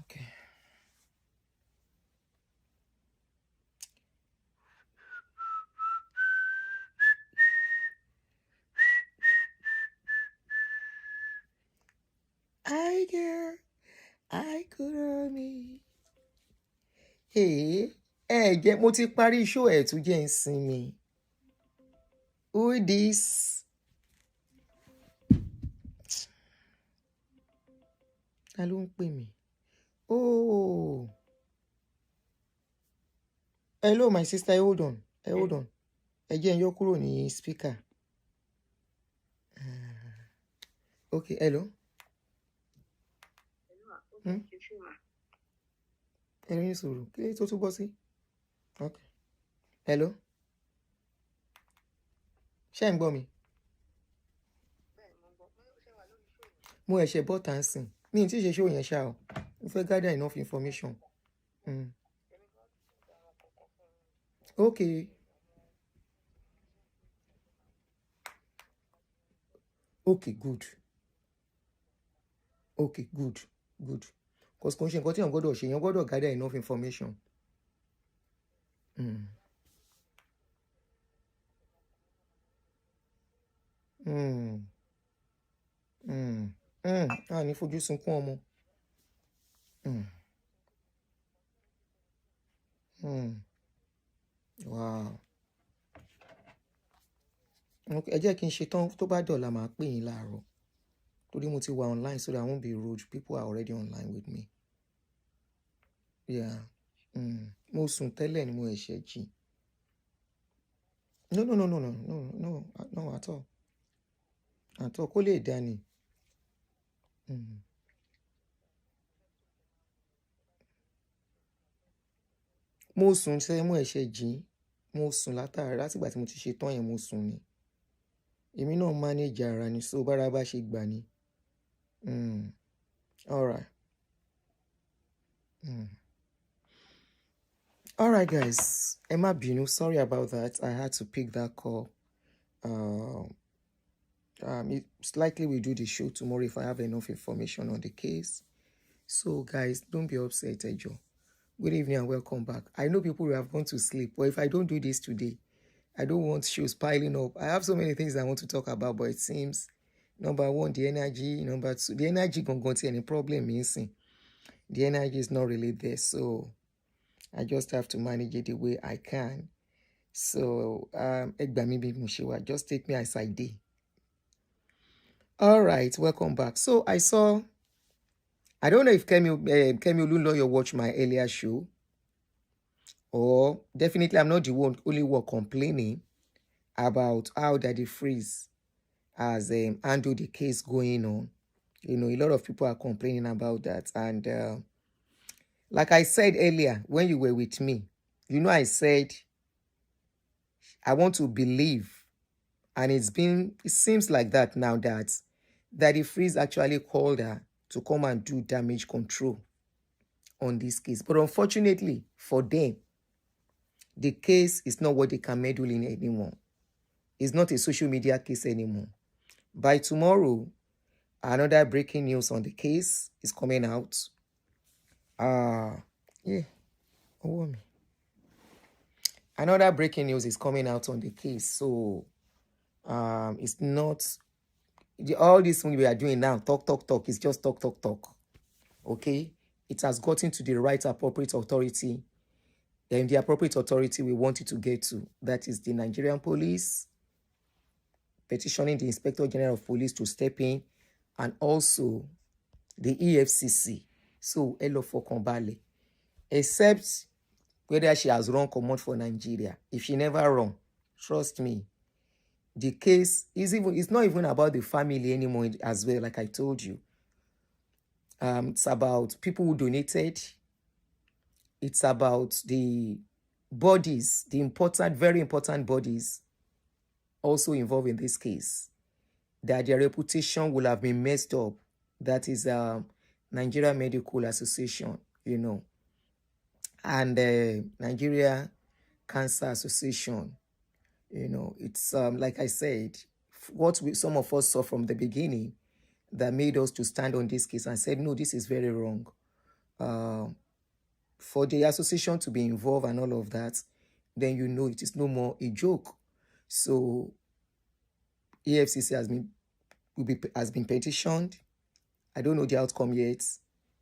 Okay. I girl, I could hear me. Hey, jẹ́ mo ti parí show ẹ̀ tún jẹ́ ń sinmi. Who this? Ta ló ń pè mí? Oh. Hello, my sister. Hold on. Hold on. Ẹ jẹ́ n yọ kúrò ní speaker. Okay, hello. Ẹ̀rín ní sùúrù. Kí ló tó túbọ̀ sí? Okay. Hello. Ṣé ẹ̀ ń gbọ́ mi? Mo ẹ̀ṣẹ̀ bọ́ tá ń sìn. Mi ì tí ì ṣe show yẹn ṣá o. Mo fẹ́ gather enough information. Okay. Okay, good. Okay, good. Good. Because kò ń ṣe nǹkan tí èèyàn gbọ́dọ̀ ṣe, èèyàn gbọ́dọ̀ gather enough information. A ní fojú sunkún ọmọ. Wow. Ẹ jẹ́ kí n ṣe tán tó bá dọ̀la màá pè yín láàárọ̀. Torí mo ti wà online so that I won't be rude. People are already online with me. Yeah. Mo sùn tẹ́lẹ̀ ni mo ẹ̀ṣẹ̀ jí. No, at all. At all. Kó lè dá ni. Mo sùn ṣe mo ẹ̀ṣẹ̀ jí. Mo sùn látàrí látìgbà tí mo ti ṣe tán yẹn mo sùn ni. Èmi náà manage ara ni so bára bá ṣe gbà ni. All right. All right, guys. Emma Binu, sorry about that. I had to pick that call. It's likely we'll do the show tomorrow if I have enough information on the case. So, guys, don't be upset, Ejo. Good evening and welcome back. I know people will have gone to sleep, but if I don't do this today, I don't want shows piling up. I have so many things I want to talk about, but it seems, number one, the energy. Number two, the energy don't go to any problem missing. The energy is not really there, so I just have to manage it the way I can. So, just take me as I did. All right, welcome back. So I don't know if Kemi Olunloyo watched my earlier show, or definitely I'm not the only one complaining about how Daddy Freeze has handled the case going on. You know, a lot of people are complaining about that. And like I said earlier, when you were with me, you know, I said, I want to believe. And it seems like that now that Daddy Freeze actually called her to come and do damage control on this case. But unfortunately for them, the case is not what they can meddle in anymore. It's not a social media case anymore. By tomorrow, another breaking news on the case is coming out. Another breaking news is coming out on the case. So it's not all this thing we are doing now, talk, it's just talk. Okay? It has gotten to the right appropriate authority. And the appropriate authority we want it to get to. That is the Nigerian police, petitioning the Inspector General of Police to step in, and also the EFCC. So, Elo Fokonbale. Except whether she has run command for Nigeria. If she never run, trust me, the case it's not even about the family anymore as well, like I told you. It's about people who donated. It's about the bodies, very important bodies also involved in this case, that their reputation will have been messed up. That is Nigeria Medical Association, you know, and Nigeria Cancer Association. You know, it's like I said, some of us saw from the beginning that made us to stand on this case and said, no, this is very wrong. for the association to be involved and all of that, then you know it is no more a joke. So EFCC has been petitioned. I don't know the outcome yet.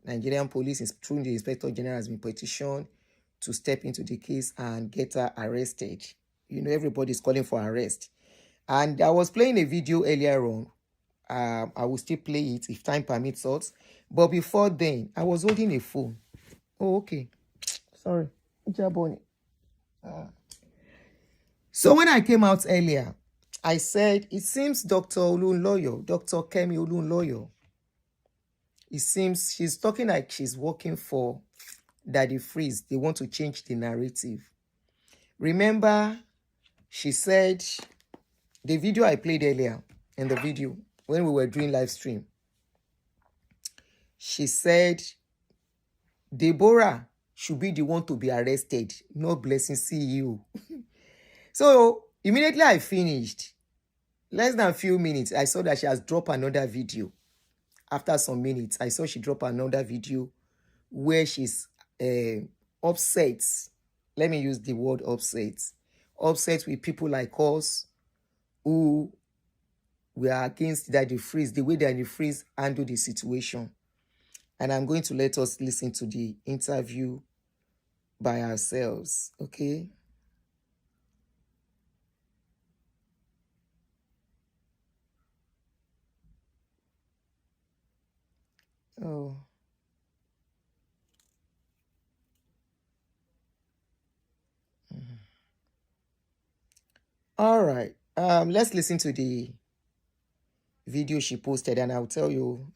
Nigerian police, through the Inspector General, has been petitioned to step into the case and get her arrested. You know, everybody's calling for arrest. And I was playing a video earlier on. I will still play it if time permits us. But before then, I was holding a phone. Oh, okay. Sorry. Jaboni. So when I came out earlier, I said, it seems Dr. Olunloyo, Dr. Kemi Olunloyo, it seems she's talking like she's working for Daddy Freeze. They want to change the narrative. Remember, she said, the video I played earlier, in the video, when we were doing live stream, she said, Deborah should be the one to be arrested, not Blessing CEO. So immediately I finished, less than a few minutes, I saw that she has dropped another video. After some minutes, I saw she dropped another video where she's upset. Let me use the word upset. Upset with people like us who we are against Daddy Freeze, the way Daddy Freeze handled the situation. And I'm going to let us listen to the interview by ourselves, okay? Oh. All right. Let's listen to the video she posted, and I'll tell you.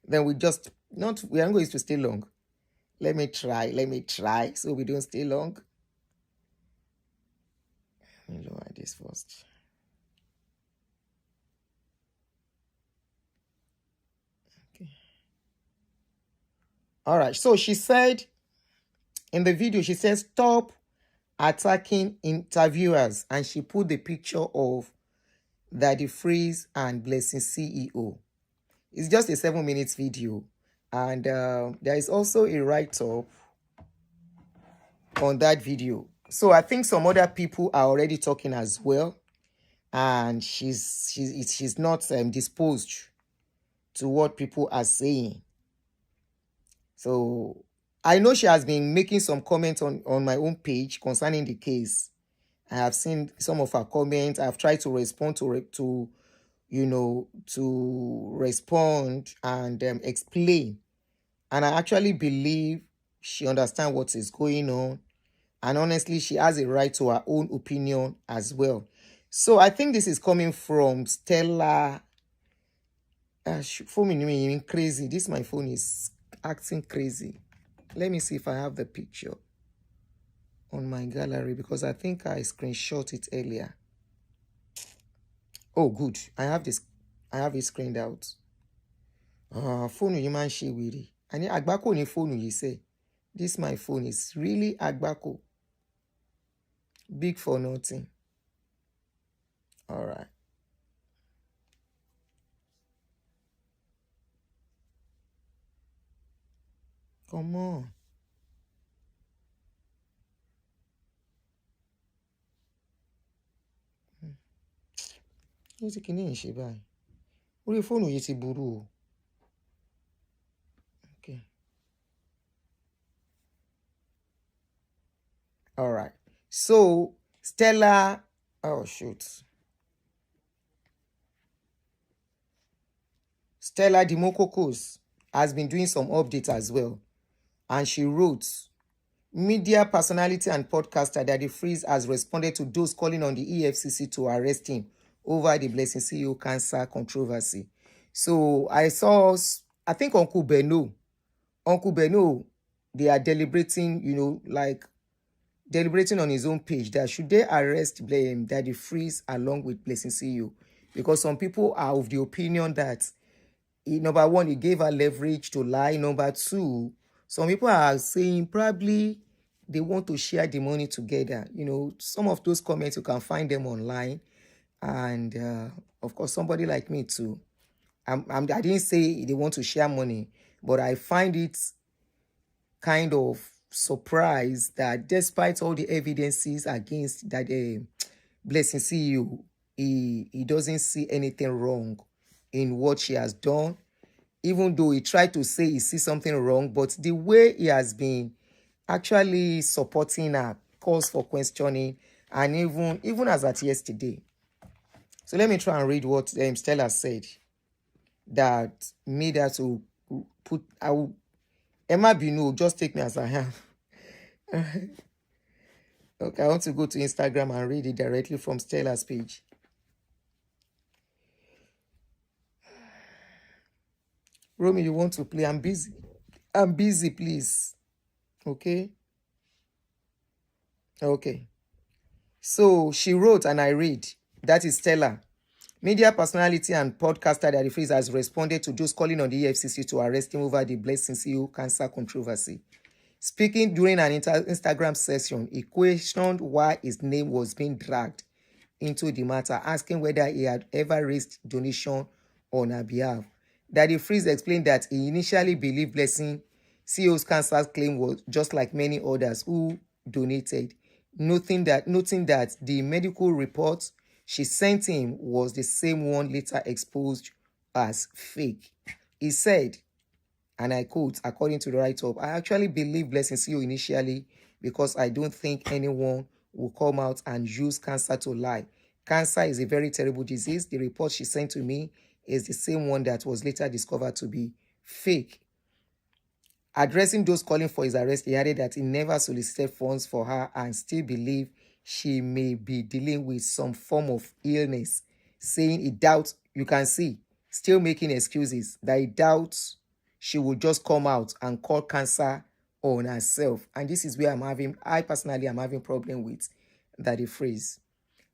Then we aren't going to stay long. Let me try, so we don't stay long. Let me lower this first. Okay. All right. So she said in the video, she says, stop attacking interviewers, and she put the picture of Daddy Freeze and Blessing CEO. It's just a 7 minutes video, and there is also a write-up on that video. So I think some other people are already talking as well, and she's not disposed to what people are saying. So I know she has been making some comments on my own page concerning the case. I have seen some of her comments. I've tried to respond to respond and explain. And I actually believe she understands what is going on. And honestly, she has a right to her own opinion as well. So I think this is coming from Stella. Phone me crazy. This my phone is acting crazy. Let me see if I have the picture on my gallery, because I think I screenshot it earlier. Oh, good. I have it screened out. Phone you man she weary. And agbako ni phone you say. This my phone is really agbako. Big for nothing. All right. Come on. Ní ti kíní ṣe báyìí. Orí fóònù yìí ti burú o. Okay. All right. So Stella, oh shoot. Stella Dimokokos has been doing some updates as well. And she wrote, media personality and podcaster Daddy Freeze has responded to those calling on the EFCC to arrest him over the Blessing CEO cancer controversy. So I think Uncle Beno, they are deliberating, deliberating on his own page that should they arrest Daddy Freeze along with Blessing CEO, because some people are of the opinion that number one, he gave her leverage to lie. Number two, some people are saying probably they want to share the money together. Some of those comments, you can find them online. And of course, somebody like me too. I didn't say they want to share money, but I find it kind of surprised that despite all the evidences against that Blessing CEO, he doesn't see anything wrong in what she has done, even though he tried to say he sees something wrong, but the way he has been actually supporting her calls for questioning, and even as at yesterday. So let me try and read what Stella said that made her to put, Emma Binu, just take me as I am. Okay, I want to go to Instagram and read it directly from Stella's page. Romy, you want to play? I'm busy. I'm busy, please. Okay? Okay. So she wrote and I read. That is Stella. Media personality and podcaster Daddy Freeze has responded to those calling on the EFCC to arrest him over the Blessing CEO cancer controversy. Speaking during an Instagram session, he questioned why his name was being dragged into the matter, asking whether he had ever raised donation on her behalf. Daddy Freeze explained that he initially believed Blessing CEO's cancer claim was just like many others who donated, noting that the medical report she sent him was the same one later exposed as fake. He said, and I quote, according to the write-up, I actually believe Blessing CEO initially because I don't think anyone will come out and use cancer to lie. Cancer is a very terrible disease. The report she sent to me is the same one that was later discovered to be fake. Addressing those calling for his arrest, he added that he never solicited funds for her and still believed she may be dealing with some form of illness, saying he doubts, you can see, still making excuses, that he doubts she will just come out and call cancer on herself. And this is where I personally am having problem with Daddy Freeze.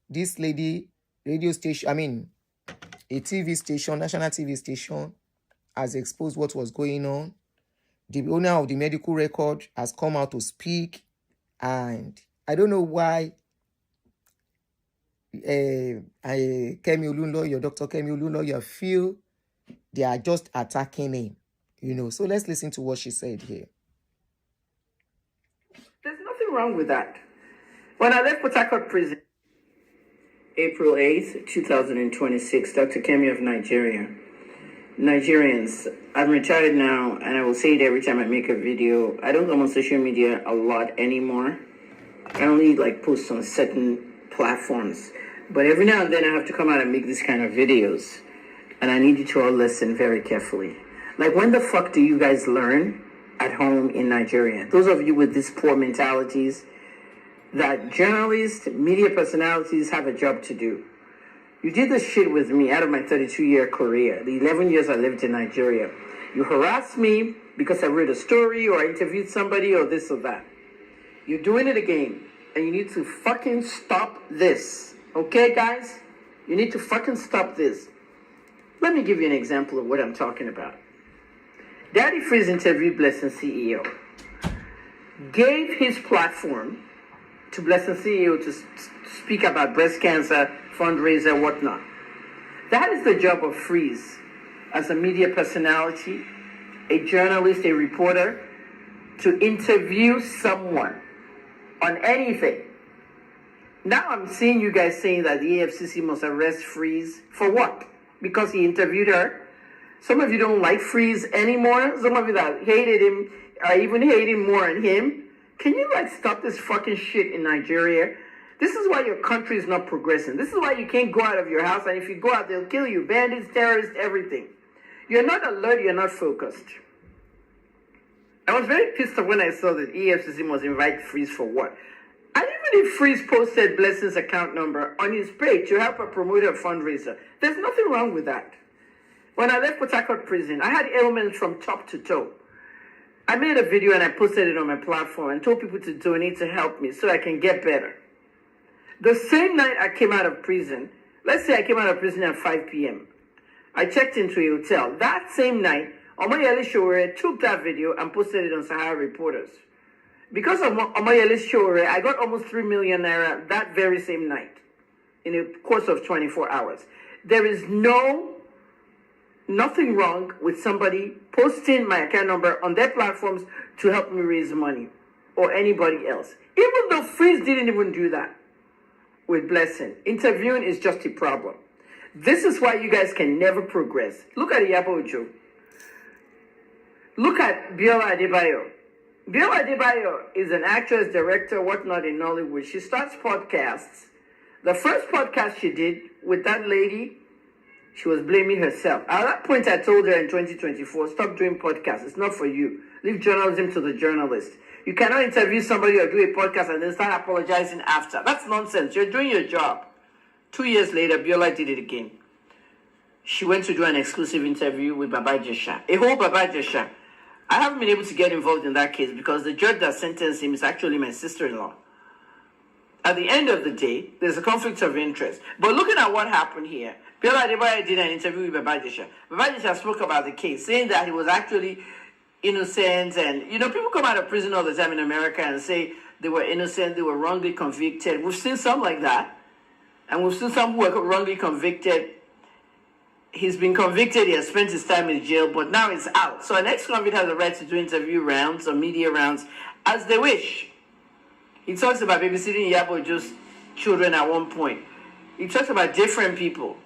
This lady, radio station, a TV station, national TV station, has exposed what was going on. The owner of the medical record has come out to speak, and I don't know why Kemi Olunloyo, Dr. Kemi Olunloyo, feel they are just attacking him. So let's listen to what she said here. There's nothing wrong with that. When I left Port Harcourt prison, April 8th, 2026, Dr. Kemi of Nigeria. Nigerians, I'm retired now, and I will say it every time I make a video. I don't go on social media a lot anymore. I only post on certain platforms. But every now and then I have to come out and make these kind of videos. And I need you to all listen very carefully. When the fuck do you guys learn at home in Nigeria? Those of you with these poor mentalities, that journalists, media personalities have a job to do. You did this shit with me out of my 32-year career, the 11 years I lived in Nigeria. You harassed me because I wrote a story or I interviewed somebody or this or that. You're doing it again, and you need to fucking stop this. Okay, guys? You need to fucking stop this. Let me give you an example of what I'm talking about. Daddy Freeze interviewed Blessing CEO. Gave his platform to Blessing CEO to speak about breast cancer, fundraiser, whatnot. That is the job of Freeze as a media personality, a journalist, a reporter, to interview someone on anything. Now I'm seeing you guys saying that the EFCC must arrest Freeze for what? Because he interviewed her. Some of you don't like Freeze anymore. Some of you that hated him are even hating more on him. Can you stop this fucking shit in Nigeria? This is why your country is not progressing. This is why you can't go out of your house, and if you go out, they'll kill you. Bandits, terrorists, everything. You're not alert, you're not focused. I was very pissed off when I saw that EFCC must invite Freeze for what? And even if Freeze posted Blessing's account number on his page to help her promote her fundraiser, there's nothing wrong with that. When I left Port Harcourt prison, I had ailments from top to toe. I made a video and I posted it on my platform and told people to donate to help me so I can get better. The same night I came out of prison, let's say I came out of prison at 5 p.m. I checked into a hotel. That same night, Omoyele Sowore took that video and posted it on Sahara Reporters. Because of Omoyele Sowore, I got almost 3 million naira that very same night in a course of 24 hours. There is no nothing wrong with somebody posting my account number on their platforms to help me raise money or anybody else. Even though Freeze didn't even do that with Blessing. Interviewing is just a problem. This is why you guys can never progress. Look at Iyabo Ojo. Look at Biola Adebayo. Biola Adebayo is an actress, director, whatnot in Nollywood. She starts podcasts. The first podcast she did with that lady, she was blaming herself. At that point, I told her in 2024, stop doing podcasts. It's not for you. Leave journalism to the journalist. You cannot interview somebody or do a podcast and then start apologizing after. That's nonsense. You're doing your job. 2 years later, Biola did it again. She went to do an exclusive interview with Baba Jesha. A whole Baba Jesha. I haven't been able to get involved in that case because the judge that sentenced him is actually my sister-in-law. At the end of the day, there's a conflict of interest. But looking at what happened here, Biola Adebayo did an interview with Baba Jesha. Baba Jesha spoke about the case, saying that he was actually innocent. And, people come out of prison all the time in America and say they were innocent, they were wrongly convicted. We've seen some like that. And we've seen some who were wrongly convicted. He's been convicted, he has spent his time in jail, but now he's out. So an ex-convict has the right to do interview rounds or media rounds as they wish. He talks about babysitting Iyabo Ojo's children at one point. He talks about different people.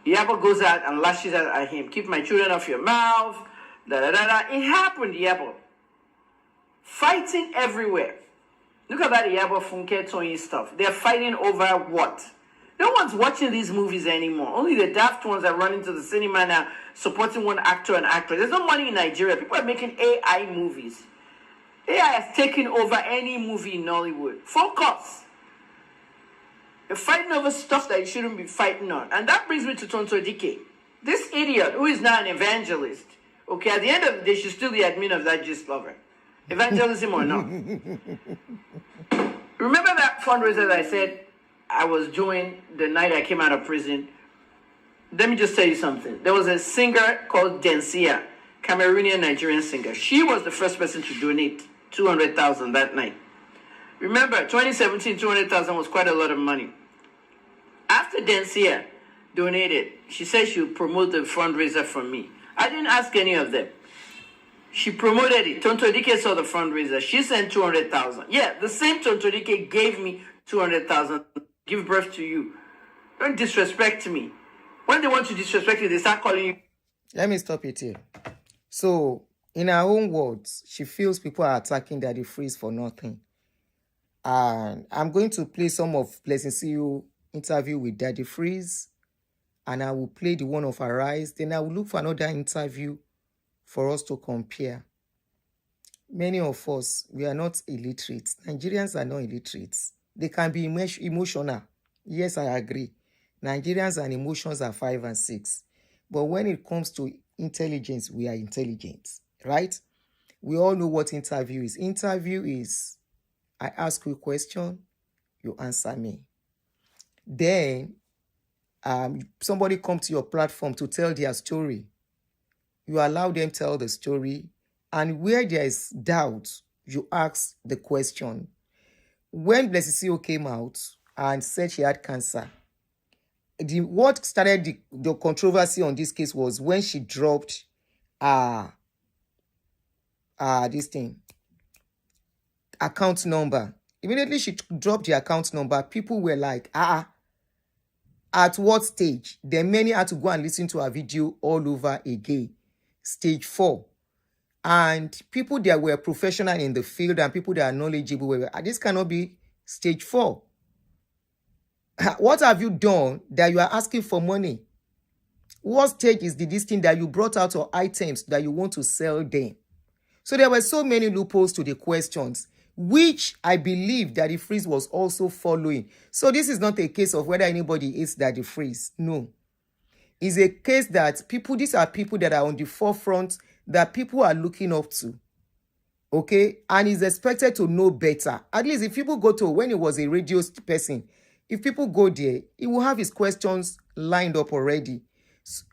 Iyabo goes out and lashes out at him. Keep my children off your mouth. Da da da da. It happened, Iyabo. Fighting everywhere. Look at that Iyabo Funke Tony stuff. They're fighting over what? No one's watching these movies anymore. Only the daft ones are running to the cinema now, supporting one actor and actress. There's no money in Nigeria. People are making AI movies. AI has taken over any movie in Nollywood. Focus. You're fighting over stuff that you shouldn't be fighting on. And that brings me to Tonto Dike. This idiot, who is now an evangelist, okay, at the end of the day, she's still the admin of that Gist Lover. Evangelism or not. Remember that fundraiser that I said I was doing the night I came out of prison? Let me just tell you something. There was a singer called Densia, Cameroonian Nigerian singer. She was the first person to donate 200,000 that night. Remember, 2017, 200,000 was quite a lot of money. After Densia donated, she said she would promote the fundraiser for me. I didn't ask any of them. She promoted it. Tonto Dike saw the fundraiser. She sent 200,000. Yeah, the same Tonto Dike gave me 200,000. Give birth to you. Don't disrespect me. When they want to disrespect you, they start calling you. Let me stop it here. So, in her own words, she feels people are attacking Daddy Freeze for nothing. And I'm going to play some of Blessing CEO interview with Daddy Freeze. And I will play the one of Arise. Then I will look for another interview for us to compare. Many of us, we are not illiterate. Nigerians are not illiterate. They can be emotional. Yes, I agree. Nigerians and emotions are 5 and 6. But when it comes to intelligence, we are intelligent, right? We all know what interview is. Interview is, I ask you a question, you answer me. Then, somebody come to your platform to tell their story. You allow them tell the story. And where there is doubt, you ask the question. When Blessing CEO came out and said she had cancer, what started the controversy on this case was when she dropped this thing, account number. Immediately she dropped the account number, people were like, at what stage? Then many had to go and listen to her video all over again. Stage 4. And people that were professional in the field and people that are knowledgeable were, this cannot be stage 4. What have you done that you are asking for money? What stage is this thing that you brought out or items that you want to sell them? So there were so many loopholes to the questions, which I believe Daddy Freeze was also following. So this is not a case of whether anybody is Daddy Freeze. No. It's a case that these are people that are on the forefront that people are looking up to. Okay? And he's expected to know better. At least if people go to, when he was a radio person, if people go there, he will have his questions lined up already.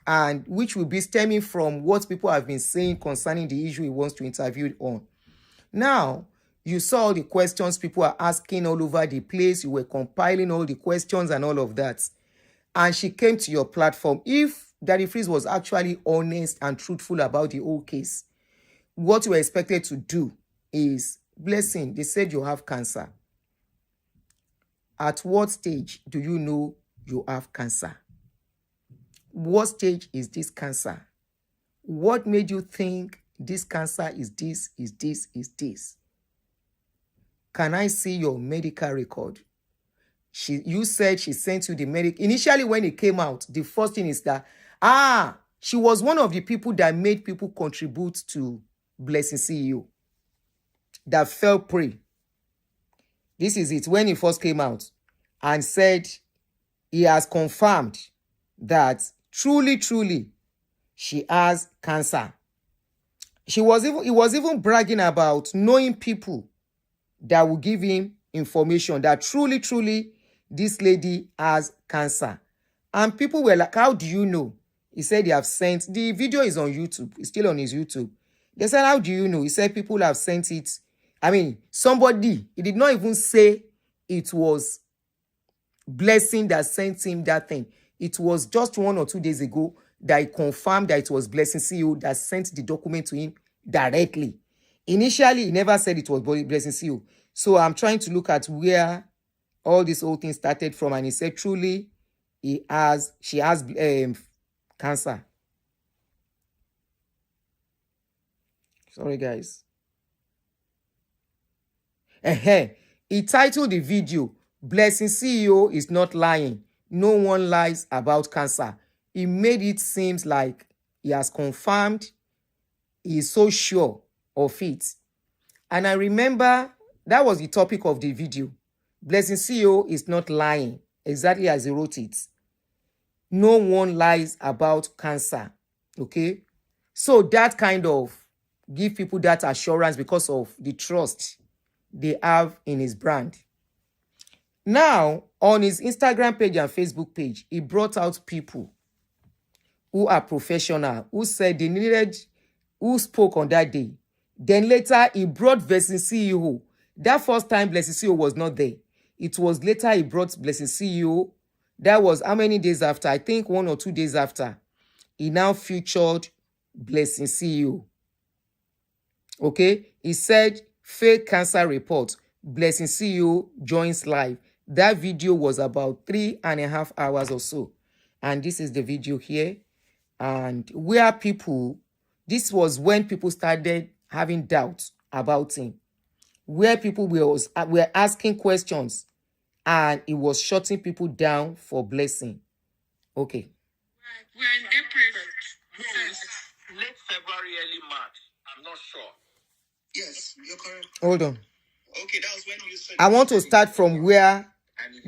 And which will be stemming from what people have been saying concerning the issue he wants to interview on. Now, you saw all the questions people are asking all over the place. You were compiling all the questions and all of that. And she came to your platform. If Daddy Freeze was actually honest and truthful about the whole case. What you were expected to do is, Blessing, they said you have cancer. At what stage do you know you have cancer? What stage is this cancer? What made you think this cancer is this, is this, is this? Can I see your medical record? You said she sent you the medical. Initially, when it came out, the first thing is that, she was one of the people that made people contribute to Blessing CEO, that fell prey. This is it. When he first came out and said he has confirmed that truly, truly, she has cancer. He was even bragging about knowing people that will give him information that truly, truly, this lady has cancer. And people were like, how do you know? He said they have sent, the video is on YouTube. It's still on his YouTube. They said, how do you know? He said people have sent it. I mean, somebody, he did not even say it was Blessing that sent him that thing. It was just 1 or 2 days ago that he confirmed that it was Blessing CEO that sent the document to him directly. Initially, he never said it was Blessing CEO. So I'm trying to look at where all this whole thing started from, and he said truly she has cancer. Sorry, guys. He titled the video, Blessing CEO is not lying. No one lies about cancer. He made it seem like he has confirmed, he is so sure of it. And I remember that was the topic of the video. Blessing CEO is not lying, exactly as he wrote it. No one lies about cancer. Okay? So that kind of give people that assurance because of the trust they have in his brand. Now, on his Instagram page and Facebook page, he brought out people who are professional, who said they needed, who spoke on that day. Then later, he brought Blessing CEO. That first time, Blessing CEO was not there. It was later he brought Blessing CEO. That was how many days after? I think 1 or 2 days after. He now featured Blessing CEO. Okay? He said, fake cancer report. Blessing CEO joins live. That video was about 3.5 hours or so. And this is the video here. And where people, this was when people started having doubts about him. Where people were asking questions and he was shutting people down for Blessing. Okay. We're in April. Late February, early March. I'm not sure. Yes, you're correct. Hold on. Okay, that was when you said. I want to start from where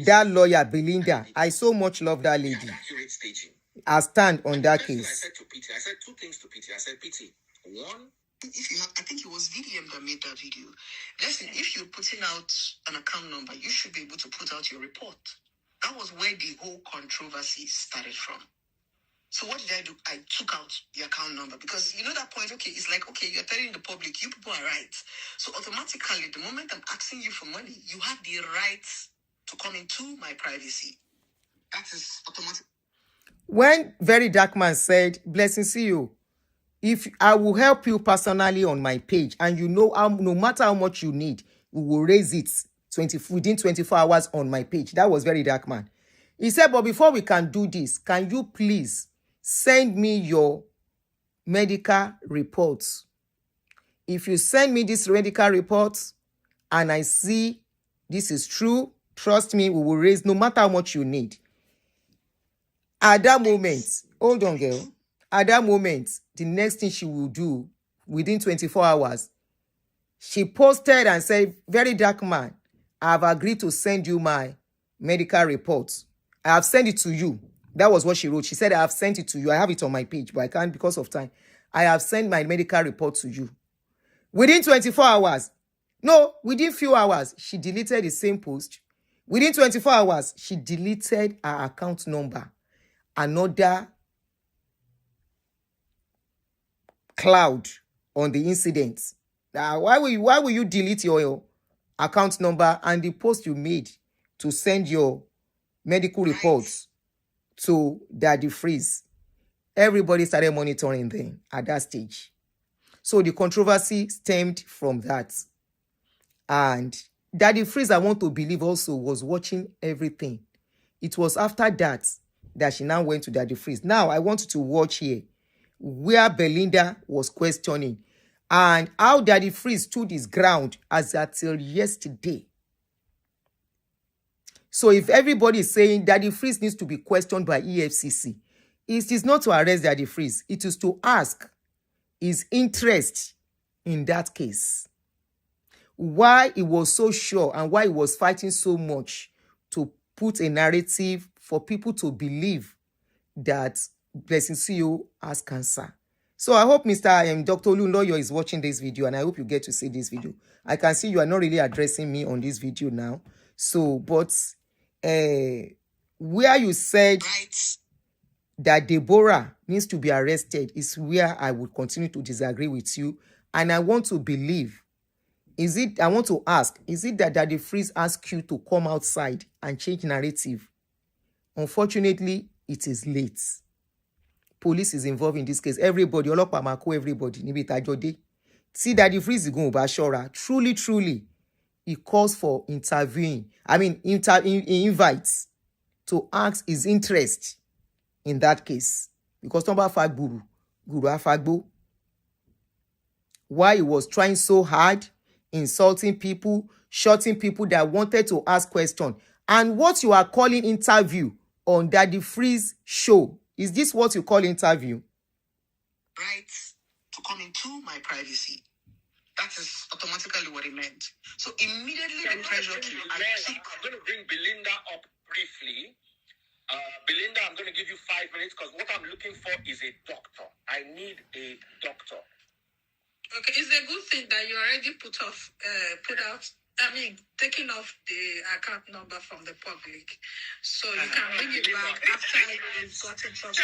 that lawyer, Belinda, I so much love that lady. Accurate staging. I stand on that case. I said to Peter, I said 2 things to Peter. I said, Peter, one, if you have, I think it was VDM that made that video. Listen, if you're putting out an account number, you should be able to put out your report. That was where the whole controversy started from. So what did I do? I took out the account number because you know that point, okay, it's like, okay, you're telling the public, you people are right. So automatically, the moment I'm asking you for money, you have the right to come into my privacy. That is automatic. When Very Dark Man said, Blessing CEO, if I will help you personally on my page and you know no matter how much you need, we will raise it within 24 hours on my page. That was Very Dark Man. He said, but before we can do this, can you please send me your medical reports? If you send me this medical reports and I see this is true, trust me, we will raise no matter how much you need. At that moment, hold on, girl. At that moment, the next thing she will do within 24 hours, she posted and said, Very Dark Man, I have agreed to send you my medical reports. I have sent it to you. That was what she wrote. She said, I have sent it to you. I have it on my page, but I can't because of time. I have sent my medical report to you. Within 24 hours, no, within few hours, she deleted the same post. Within 24 hours, she deleted her account number. Another cloud on the incident. Now, why will you delete your account number and the post you made to send your medical reports to Daddy Freeze? Everybody started monitoring them at that stage. So the controversy stemmed from that. And Daddy Freeze, I want to believe, also was watching everything. It was after that that she now went to Daddy Freeze. Now, I want you to watch here where Belinda was questioning and how Daddy Freeze stood his ground as until yesterday. So if everybody is saying Daddy Freeze needs to be questioned by EFCC, it is not to arrest Daddy Freeze. It is to ask his interest in that case. Why he was so sure and why he was fighting so much to put a narrative for people to believe that Blessing CEO has cancer. So I hope Mr. Dr. Olunloyo is watching this video, and I hope you get to see this video. I can see you are not really addressing me on this video now. So, but where you said that Deborah needs to be arrested is where I would continue to disagree with you. And I want to believe, I want to ask, is it that Daddy Freeze asked you to come outside and change narrative? Unfortunately, it is late. Police is involved in this case. Everybody, Olopa Mako, everybody, níbi tájọ dé. See Daddy Freeze is going to Bashora. Truly, he calls for interviewing. I mean, he invites to ask his interest in that case. Because Tomba Fag Guru Afagbo. Why he was trying so hard, insulting people, shorting people that wanted to ask questions. And what you are calling interview on Daddy Freeze show, is this what you call interview? Right to come into my privacy. That is automatically what it meant. So immediately the pressure came. I'm going to bring Belinda up briefly. Belinda, I'm going to give you 5 minutes because what I'm looking for is a doctor. I need a doctor. Okay, it's a good thing that you already taking off the account number from the public. So you can bring it back after you've gotten something.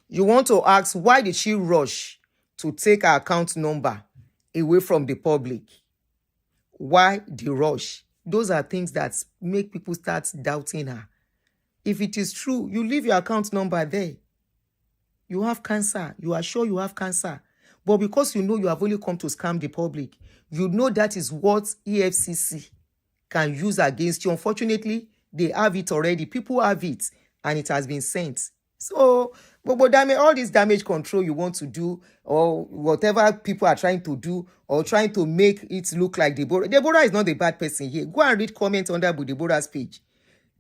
You want to ask, why did she rush to take her account number away from the public? Why the rush? Those are things that make people start doubting her. If it is true, you leave your account number there. You have cancer. You are sure you have cancer. But because you know you have only come to scam the public, you know that is what EFCC can use against you. Unfortunately, they have it already. People have it, and it has been sent. So, but damage, all this damage control you want to do, or whatever people are trying to do, or trying to make it look like Deborah. Deborah is not a bad person here. Go and read comments under Deborah's page.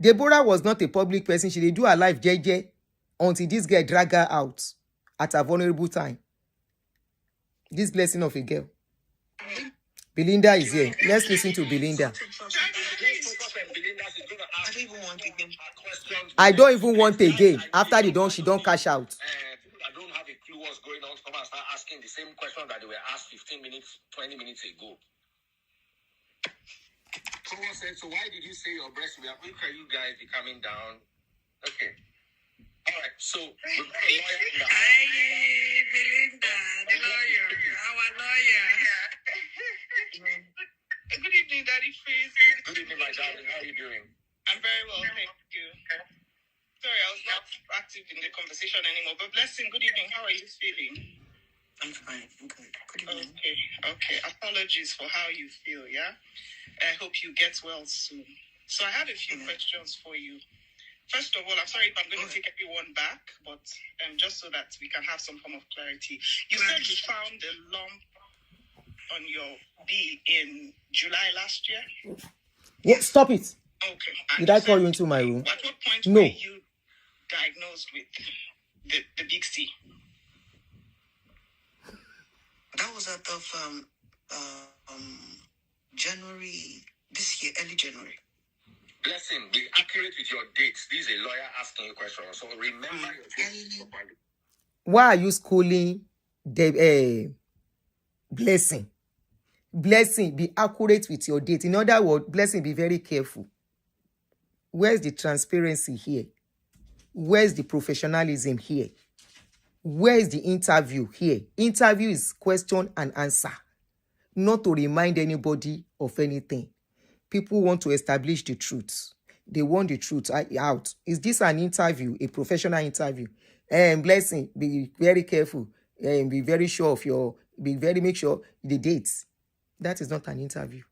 Deborah was not a public person. She did do her life JJ until this girl drag her out at a vulnerable time. This blessing of a girl. Belinda is here. Let's listen to Belinda. I don't even want again. After she don't cash out. I don't have a clue what's going on. Come and start asking the same question that they were asked 15 minutes, 20 minutes ago. Someone said, so why did you say your breast? Look at you guys be coming down. Okay. All right, so we've got a lawyer in the house. Hi, Belinda, the lawyer, our lawyer. Good evening, Daddy Freeze. Good evening, my darling. How are you doing? I'm very well, thank you. Sorry, I was not active in the conversation anymore. But Blessing, good evening. How are you feeling? I'm fine. I'm good. Good evening. Okay. Apologies for how you feel, yeah? I hope you get well soon. So I have a few questions for you. First of all, I'm sorry if I'm going to take everyone back, but just so that we can have some form of clarity. You said you found a lump on your B in July last year? Yeah, stop it. Okay. Did I call you into my room? At what point No. were you diagnosed with the big C? That was at January this year, early January. Blessing, be accurate with your dates. This is a lawyer asking you questions, so remember your dates properly. Why are you schooling the Blessing? Blessing, be accurate with your date. In other words, Blessing, be very careful. Where's the transparency here? Where's the professionalism here? Where's the interview here? Interview is question and answer, not to remind anybody of anything. People want to establish the truth. They want the truth out. Is this an interview, a professional interview? And Blessing, be very careful and be very sure of make sure the dates. That is not an interview.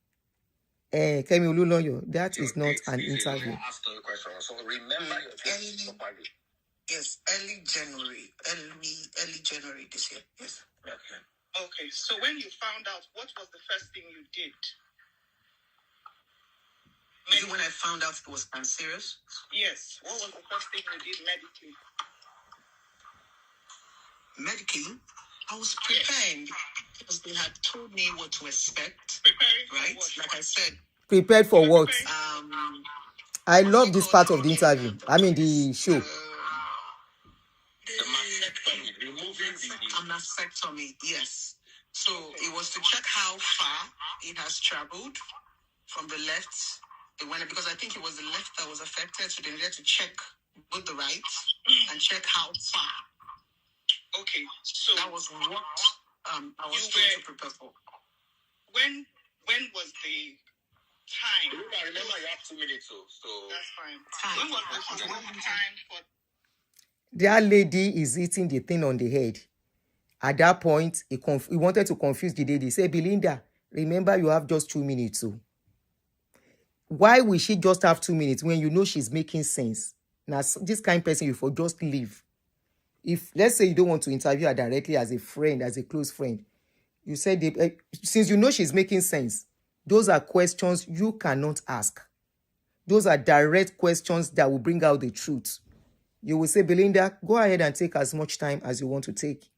Kemi Olunloyo, that is not an interview. Ask the question. So remember your dates properly. Yes, early January this year. Yes. Okay. So when you found out, what was the first thing you did? Maybe when I found out it was cancerous? Yes. What was the first thing you did medically? Medically, I was preparing because they had told me what to expect. Preparing for right? what? Like I said. Prepared for what? I What's love it this called? part of the interview. I mean the show. The mastectomy, removing the mastectomy, yes. So it was to check how far it has traveled from the left. It went because I think it was the left that was affected, so they needed to check with the right and check how far. Okay, so that was what I was trying to prepare for. When was the time? I remember you have 2 minutes, so that's fine. When was the time for? That lady is hitting the thing on the head. At that point, he wanted to confuse the lady. He said, Belinda, remember you have just 2 minutes. So why will she just have 2 minutes when you know she's making sense? Now, this kind of person, you for just leave. If, let's say you don't want to interview her directly as a friend, as a close friend, you said, since you know she's making sense, those are questions you cannot ask. Those are direct questions that will bring out the truth. You will say, Belinda, go ahead and take as much time as you want to take.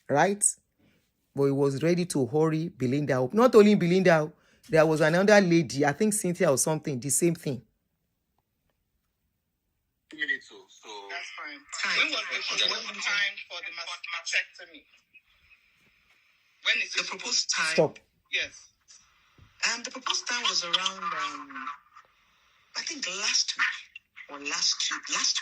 Right? But he was ready to hurry Belinda up. Not only Belinda, there was another lady, I think Cynthia or something, the same thing. 2 minutes, so that's fine. When was the time for the mastectomy? When is the proposed time? Stop. Yes. The proposed time was around, I think last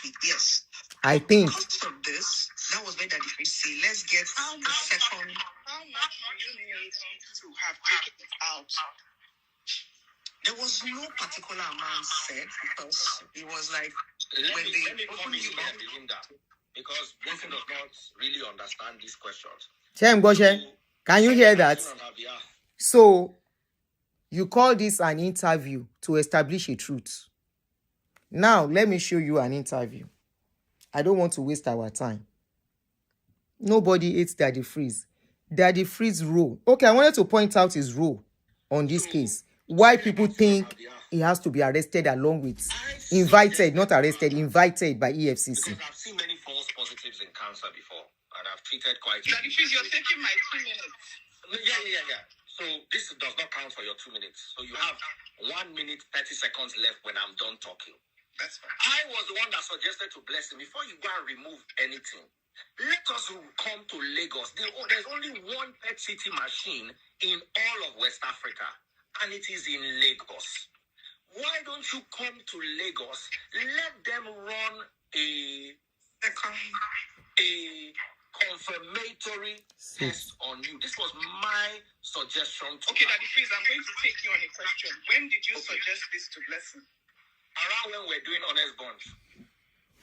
week, yes. I think. Because of this, that was when Daddy Free say, let's get the second. How much do you need to have taken it out? There was no particular amount said because it was like when they opened you up. Because Blessing does not really understand these questions. Can you hear that? So, you call this an interview to establish a truth. Now, let me show you an interview. I don't want to waste our time. Nobody hates Daddy Freeze. Daddy Freeze role. Okay, I wanted to point out his role on this case. Why people think he has to be arrested along with invited, not arrested, invited by EFCC. Because I've seen many false positives in cancer before, and I've treated quite. Daddy Freeze, you're taking my 2 minutes. Yeah. So this does not count for your 2 minutes. So you have 1 minute, 30 seconds left when I'm done talking. That's fine. I was the one that suggested to Blessing, before you go and remove anything, let us come to Lagos. There's only one PET CT machine in all of West Africa, and it is in Lagos. Why don't you come to Lagos? Let them run a confirmatory test on you. This was my suggestion to Okay, Daddy Freeze, I'm going to take you on a question. When did you suggest this to Blessing? Around when we're doing Honest Bunch.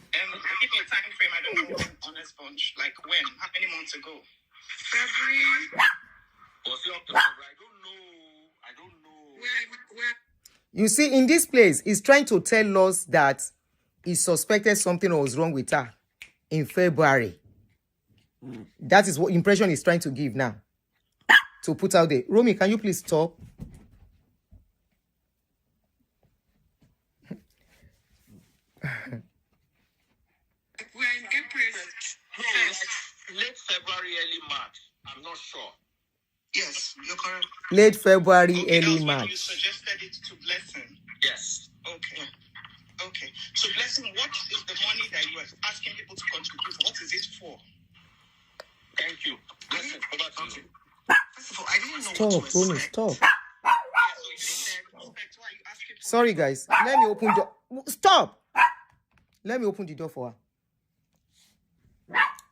Give me a time frame. I don't know Honest Bunch. Like when? How many months ago? February. Was it October? I don't know. Where? You see, in this place, he's trying to tell us that he suspected something was wrong with her in February. That is what impression he's trying to give now. To put out there. Romy, can you please stop? We're in April. Yes. Late February, early March. I'm not sure. Yes, you're correct. Late February, Okay, early you March. suggested it to Blessing. Yes. Okay. So Blessing, what is the money that you are asking people to contribute? What is it for? Thank you. Blessing, over to you. First of all, I didn't know Stop, what to Romy, expect. stop. Yeah, so you said, why are you asking for Sorry, guys. Let me open the... Stop! Let me open the door for her.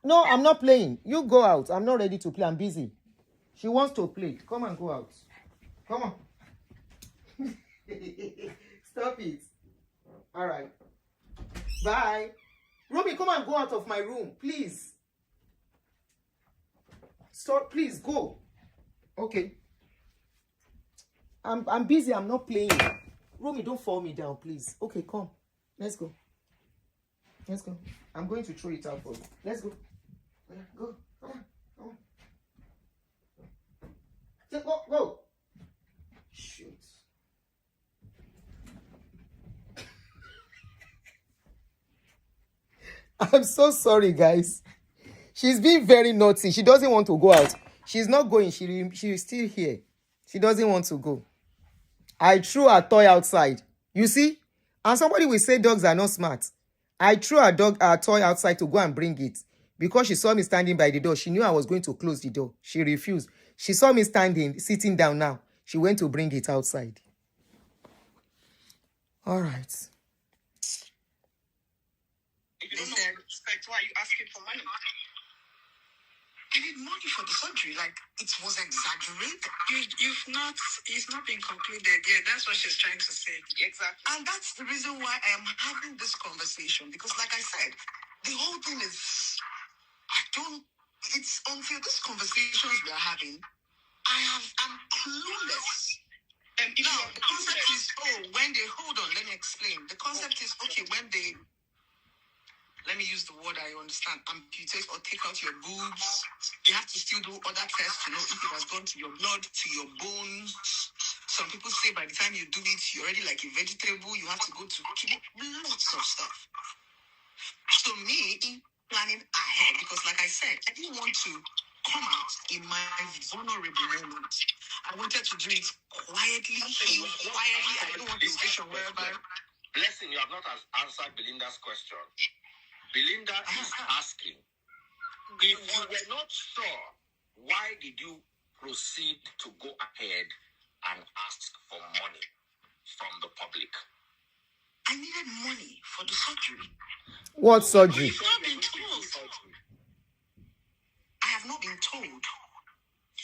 No, I'm not playing. You go out. I'm not ready to play. I'm busy. She wants to play. Come and go out. Come on. Stop it. All right. Bye. Romy, come and go out of my room, please. Stop, please go. Okay. I'm busy. I'm not playing. Romy, don't fall me down, please. Okay, come. Let's go. Let's go. I'm going to throw it out for you. Let's go. Yeah, go. Come on. Come on. Go. Go. Shoot. I'm so sorry, guys. She's being very naughty. She doesn't want to go out. She's not going. She's still here. She doesn't want to go. I threw her toy outside. You see? And somebody will say dogs are not smart. I threw her toy outside to go and bring it. Because she saw me standing by the door. She knew I was going to close the door. She refused. She saw me sitting down now. She went to bring it outside. All right. If you don't know what to expect, why are you asking for money? I need money for the surgery. Like, it was exaggerated. It's not been concluded yet. That's what she's trying to say. Exactly. And that's the reason why I am having this conversation. Because, like I said, the whole thing is, it's until these conversations we are having, I'm clueless. Now, the concept is, hold on, let me explain. The concept is, okay, when they, let me use the word I understand, amputate or take out your boobs, they have to still do other tests to know if it has gone to your blood, to your bones. Some people say by the time you do it, you're already like a vegetable. You have to go to lots of stuff. So me, planning ahead, because like I said, I didn't want to come out in my vulnerable moment. I wanted to do it quietly, heal quietly. I don't want the situation whereby... Blessing, you have not answered Belinda's question. Belinda is asking, if you were not sure, why did you proceed to go ahead and ask for money from the public? I needed money for the surgery. What surgery? I have not been told. I have not been told.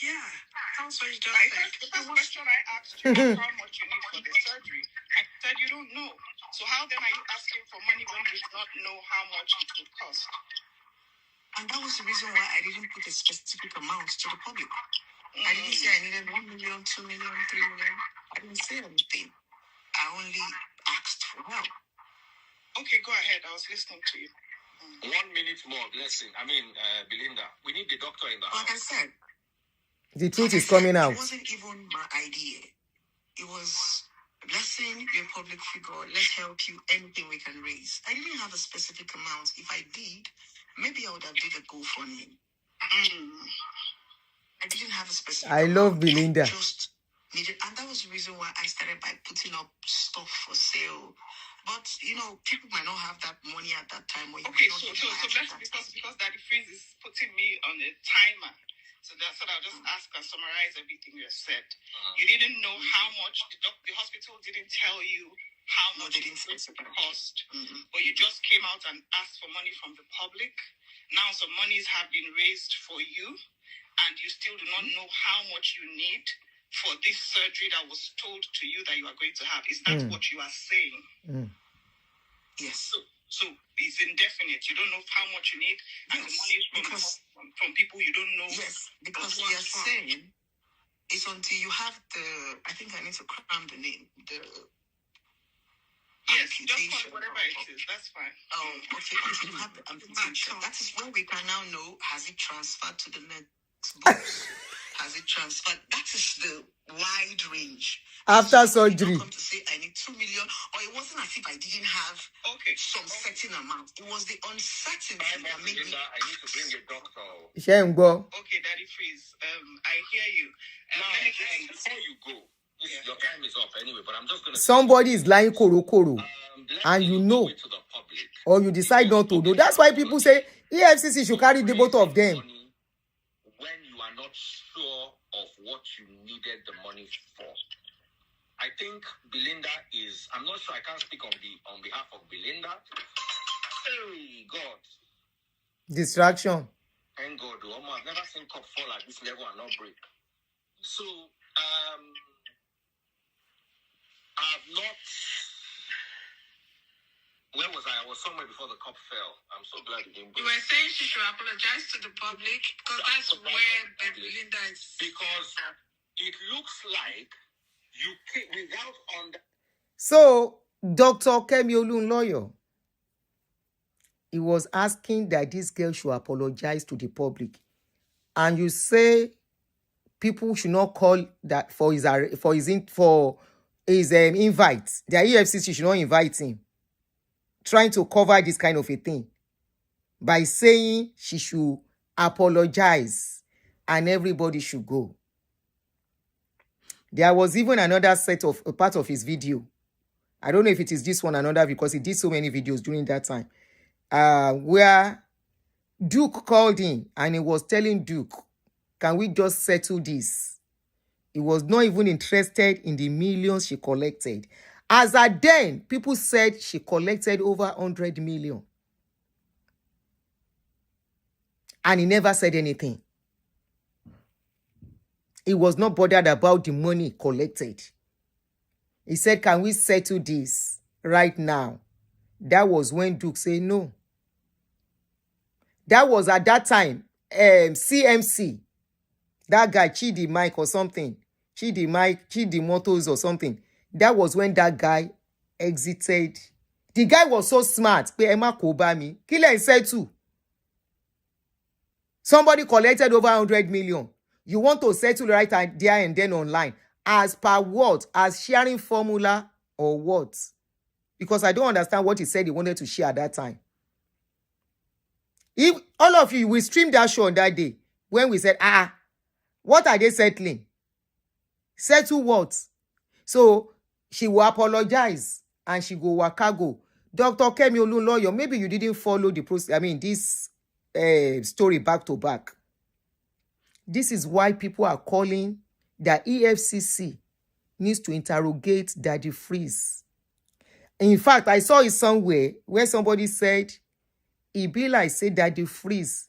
Yeah. That's what you just said. The first question I asked you was how much you need for the surgery. I said you don't know. So how then are you asking for money when you do not know how much it would cost? And that was the reason why I didn't put a specific amount to the public. I didn't say I needed 1 million, 2 million, 3 million. I didn't say anything. I only asked for help. Okay, go ahead. I was listening to you. 1 minute more, Blessing. Belinda, we need the doctor in the house. Like I said, the truth is coming out. It wasn't even my idea. It was, Blessing, you're a public figure. Let's help you. Anything we can raise. I didn't have a specific amount. If I did, maybe I would have did a GoFundMe. I didn't have a specific I love Belinda. I just needed, and that was the reason why I started by putting up stuff for sale. But people might not have that money at that time. Or okay, so that's because Daddy Freeze is putting me on a timer. So that's what I'll just ask and summarize everything you have said. You didn't know how much the hospital didn't tell you how much it would cost, but you just came out and asked for money from the public. Now some monies have been raised for you, and you still do not know how much you need for this surgery that was told to you that you are going to have. Is that what you are saying? Yes. So it's indefinite. You don't know how much you need, and the money is from people you don't know. Yes, because we are saying it's until you have the. I think I need to cram the name. Yes, just call it whatever it is. That's fine. Oh, okay. Until you have the amputation, that is when we can now know: has it transferred to the next box? Has it transferred? That is the wide range. After surgery. Come to say I need 2 million, or it wasn't as if I didn't have some certain amount. It was the uncertainty that made me. I need to bring a doctor. Okay, Daddy Freeze. I hear you. Before you go, your time is up anyway. But I'm just gonna. Somebody is lying koro, and you know, or you decide not to do. That's why people say EFCC should carry the both of them. When you are not sure of what you needed the money for. I think Belinda is, I'm not sure, I can't speak on behalf of Belinda. Hey, God. Distraction. Thank God. I've never seen cup fall at this level and not break. So, I've not Where was I? I was somewhere before the cup fell. I'm so glad you didn't. You were saying she should apologize to the public because that's where the Belinda is. Because it looks like you came without under. So, Dr. Kemi Olunloyo, he was asking that this girl should apologize to the public. And you say people should not call that for his invite. The EFCC should not invite him, trying to cover this kind of a thing by saying she should apologize and everybody should go. There was even another set of a part of his video. I don't know if it is this one or another because he did so many videos during that time, where Duke called in and he was telling Duke, can we just settle this? He was not even interested in the millions she collected. As at then, people said she collected over 100 million. And he never said anything. He was not bothered about the money collected. He said, can we settle this right now? That was when Duke said no. That was at that time, CMC. That guy, Chidi Mike or something. Chidi Motors or something. That was when that guy exited. The guy was so smart. Pe Emma Kobami. Killer said too. Somebody collected over 100 million. You want to settle right there and then online. As per what? As sharing formula or what? Because I don't understand what he said he wanted to share at that time. If all of you, we streamed that show on that day when we said, what are they settling? Settle what? So she will apologize and she go wakago. Dr. Kemi Olunloyo, maybe you didn't follow the process. I mean, this story back to back. This is why people are calling that EFCC needs to interrogate Daddy Freeze. In fact, I saw it somewhere where somebody said, it be like say Daddy Freeze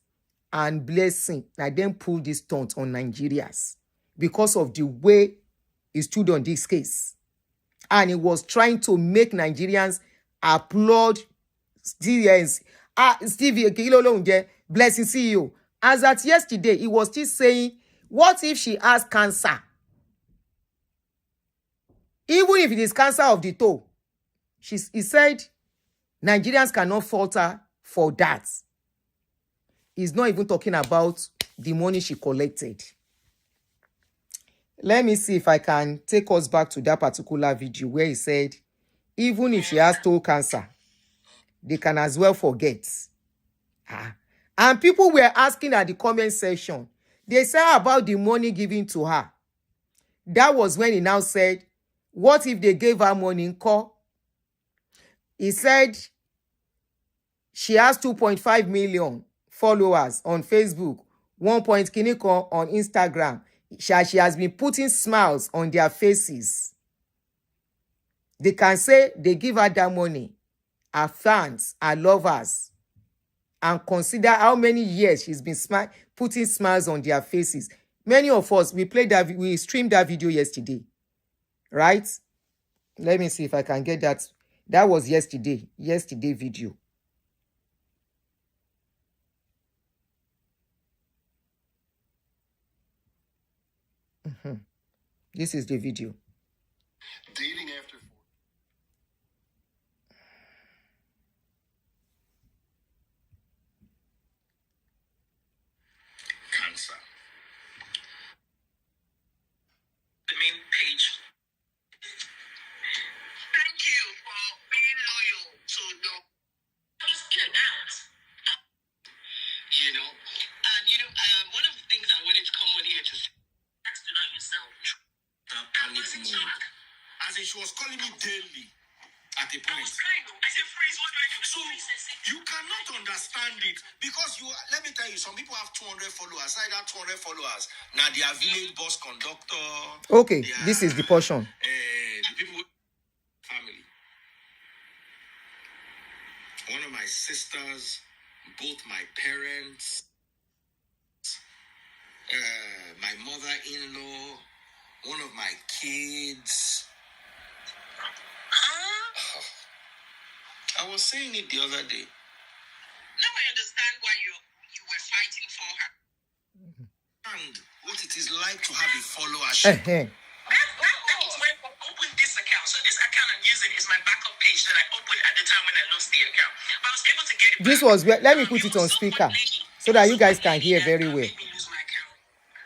and Blessing, I then pull this stunt on Nigerians because of the way he stood on this case. And he was trying to make Nigerians applaud Stevie Blessing CEO. As at yesterday, he was still saying, what if she has cancer? Even if it is cancer of the toe. He said, Nigerians cannot falter for that. He's not even talking about the money she collected. Let me see if I can take us back to that particular video where he said, even if she has toe cancer, they can as well forget. And people were asking at the comment section, they said about the money given to her. That was when he now said, what if they gave her money in call? He said she has 2.5 million followers on Facebook, 1 kiniko on Instagram. She has been putting smiles on their faces. They can say they give her that money, her fans, her lovers, and consider how many years she's been putting smiles on their faces. Many of us, we streamed that video yesterday, right? Let me see if I can get that. That was yesterday video. This is the video. Dating after cancer. The main page. Thank you for being loyal to your get out. One of the things I wanted to come on here to say, that's to know yourself. Panic mode. As in, she was calling me daily at a point. I said, Freeze, what do I do? So you cannot understand it because let me tell you, some people have 200 followers. I have 200 followers. Now they are village bus conductor. Okay, this is the portion. The people family. One of my sisters, both my parents, my mother-in-law, one of my kids. I was saying it the other day. Now I understand why you were fighting for her. And what it is like to have a followership. That's why I opened this account. So this account I'm using is my backup page that I opened at the time when I lost the account. But I was able to get it This back. was where, let me put it on speaker so that you guys can hear very well. Made me lose my account.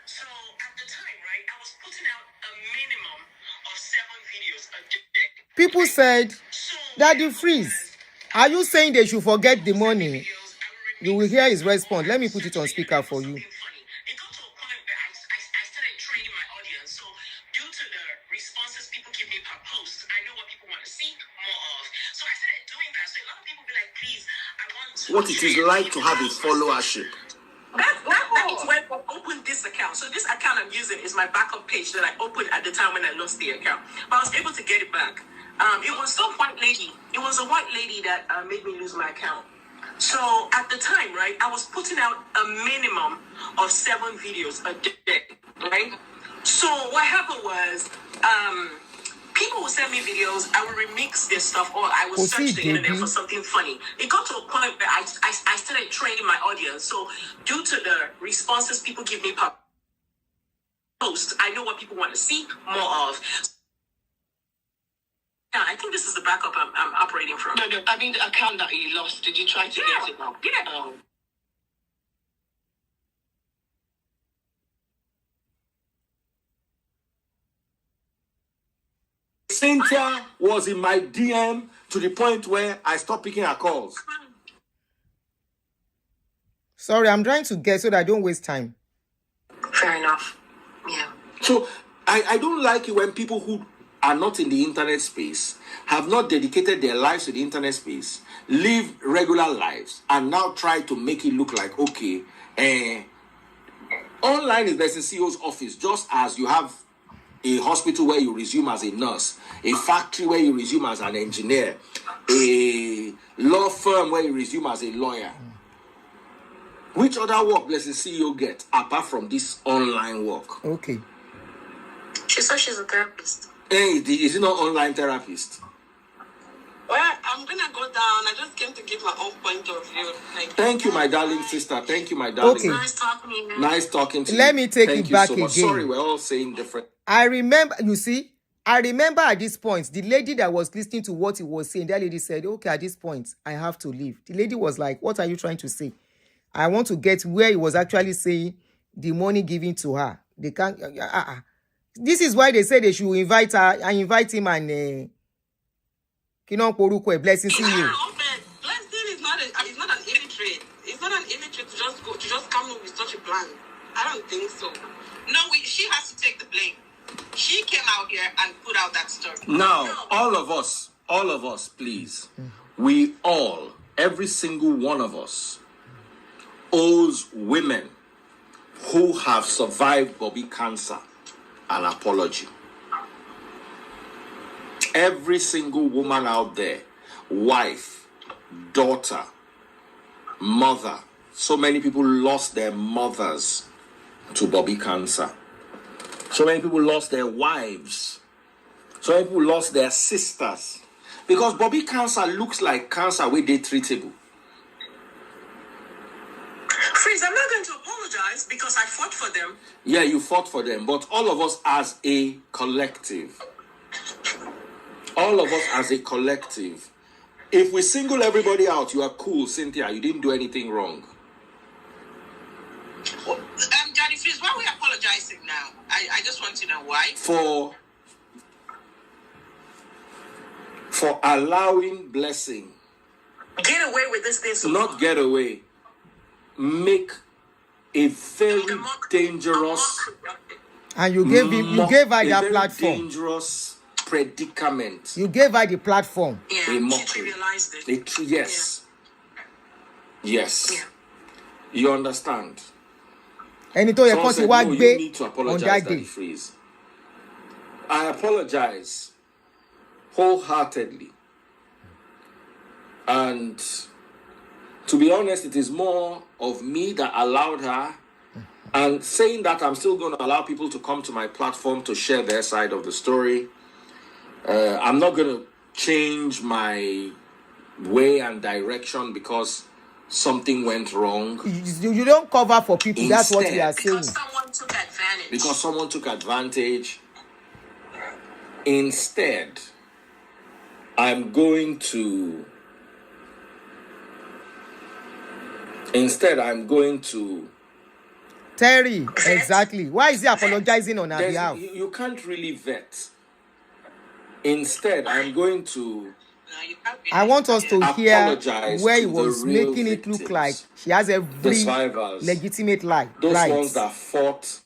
So at the time, right, I was putting out a minimum of 7 videos a day. People said, So Daddy Freeze, are you saying they should forget the money? videos, I would You will hear his response. Let me put it on speaker for you. funny. It got to a point where I started training my audience. So due to the responses people give me per post, I know what people want to see more of. So I started doing that. So a lot of people be like, please, I want to What it is like to have a followership. That's why I opened this account. So this account I'm using is my backup page that I opened at the time when I lost the account. But I was able to get it back. It was some white lady. It was a white lady that made me lose my account. So at the time, right, I was putting out a minimum of 7 videos a day, right? So what happened was, people would send me videos, I would remix their stuff, or I would search the internet for something funny. It got to a point where I started training my audience. So due to the responses people give me per post, I know what people want to see more of. Yeah, I think this is the backup I'm operating from. No, I mean the account that you lost. Did you try to get it now? Yeah. Cynthia was in my DM to the point where I stopped picking her calls. Sorry, I'm trying to get so that I don't waste time. Fair enough. Yeah. So I don't like it when people who are not in the internet space, have not dedicated their lives to the internet space, live regular lives, and now try to make it look like, okay, online is the CEO's office, just as you have a hospital where you resume as a nurse, a factory where you resume as an engineer, a law firm where you resume as a lawyer. Which other work does the CEO get apart from this online work? Okay. She said she's a therapist. Hey, is it not online therapist? Well, I'm gonna go down. I just came to give my own point of view. Thank you, my darling sister. Thank you, my darling. Okay. Nice talking to you. Nice talking to you. Let me take Thank it you back so much. again. Sorry, we're all saying different. I remember at this point, the lady that was listening to what he was saying, that lady said, okay, at this point, I have to leave. The lady was like, what are you trying to say? I want to get where he was actually saying the money given to her. They can't. This is why they say they should invite her. I invite him and Kinon Poruko, a blessing to you. Blessing is not an illiterate. It's not an illiterate to just come up with such a plan. I don't think so. No, she has to take the blame. She came out here and put out that story. Now, all of us, please. We all, every single one of us, owes women who have survived Bobby cancer an apology. Every single woman out there, wife, daughter, mother. So many people lost their mothers to Bobby cancer. So many people lost their wives. So many people lost their sisters. Because Bobby cancer looks like cancer where they treatable. Freeze, I'm not going to apologize because I fought for them. Yeah, you fought for them. But all of us as a collective. All of us as a collective. If we single everybody out, you are cool, Cynthia. You didn't do anything wrong. Daddy Freeze, why are we apologizing now? I just want to know why. For allowing blessing. Get away with this thing so Not far. get away. Make a very dangerous. And you gave her that platform. Dangerous predicament. You gave her the platform. Yeah, A she mockery. trivialized it. Yes. Yeah. Yes. Yeah. You understand? Ẹni tó yẹ Someone kán ti said, wá no, you gbé need to on apologize, that Daddy day. Freeze. I apologize wholeheartedly. And to be honest, it is more of me that allowed her. And saying that, I'm still going to allow people to come to my platform to share their side of the story. I'm not going to change my way and direction because something went wrong. You don't cover for people. That's what we are saying. Because someone took advantage. Because someone took advantage. Instead, I'm going to Terry, exactly. Why is he apologizing on our behalf? You can't really vet. Instead, I'm going to I want us to hear apologize where he to the was real making it look victims, like she has the every survivors, legitimate lie. those right. ones that fought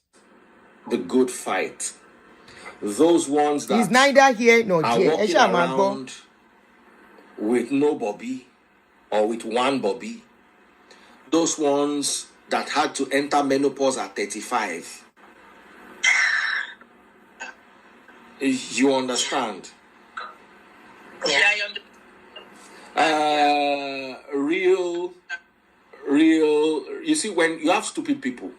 the good fight, those ones that He's neither here nor are there. walking around with no Bobby or with one Bobby, those ones that had to enter menopause at 35. You understand? Yeah, I understand. Real, you see, when you have stupid people,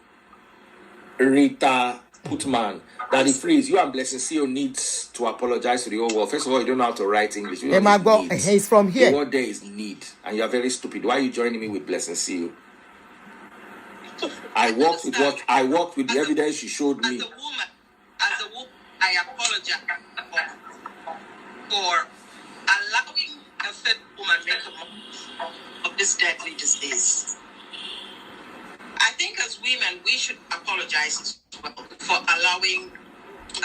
Rita Putman, Daddy Freeze, you and Blessing CEO needs to apologize to the whole world. First of all, you don't know how to write English. You know he's from here. The word there is need, and you are very stupid. Why are you joining me with Blessing CEO? I worked with the evidence you showed me. As a woman, I apologize for allowing a third woman to make of this deadly disease. I think as women, we should apologize as well for allowing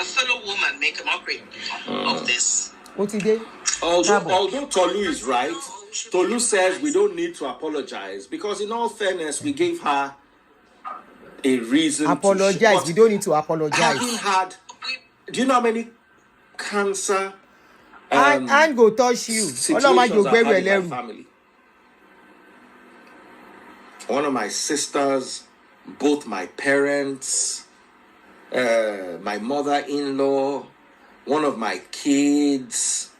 a fellow woman make a mockery of this. What he did? Although Tolu is right, Tolu says we don't need to apologize because in all fairness, we gave her a reason apologize. We don't need to apologize. Do you know how many cancer and go touch you? Situations I've had in my family. One of my sisters, both my parents, my mother-in-law, one of my kids.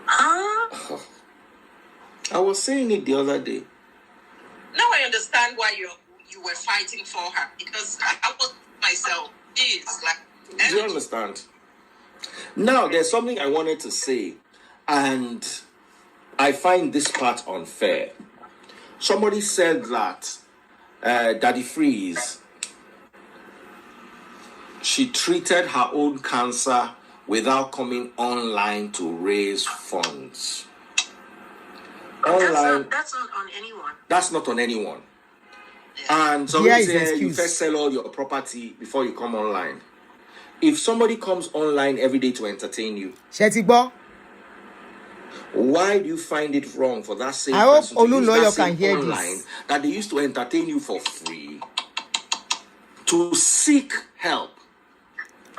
I was saying it the other day. Now I understand why you were fighting for her, because I was myself is like. Do you understand? Now there's something I wanted to say, and I find this part unfair. Somebody said that Daddy Freeze, she treated her own cancer without coming online to raise funds. Online. That's not on anyone. That's not on anyone. And somebody said you first sell all your property before you come online. If somebody comes online every day to entertain you, why do you find it wrong for that same person to use that same online that they used to entertain you for free to seek help?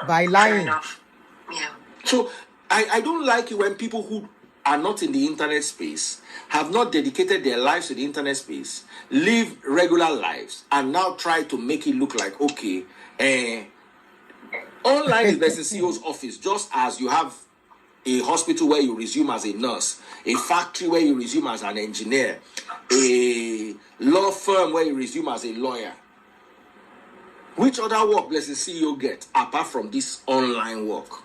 By lying. Yeah. So I don't like it when people who are not in the internet space, have not dedicated their lives to the internet space, live regular lives, and now try to make it look like, okay, online is the CEO's office, just as you have a hospital where you resume as a nurse, a factory where you resume as an engineer, a law firm where you resume as a lawyer. Which other work does the CEO get apart from this online work?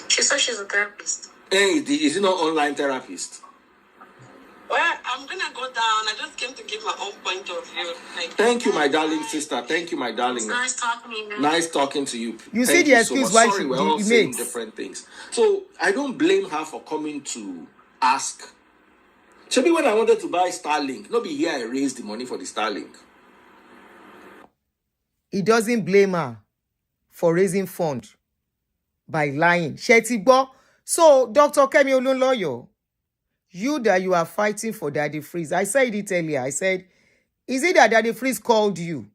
She said she's a therapist. Hey, is he not online therapist? Well, I'm gonna go down. I just came to give my own point of view. Thank you, my darling sister. Thank you, my darling. It's nice talking to you. Nice talking to you. You see the excuse why Sorry, we're all saying different things. So I don't blame her for coming to ask. Maybe when I wanted to buy Starlink, not be here I raised the money for the Starlink. He doesn't blame her for raising funds by lying. Shetibo. So, Dr. Kemi Olunloyo, you that you are fighting for Daddy Freeze, I said it earlier. I said, is it that Daddy Freeze called you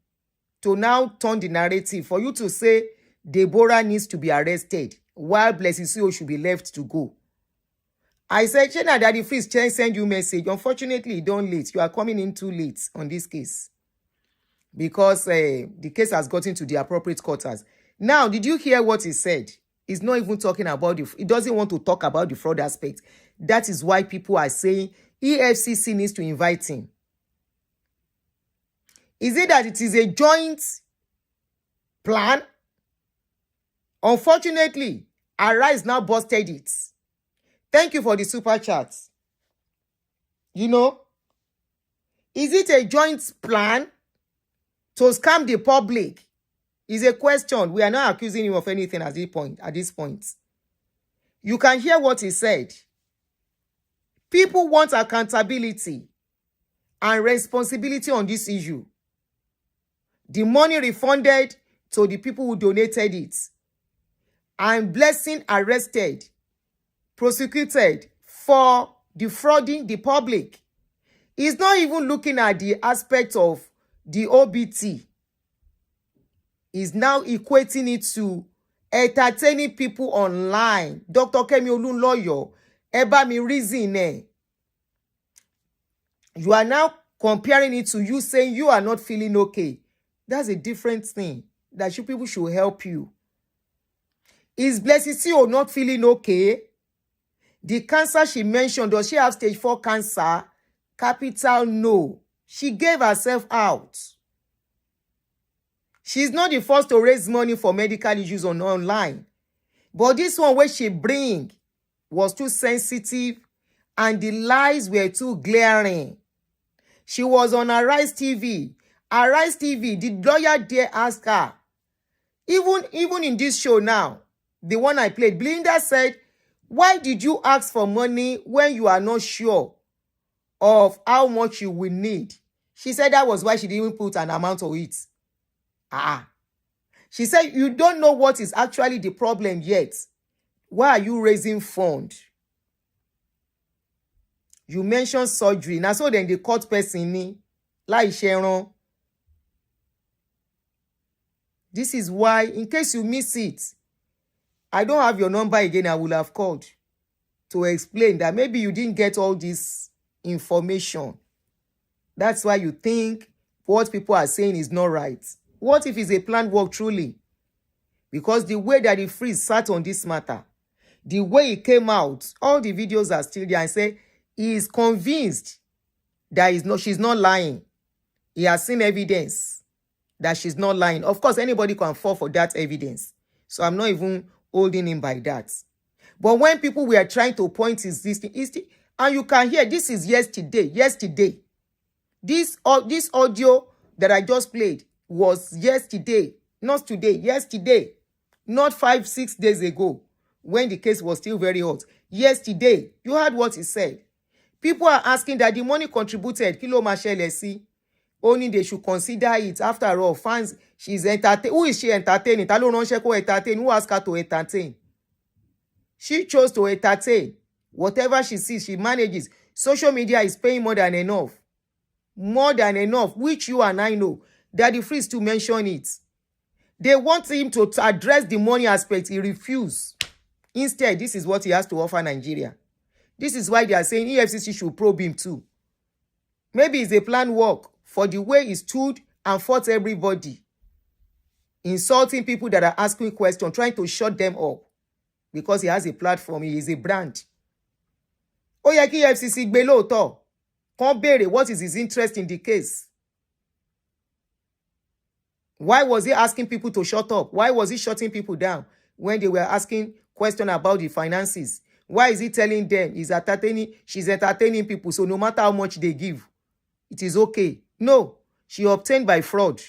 to now turn the narrative for you to say Deborah needs to be arrested while Blessing CEO should be left to go? I said, Chena Daddy Freeze send you message. Unfortunately, don't late. You are coming in too late on this case because the case has gotten to the appropriate quarters. Now, did you hear what he said? He's not even talking about he doesn't want to talk about the fraud aspect. That is why people are saying EFCC needs to invite him. Is it that it is a joint plan? Unfortunately, Arise now busted it. Thank you for the super chat. You know, is it a joint plan to scam the public? Is a question. We are not accusing him of anything at this point. You can hear what he said. People want accountability and responsibility on this issue. The money refunded to the people who donated it. And Blessing arrested, prosecuted for defrauding the public. He's not even looking at the aspect of the OBT. He's now equating it to entertaining people online. Dr. Kemi Olunloyo, ẹ bá mi reason eh. You are now comparing it to you saying you are not feeling okay. That's a different thing. That you people should help you. Is Blessing still not feeling okay? The cancer she mentioned, does she have stage 4 cancer? Capital no. She gave herself out. She's not the first to raise money for medical issues online. But this one where she bring was too sensitive and the lies were too glaring. She was on Arise TV. Arise TV, the lawyer there asked her, even in this show now, the one I played, Blinda said, why did you ask for money when you are not sure of how much you will need? She said that was why she didn't put an amount of it. She said, you don't know what is actually the problem yet. Why are you raising fund? You mentioned surgery. Now, so then the court person ni, like Sharon. This is why, in case you miss it, I don't have your number again. I will have called to explain that maybe you didn't get all this information. That's why you think what people are saying is not right. What if it's a planned work truly? Because the way that the freeze sat on this matter, the way it came out, all the videos are still there and say he is convinced that she's not lying. He has seen evidence that she's not lying. Of course, anybody can fall for that evidence. So I'm not even holding him by that. But when people were trying to point is this thing, and you can hear this is yesterday. This audio that I just played was yesterday, not today, yesterday, not 5-6 days ago, when the case was still very hot. Yesterday, you heard what he said. People are asking that the money contributed, kilo ma ṣẹlẹ̀ sí, only they should consider it. After all, fans, she's entertaining. Who is she entertaining? Ta ló ránṣẹ́ kó entertain. Who asked her to entertain? She chose to entertain. Whatever she sees, she manages. Social media is paying more than enough. More than enough, which you and I know. Daddy Freeze to mention it. They want him to address the money aspect. He refused. Instead, this is what he has to offer Nigeria. This is why they are saying EFCC should probe him too. Maybe it's a planned work for the way he stood and fought everybody. Insulting people that are asking questions, trying to shut them up. Because he has a platform, he is a brand. Ó yẹ kí EFCC gbé lóòótọ́. Kán béèrè what is his interest in the case. Why was he asking people to shut up? Why was he shutting people down when they were asking questions about the finances? Why is he telling them she's entertaining people, so no matter how much they give, it is okay? No, she obtained by fraud.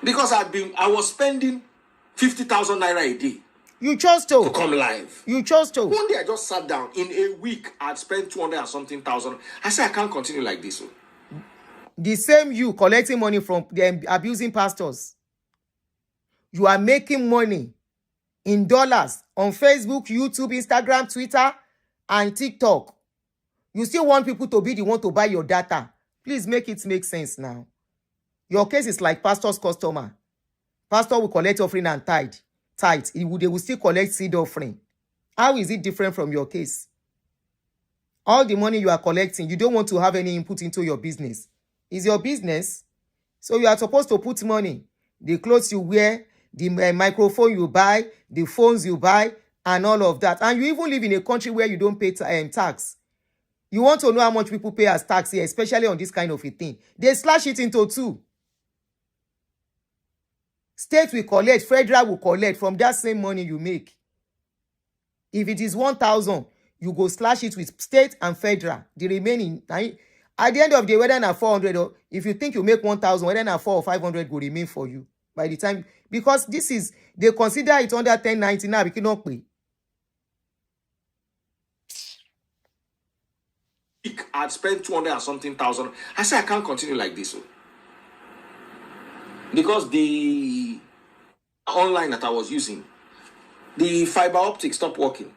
Because I was spending 50,000 naira a day. You chose to come live. You chose to. One day I just sat down. In a week, I'd spent 200 and something thousand. I said I can't continue like this. The same you collecting money from the abusing pastors. You are making money in dollars on Facebook, YouTube, Instagram, Twitter, and TikTok. You still want people to be the one to buy your data. Please make it make sense now. Your case is like pastor's customer. Pastor will collect offering and tithe. They will still collect seed offering. How is it different from your case? All the money you are collecting, you don't want to have any input into your business. It's your business. So you are supposed to put money. The clothes you wear, the microphone you buy, the phones you buy, and all of that. And you even live in a country where you don't pay tax. You want to know how much people pay as tax here, especially on this kind of a thing. They slash it into two. State will collect, federal will collect from that same money you make. If it is 1,000, you go slash it with state and federal. The remaining, at the end of the day, whether na 400 or if you think you make 1,000, whether na 400 or 500 will remain for you by the time, because this is, they consider it under 1090 now, we cannot pay. I'd spent 200 and something thousand. I said, I can't continue like this. Because the online that I was using, the fiber optic stopped working.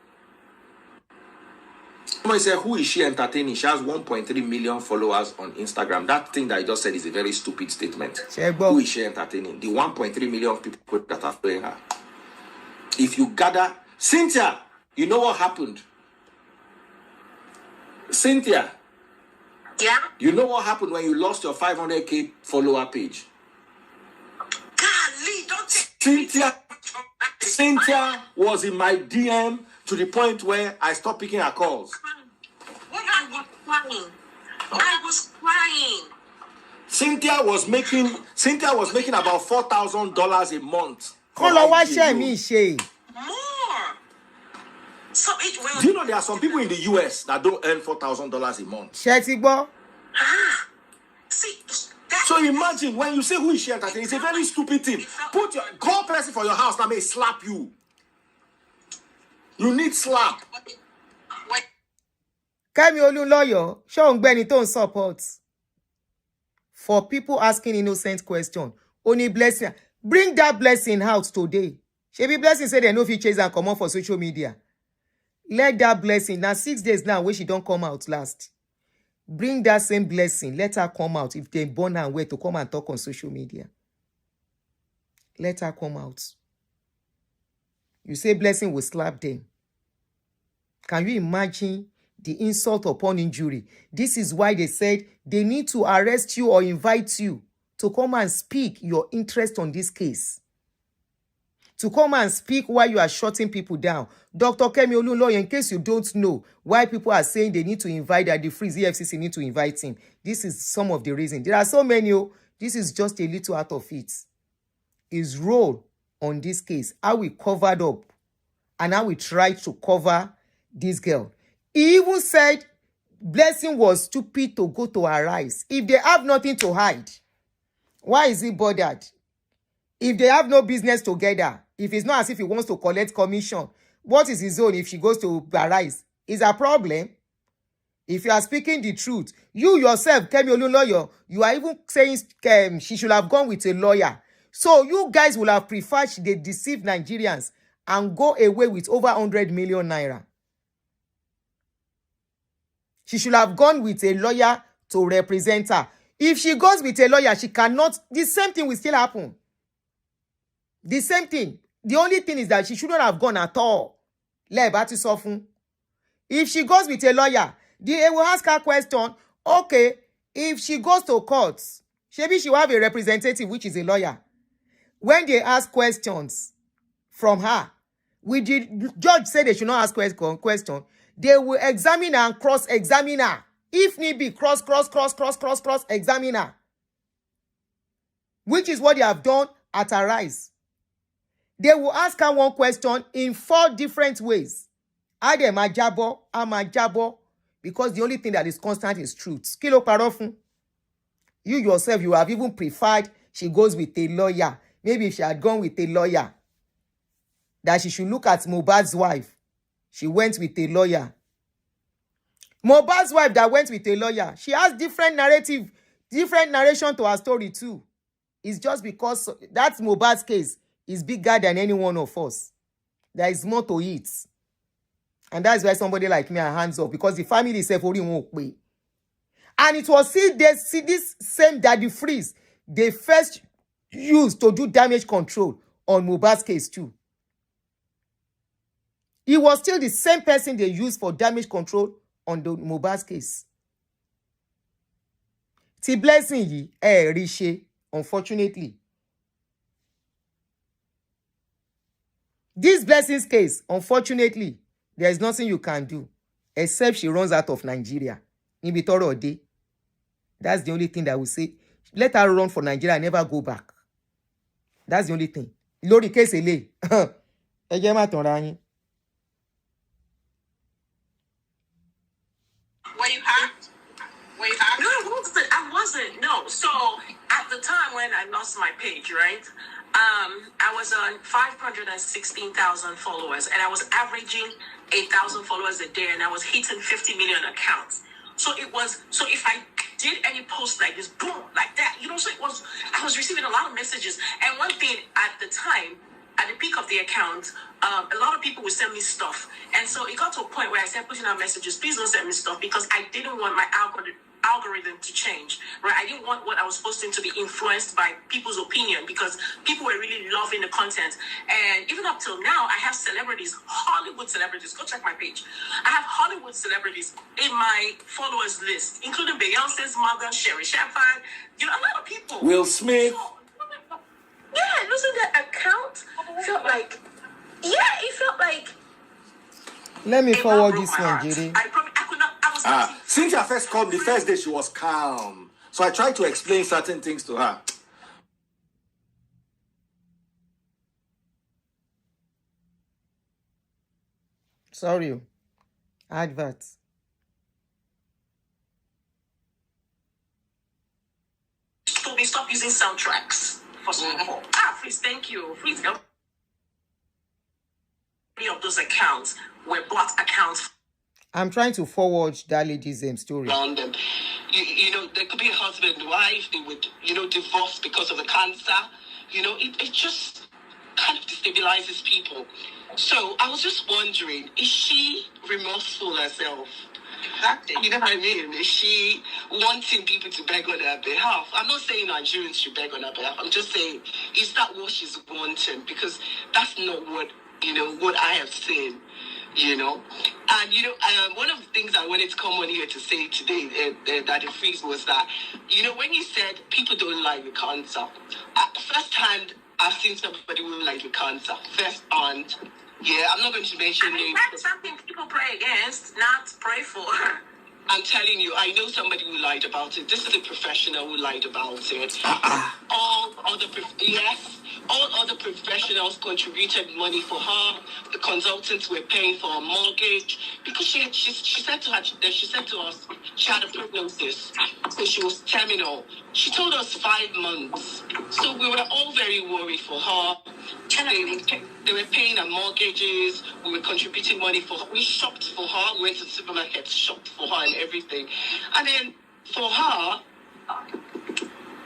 Somebody said, who is she entertaining? She has 1.3 million followers on Instagram. That thing that I just said is a very stupid statement. Who is she entertaining? The 1.3 million people that are following her. If you gather, Cynthia, you know what happened? Cynthia. Yeah? You know what happened when you lost your 500k follower page? Golly, don't take Cynthia was in my DM to the point where I stopped picking her calls. What? I was crying. Cynthia was making about $4,000 a month. More. So it will. Do you know there are some people in the US that don't earn $4,000 a month? See, So imagine when you say who is she entertaining, it's a very stupid thing. Call person for your house that may slap you. You need slap. Kemi Olunloyo, show ngbeni ton support. For people asking innocent question, only blessing. Bring that blessing out today. She be blessing say they no fit chase and come on for social media. Let that blessing, now 6 days now where she don't come out last. Bring that same blessing. Let her come out. If they born and wait to come and talk on social media. Let her come out. You say blessing will slap them. Can you imagine the insult upon injury? This is why they said they need to arrest you or invite you to come and speak your interest on this case. To come and speak while you are shutting people down. Dr. Kemi Olunloyo, in case you don't know why people are saying they need to invite that the Freeze EFCC need to invite him. This is some of the reasons. There are so many. This is just a little out of it. His role on this case, how we covered up and how we tried to cover this girl. He even said Blessing was stupid to go to her rise. If they have nothing to hide, why is he bothered? If they have no business together, if it's not as if he wants to collect commission, what is his own if she goes to Paris? Is a problem? If you are speaking the truth, you yourself, Kemi Olunloyo, you are even saying she should have gone with a lawyer. So you guys will have preferred they deceive Nigerians and go away with over 100 million naira. She should have gone with a lawyer to represent her. If she goes with a lawyer, she cannot. The same thing will still happen. The same thing. The only thing is that she shouldn't have gone at all. If she goes with a lawyer, they will ask her question. Okay, if she goes to court, maybe she will have a representative, which is a lawyer. When they ask questions from her, the judge said they should not ask question. They will examine her and cross-examine her. If need be, cross-examine her. Which is what they have done at her rise. They will ask her one question in 4 different ways. Either majabo, because the only thing that is constant is truth. Kilo parofun. You yourself, you have even preferred she goes with a lawyer. Maybe if she had gone with a lawyer, that she should look at Mohbad's wife. She went with a lawyer. Mohbad's wife that went with a lawyer, she has different narration to her story too. It's just because that's Mohbad's case is bigger than any one of us. There is more to it. And that's why somebody like me are hands off, because the family itself only won't pay. And it was this same Daddy Freeze they first used to do damage control on Mohbad's case too. He was still the same person they used for damage control on the Mohbad's case. Ti Blessing yi riche, unfortunately. This Blessing's case, unfortunately, there is nothing you can do except she runs out of Nigeria. That's the only thing that will say. Let her run for Nigeria and never go back. That's the only thing. Lori case ele. So at the time when I lost my page, right? I was on 516,000 followers, and I was averaging 8,000 followers a day, and I was hitting 50 million accounts. So it was, so if I did any post like this, boom, like that, so it was, I was receiving a lot of messages. And one thing at the time, at the peak of the account, a lot of people would send me stuff. And so it got to a point where I started putting out messages, please don't send me stuff, because I didn't want my algorithm to change, right? I didn't want what I was posting to be influenced by people's opinion, because people were really loving the content. And even up till now, I have celebrities, Hollywood celebrities, go check my page. I have Hollywood celebrities in my followers list, including Beyonce's mother, Sherry Shepherd, a lot of people. Will Smith. Yeah, losing that account felt like, it felt like. Let me forward this one, Jerry. I could not, I was not. Cynthia first called me the first day, she was calm. So I tried to explain certain things to her. Sorry. Adverts. Told me stop using soundtracks for support. Please, thank you. Please help. Many of those accounts were bot accounts. I'm trying to forward that lady's story. Around them. There could be a husband and wife, they would, divorce because of the cancer. It just kind of destabilizes people. So I was just wondering, is she remorseful herself? Exactly. You know what I mean? Is she wanting people to beg on her behalf? I'm not saying Nigerians should beg on her behalf. I'm just saying, is that what she's wanting? Because that's not what I have seen. And one of the things I wanted to come on here to say today, that the freeze was that, when you said people don't like the cancer, first hand I've seen somebody who like the cancer. First hand, I'm not going to mention names. That's something people pray against, not pray for. I'm telling you, I know somebody who lied about it. This is a professional who lied about it. All other professionals contributed money for her. The consultants were paying for a mortgage because she said to us she had a prognosis, so she was terminal. She told us 5 months, so we were all very worried for her. They were paying her mortgages. We were contributing money for her. We shopped for her. We went to the supermarket, shopped for her and everything. And then for her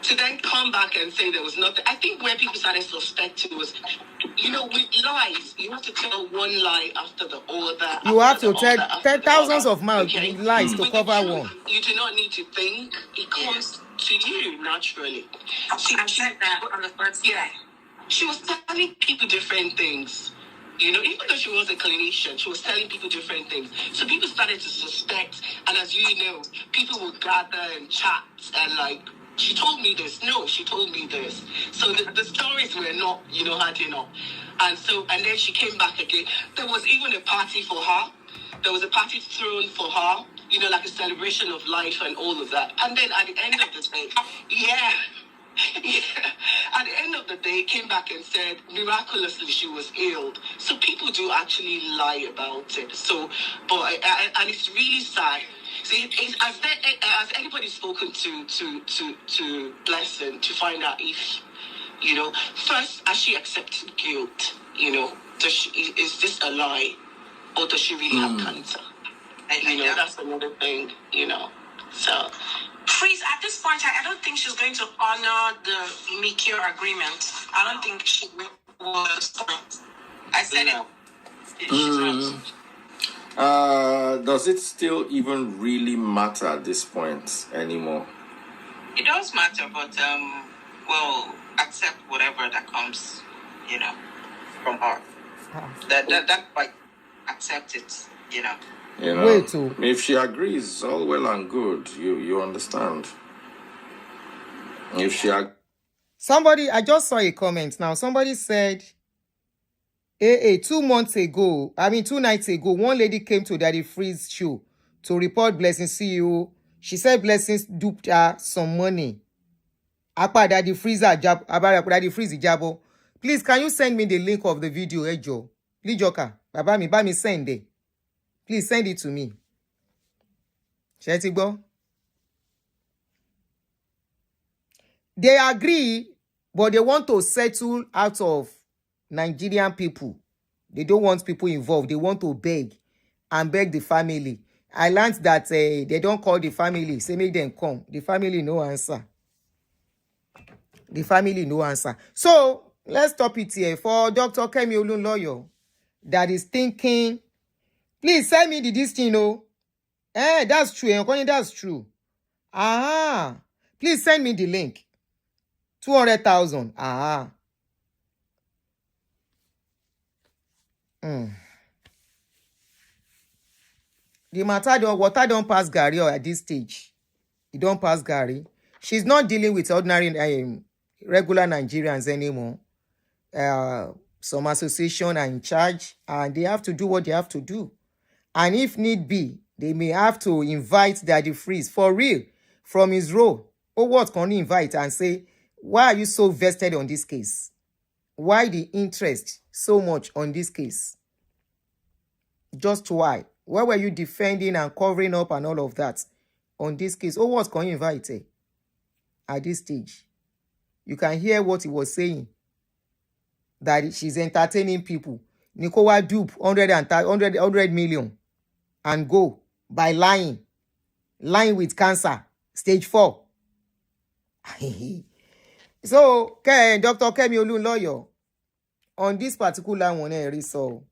to then come back and say there was nothing. I think where people started suspecting was, with lies, you have to tell one lie after the other. You have to tell thousands of lies to cover one. You do not need to think. It comes to you naturally. I said that on the first day. She was telling people different things. Even though she was a clinician, she was telling people different things. So people started to suspect. And as you know, people would gather and chat and she told me this. No, she told me this. So the stories were not, adding up. And then she came back again. There was even a party for her. There was a party thrown for her, like a celebration of life and all of that. And then at the end of the day, at the end of the day, came back and said miraculously she was healed. So people do actually lie about it. So, and it's really sad. See, has anybody spoken to Blessing to find out if, first, has she accepted guilt? Is this a lie, or does she really have cancer? That's another thing. So. Freeze, at this point, I don't think she's going to honor the Mikio agreement. I don't think she was. I said it. Does it still even really matter at this point anymore? It does matter, but we'll accept whatever that comes, from her. That accept it, Wait, too. If she agrees, all well and good. You understand. If she Somebody, I just saw a comment now. Somebody said, 2 nights ago, one lady came to Daddy Freeze show to report Blessing CEO. She said Blessings duped her some money. Daddy Freeze jabo. Please, can you send me the link of the video, Ejo? Please, Joka. Baba mi send it. Please send it to me. Shall I go? They agree, but they want to settle out of Nigerian people. They don't want people involved. They want to beg and beg the family. I learned that they don't call the family. Say make them come. The family no answer. The family no answer. So let's stop it here. For Dr. Kemi Olunloyo that is thinking, please send me this thing, that's true. That's true. Please send me the link. 200,000. The water don't pass Gary or at this stage. It don't pass Gary. She's not dealing with ordinary regular Nigerians anymore. Some association are in charge and they have to do what they have to do. And if need be, they may have to invite Daddy Freeze for real from his role. Or what can he invite and say, why are you so vested on this case? Why the interest so much on this case? Just why? Why were you defending and covering up and all of that on this case? Or what can you invite at this stage? You can hear what he was saying. That she's entertaining people. Nicola dupe 100 million and go by lying with cancer stage 4. So Dr. Kemi Olunloyo on this particular one, so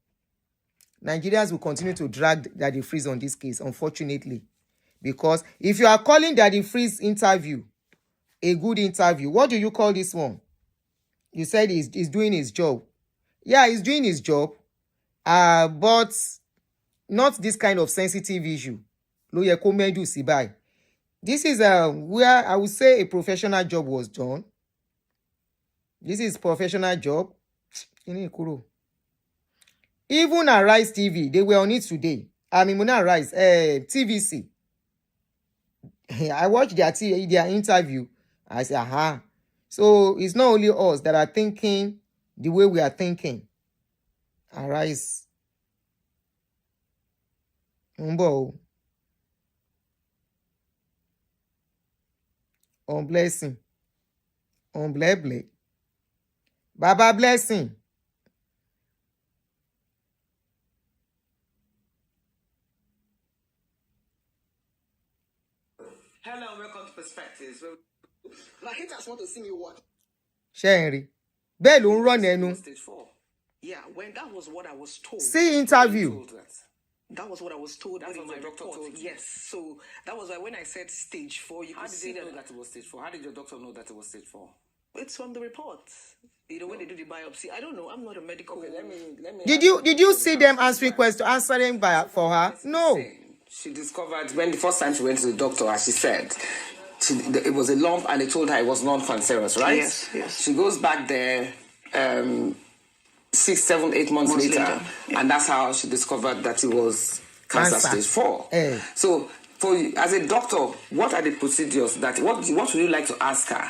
Nigerians will continue to drag Daddy Freeze on this case, unfortunately, because if you are calling Daddy Freeze interview a good interview, what do you call this one? You said he's doing his job. Yeah, he's doing his job, but not this kind of sensitive issue. This is where I would say a professional job was done. This is professional job. Even at Rise TV, they were on it today. I mean, not Rise, TVC. I watched their interview. I said, So it's not only us that are thinking the way we are thinking. Arise. On blessing. On bless. Baba blessing. Hello, welcome to Perspectives. My haters want to see me what? Sherry. Bell run enu. Stage 4. Yeah, when that was what I was told. See interview. That was what I was told. That's what my doctor told you. Yes. So that was why when I said stage 4, you could see that it was stage 4. How did your doctor know that it was stage 4? It's from the report. When they do the biopsy. I don't know. I'm not a medical. Okay, let me. Did you see them answering for her? No. She discovered when the first time she went to the doctor, as she said, it was a lump, and they told her it was non-cancerous, right? Yes. She goes back there 6, 7, 8 months later. And that's how she discovered that it was cancer stage 4. So, for you, as a doctor, what are the procedures what would you like to ask her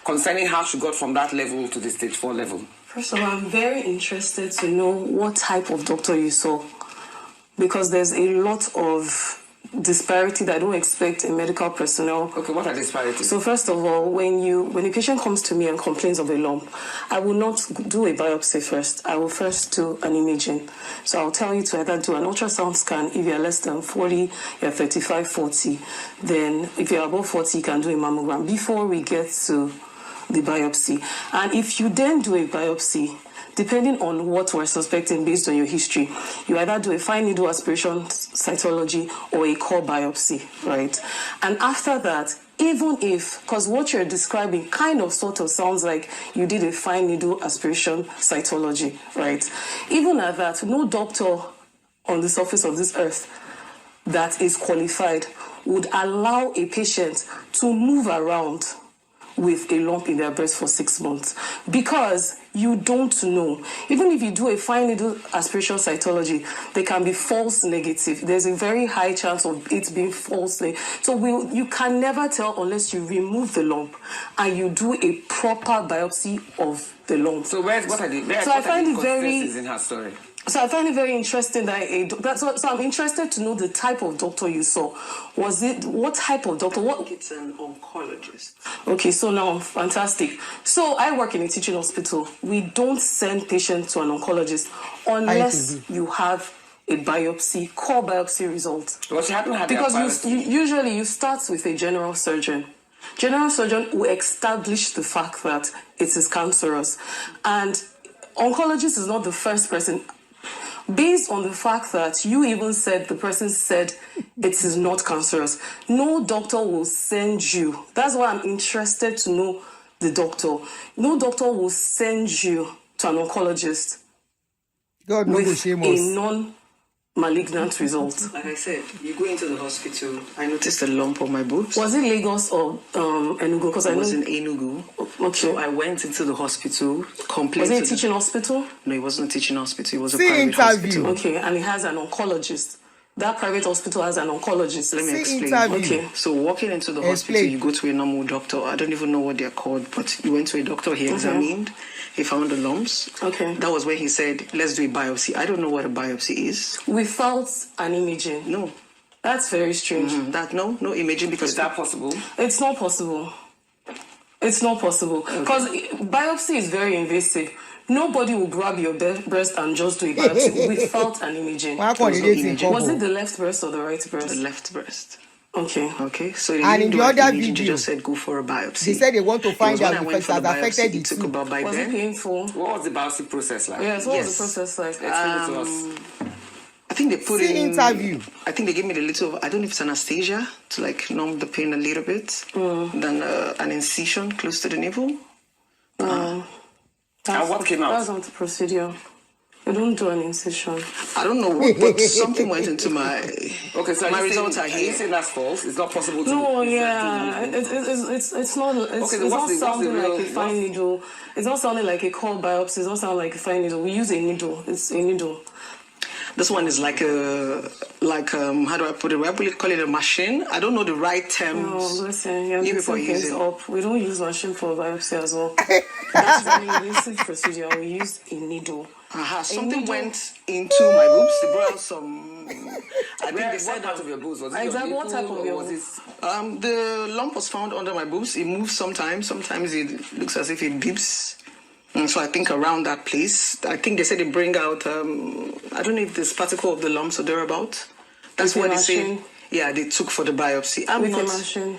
concerning how she got from that level to the stage 4 level? First of all, I'm very interested to know what type of doctor you saw, because there's a lot of disparity that I don't expect in medical personnel. Okay, what are disparities? So first of all, when a patient comes to me and complains of a lump, I will not do a biopsy first. I will first do an imaging. So I'll tell you to either do an ultrasound scan if you're less than 40, you're 35, 40. Then if you're above 40, you can do a mammogram before we get to the biopsy. And if you then do a biopsy, depending on what we're suspecting based on your history, you either do a fine needle aspiration cytology or a core biopsy, right? And after that, even if, because what you're describing kind of sort of sounds like you did a fine needle aspiration cytology, right? Even at that, no doctor on the surface of this earth that is qualified would allow a patient to move around with a lump in their breast for 6 months, because you don't know. Even if you do a fine needle aspiration cytology, they can be false negative. There's a very high chance of it being false negative. So you can never tell unless you remove the lump and you do a proper biopsy of the lump. So what are the I find it very in her story? So I find it very interesting that so I'm interested to know the type of doctor you saw. What type of doctor? I think it's an oncologist. Okay, so now fantastic. So I work in a teaching hospital. We don't send patients to an oncologist unless you have a biopsy, core biopsy result. Well, she hadn't had because usually you start with a general surgeon. General surgeon will establish the fact that it is cancerous, and oncologist is not the first person. Based on the fact that you even said the person said it is not cancerous, no doctor will send you. That's why I'm interested to know the doctor. No doctor will send you to an oncologist God no with shame a us. non-malignant result. Like I said, you go into the hospital. I noticed a lump on my boobs. Was it Lagos or Enugu? Because I was in Enugu. Okay. So I went into the hospital. Was it a teaching hospital? No, it wasn't a teaching hospital. It was a See private interview. hospital. Okay, and it has an oncologist. That private hospital has an oncologist. Let me explain. Interview. Okay. So walking into the hospital, you go to a normal doctor. I don't even know what they're called, but you went to a doctor. He examined. He found the lumps. Okay. That was when he said, let's do a biopsy. I don't know what a biopsy is. Without an imaging. No. That's very strange. No imaging, because Is that possible? It's not possible. It's not possible. Because biopsy is very invasive. Nobody will grab your breast and just do a biopsy without an imaging. Why can't no you imaging. think Was it the left breast or the right breast? the left breast. Okay. So they And didn't in do the an other imaging, video, they just said go for a biopsy. They said they want to It find was when out I because went it for has the affected biopsy, the it took tube. about by Was it then. painful? What was the biopsy process like? Yes, what was Yes. the process like? Explain it to us. I think they put See in interview. I think they gave me the little. I don't know if it's anesthesia to like numb the pain a little bit. Then an incision close to the nipple. And what came out? That's not the procedure. You don't do an incision. I don't know what, but something went into my. Okay, so my are you results saying, are are you here. saying that's false? It's not possible to No, do yeah, it's not. It's not sounding like a fine needle. It's not sounding like a core biopsy. It's not sounding like a fine needle. We use a needle. It's a needle. This one is like how do I put it? We call it a machine. I don't know the right terms. Oh, listen, you're You people mixing use things it. up. We don't use machine for biopsy as well. That's an invasive procedure. We use a needle. Something needle. went into my boobs. They brought out some. I think they said what part of your boobs? Was it Exactly, your what type nipple of or your was boobs? it? The lump was found under my boobs. It moves sometimes. Sometimes it looks as if it beeps. And so I think around that place, I think they said they bring out, I don't know if this particle of the lumps or thereabout. That's With what a they say. machine? Yeah, they took for the biopsy. I'm With not. a machine.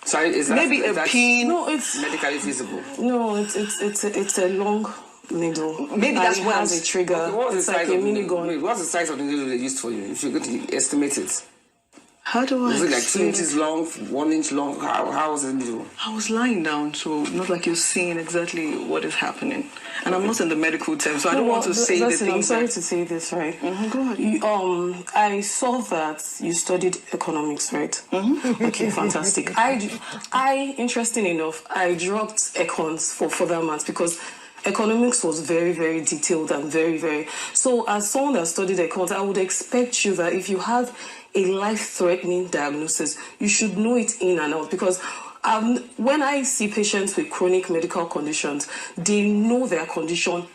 Sorry, is that Maybe is a that pin. No, it's medically feasible? it's a long needle. Maybe that's and it what has a trigger. Okay, what's the It's like size a of the minigun. wait, what's the size of the needle they used for you? If you're going to estimate it, How do I was it like 2 explain inches long, 1 inch long? How was the needle? I was lying down, so not like you're seeing exactly what is happening. And I'm not in the medical term, so I don't want to say the Listen, I'm things sorry that... to say this, right? Go ahead. I saw that you studied economics, right? Okay, fantastic. Interesting enough, I dropped econs for further maths because economics was very, very detailed and very, very... So as someone that studied econs, I would expect you that if you have a life-threatening diagnosis, you should know it in and out because when I see patients with chronic medical conditions, they know their condition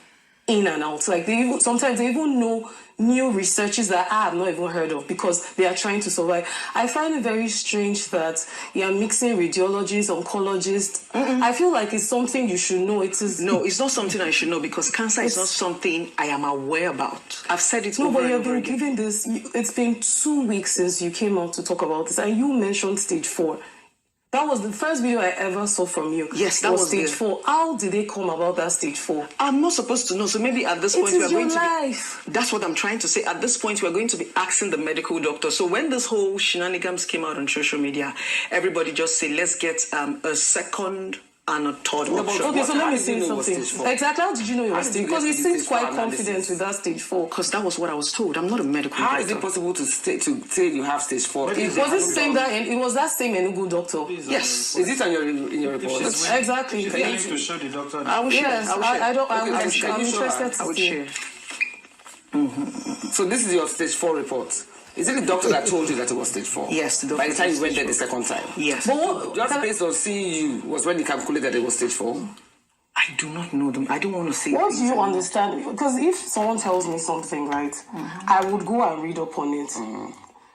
in and out. Like sometimes they even know new researches that I have not even heard of because they are trying to survive. I find it very strange that you are mixing radiologists, oncologists. I feel like it's something you should know. No, it's not something I should know because cancer is not something I am aware about. I've said it over but and you've over been again. given this. It's been 2 weeks since you came out to talk about this, and you mentioned stage 4. That was the first video I ever saw from you. Yes, that was stage good. 4. How did they come about that stage 4? I'm not supposed to know, so maybe at this It point we are is going your to life. That's what I'm trying to say. At this point, we are going to be asking the medical doctor. So when this whole shenanigans came out on social media, everybody just say, let's get a second and a third option. Okay, so let How me did you say know it was something. stage 4? Exactly. How did you know it How was did stage? you Because get you to the seemed stage 4 quite analysis? confident with that stage 4. Because that was what I was told. I'm not a medical How doctor. is it possible to say you have stage 4? Was it that same Enugu doctor? Yes. Is it in your report? Exactly. She's willing to show the doctor. I will share. Yes, I will share. I'm interested to I would see. share. So this is your stage 4 report. Is it the doctor that told you that it was stage 4? Yes, the doctor By the time said you went stage there the second time? Yes. But what, Just based on seeing you was when they calculated that it was stage 4? I I do not know them. I don't want to say. What do you understand? Because if someone tells me something, right, I would go and read up on it,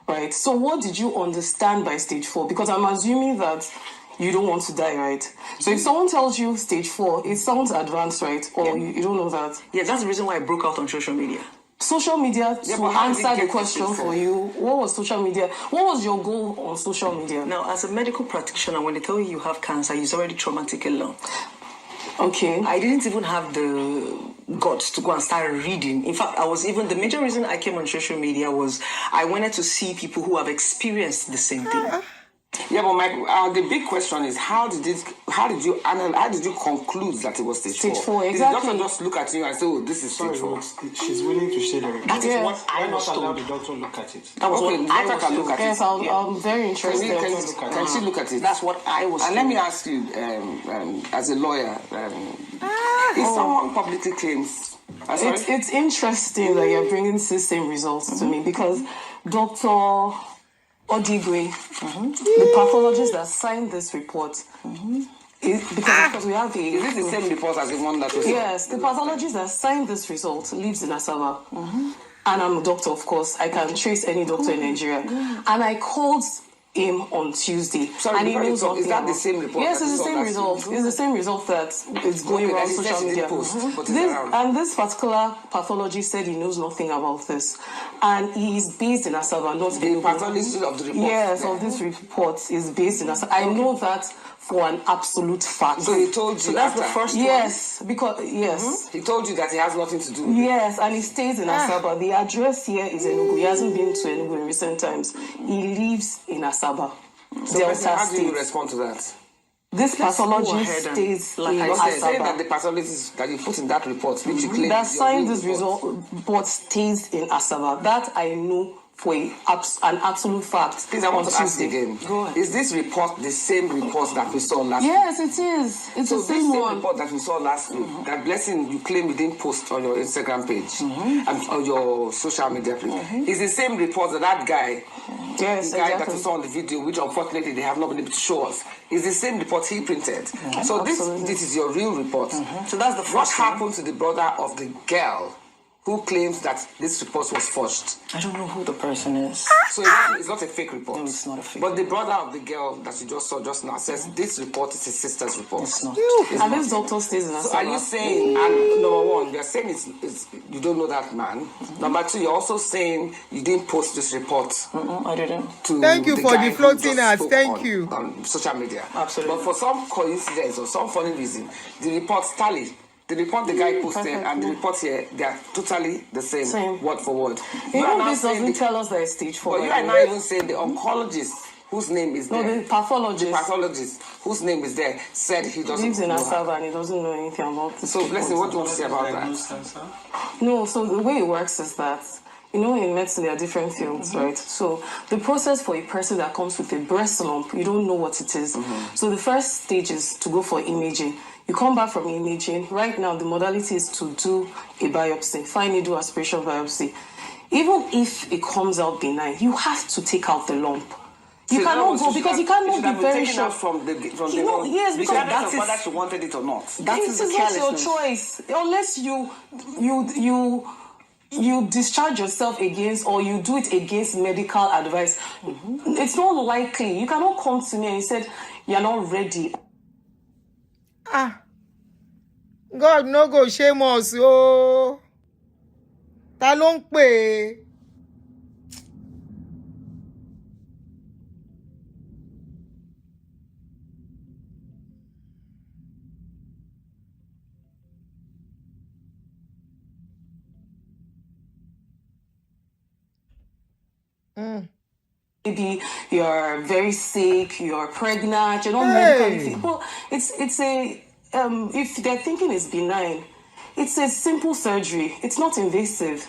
right? So what did you understand by stage 4? Because I'm assuming that you don't want to die, right? So if someone tells you stage 4, it sounds advanced, right? Or you don't know that. Yeah, that's the reason why I broke out on social media. Social media, to answer the question for you, what was social media? What was your goal on social media? Now, as a medical practitioner, when they tell you have cancer, it's already traumatic alone. Okay. I didn't even have the guts to go and start reading. In fact, the major reason I came on social media was I wanted to see people who have experienced the same thing. Yeah, but the big question is how did you conclude that it was stage 4? Exactly. Did the doctor just look at you and say, oh, this is stage 4? She's willing to share the report. That is what Why I was not allow told. the doctor look at it? That was Okay, what the I doctor was can told. look at Yes, it. I'm very interested. Can she look at it? That's what I was And told. let me ask you, as a lawyer, if someone publicly claims... It's interesting that you're bringing the same results to me because Dr. Odigwe, the pathologist that signed this report, because we have Is it the same report as the one that was... Yes, the pathologist that signed this result lives in Asaba. And I'm a doctor, of course. I can trace any doctor in Nigeria. And I called him on Tuesday. Sorry, and he knows is that the same report? Yes, it's the same result. It's the same result that is going around social media. And this particular pathologist said he knows nothing about this. And he is based in Asaba, not the pathologist of the report. Yes, of this report is based in Asaba. I know that for an absolute fact. So he told you. So that's the first one? Yes, because he told you that he has nothing to do with Yes, and he stays in Asaba. The address here is Enugu. He hasn't been to Enugu in recent times. He lives in Asaba. So how do you respond to that? This pathologist stays in Asaba. Saying that Asaba. the pathologist that you put in that report, which you claim That is your signed real this report. report stays in Asaba. That I know for an absolute fact. Please, I want to ask Tuesday. again. Go ahead. Is this report the same report that we saw last week? Yes, it is. It's So the this same one. report that we saw last week, that blessing you claim you didn't post on your Instagram page and on your social media page, is the same report that guy, Yes, the guy that exactly. we saw on the video, which unfortunately they have not been able to show us, is the same report he printed. So Absolutely. this is your real report. So that's the What first one. happened to the brother of the girl who claims that this report was forged? I don't know who the person is. So it's not a fake report. No, it's not a fake But the brother of the girl that you just saw just now says this report is his sister's report. It's not. And this doctor stays in Asaba. So are you saying, and number one, you're saying it's you don't know that man. Number two, you're also saying you didn't post this report. I didn't. To Thank you the for guy the who floating just ads. spoke Thank you. on social media. Absolutely. But for some coincidence or some funny reason, the report tally. The report the guy posted and the report here, they are totally the same. Word for word. You are know, now this saying doesn't tell us that it's stage 4. But you are not even saying the oncologist whose name is No, there. the pathologist. The pathologist whose name is there said he doesn't lives in know her. Asaba and he doesn't know anything about this. So, Blessing, what do you want to say about that? No, so the way it works is that, you know, in medicine there are different fields, right? So the process for a person that comes with a breast lump, you don't know what it is. So the first stage is to go for imaging. You come back from imaging. Right now, the modality is to do a biopsy, fine needle aspiration biopsy. Even if it comes out benign, you have to take out the lump. You cannot go because you cannot be very sure. From the Yes, because that's whether she wanted it or not. That is not your choice, unless you discharge yourself against or you do it against medical advice. It's not likely. You cannot come to me and you said you're not ready. God no go shame us o. Ta ló ń pè é? Maybe you're very sick, you're pregnant, you're not medically fit. Well, it's a if they're thinking it's benign, it's a simple surgery. It's not invasive.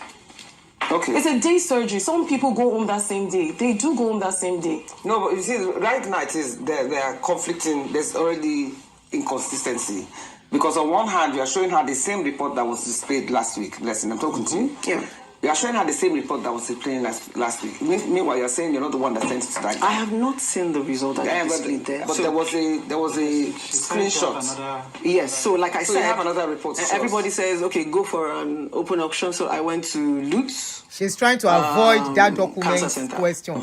Okay. It's a day surgery. Some people go home that same day. They do go home that same day. No, but you see, right now it is they are conflicting. There's already inconsistency. Because on one hand, you are showing her the same report that was displayed last week. Blessing, I'm talking to you. Yeah. You are showing her the same report that was playing last week. Meanwhile, you're saying you're not the one that sent it to that guy. I have not seen the result that you displayed there. But so, there was a screenshot. Yes, so like I so said, you have another report. Everybody says, okay, go for an open auction. So I went to Lutz. She's trying to avoid that document question.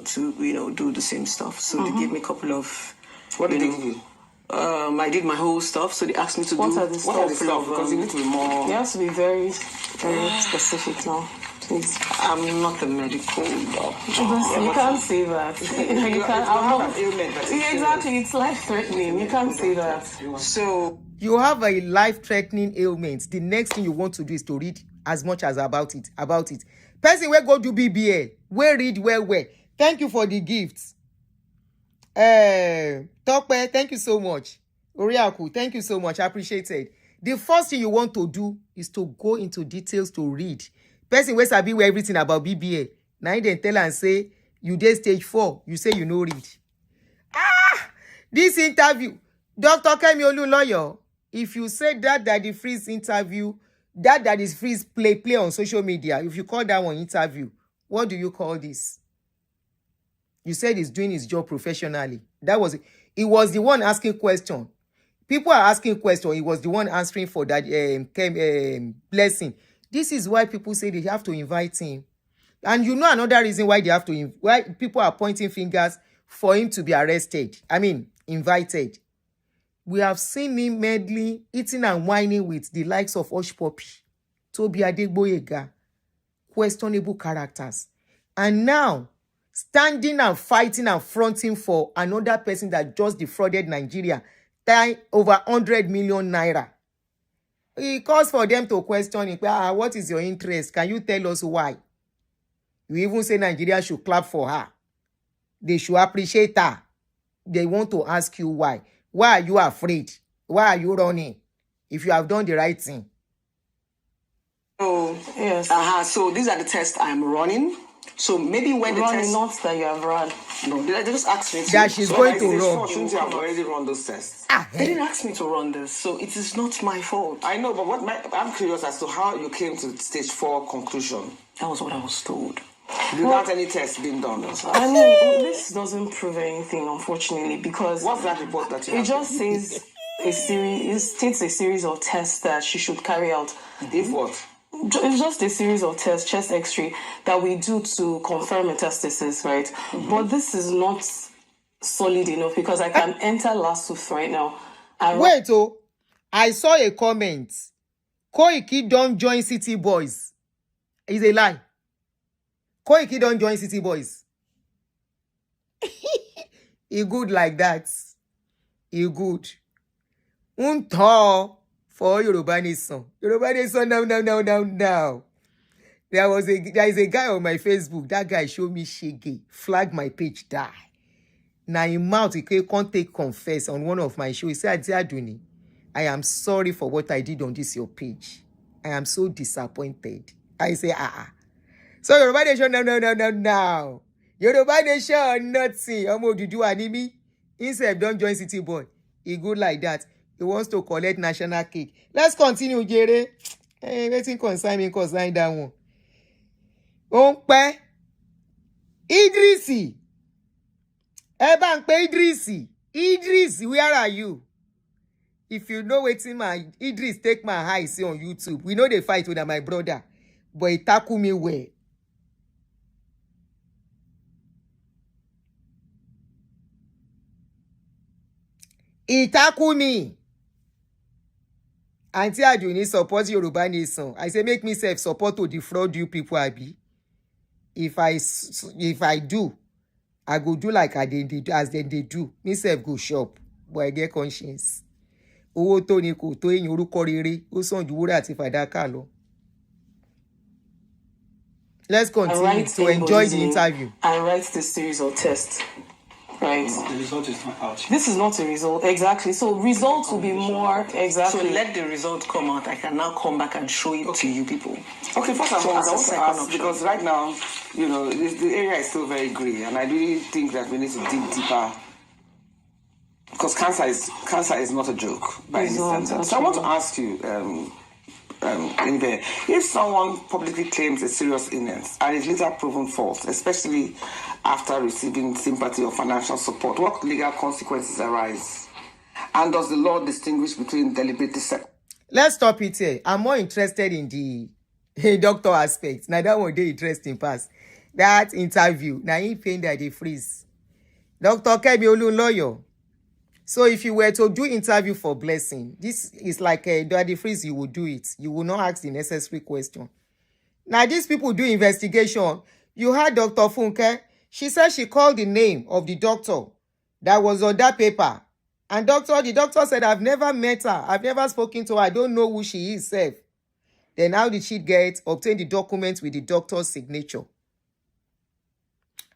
Do the same stuff. So they gave me a couple of. What did they give you? I did my whole stuff, so they asked me to what are the stuff? Because you need to be more. You have to be very, very specific now, please. I'm not a medical doctor. You can't say that. You can't. Exactly, it's life-threatening. You can't say that. So you have a life-threatening ailment. The next thing you want to do is to read as much as about it. Person wey go do BBL, wey read well. Thank you for the gifts. Tope, thank you so much. Oriaku, thank you so much. Appreciated. The first thing you want to do is to go into details to read. Person wey sabi where everything about BBA. Now you then tell and say you dey stage 4. You say you no read. This interview, Dr. Kemi Olunloyo. If you say that the freeze interview, that is freeze play on social media. If you call that one interview, what do you call this? You said he's doing his job professionally. That was it. He was the one asking question. People are asking question. He was the one answering for that blessing. This is why people say they have to invite him. And you know another reason why why people are pointing fingers for him to be arrested. Invited. We have seen him meddling, eating and whining with the likes of Hush Puppy, Tobi Adegboyega, questionable characters. And now, standing and fighting and fronting for another person that just defrauded Nigeria, over 100 million naira. It calls for them to question him. What is your interest? Can you tell us why? You even say Nigeria should clap for her. They should appreciate her. They want to ask you why. Why are you afraid? Why are you running? If you have done the right thing. So, yes. So these are the tests I'm running. So maybe when the test... not that you have run. No, they just asked me to... That she's going to run. Shouldn't you have already run those tests? They didn't ask me to run this, so it is not my fault. I know, but I'm curious as to how you came to stage 4 conclusion. That was what I was told. Without any tests being done. This doesn't prove anything, unfortunately, because... What's that report that you have? It just says it states a series of tests that she should carry out. If what? It's just a series of tests, chest x-ray, that we do to confirm metastasis, right? But this is not solid enough because I can enter lawsuit right now. Wait, I saw a comment. Koiki don't join City Boys. It's a lie. Koiki don't join City Boys. He good like that. He good. Unto. For Yoruba Nation. Yoruba Nation now. There is a guy on my Facebook. That guy showed me shege. Flag my page, die. Now in mouth, he can't take confess on one of my shows. He said, Aduni, I am sorry for what I did on this your page. I am so disappointed. I say, So Yoruba Nation now. Yoruba Nation nothing. Omo Dudu Animi. Instead, don't join City Boy. He good like that. He wants to collect national cake. Let's continue, Jere. Waiting consign that one. Onpe. Idrisi. Ebanpe Idrisi. Idris, where are you? If you know waiting my Idris take my eye see on YouTube. We know they fight with my brother. But he tackle me well. He tackle me. Aunty Aduni support Yoruba Nation. I say make me self support to defraud you people, Abi. If I do, I go do like they do. Me self go shop, but I get conscience. Owó tó ní kò tó èyàn orúkọ rere, ó sàn ju wúrà àti fàdákà lọ. Let's continue to enjoy the interview. I write the series of tests. Right. The result is not out. This is not a result. Exactly. So results will be more exactly. So let the result come out. I can now come back and show it to you people. Okay, first and foremost, I want to ask, because right now, the area is still very grey, and I really think that we need to dig deeper. Because cancer is not a joke by any standard. So I want to ask you, If someone publicly claims a serious illness and is later proven false, especially after receiving sympathy or financial support, what legal consequences arise? And does the law distinguish between deliberate deception? Let's stop it here. I'm more interested in the doctor aspect. Now that one dey interesting pass. That interview. Now he pain that they freeze. Dr. Kemi Olunloyo. So if you were to do interview for Blessing, this is like a daddy freeze, you will do it. You will not ask the necessary question. Now these people do investigation. You heard Dr. Funke. She said she called the name of the doctor that was on that paper. And the doctor said, I've never met her. I've never spoken to her. I don't know who she is, sef. Then how did she obtain the documents with the doctor's signature?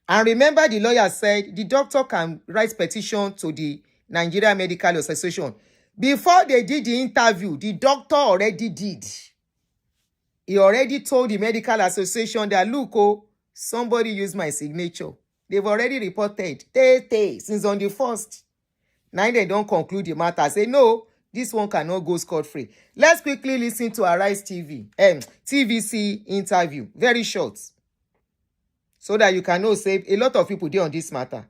And remember, the lawyer said the doctor can write petition to the Nigeria Medical Association. Before they did the interview, the doctor already did. He already told the medical association that, look, oh, somebody used my signature. They've already reported. Since on the 1st. Now they don't conclude the matter. Say, no, this one cannot go scot-free. Let's quickly listen to Arise TVC interview. Very short. So that you can know, say, a lot of people do on this matter.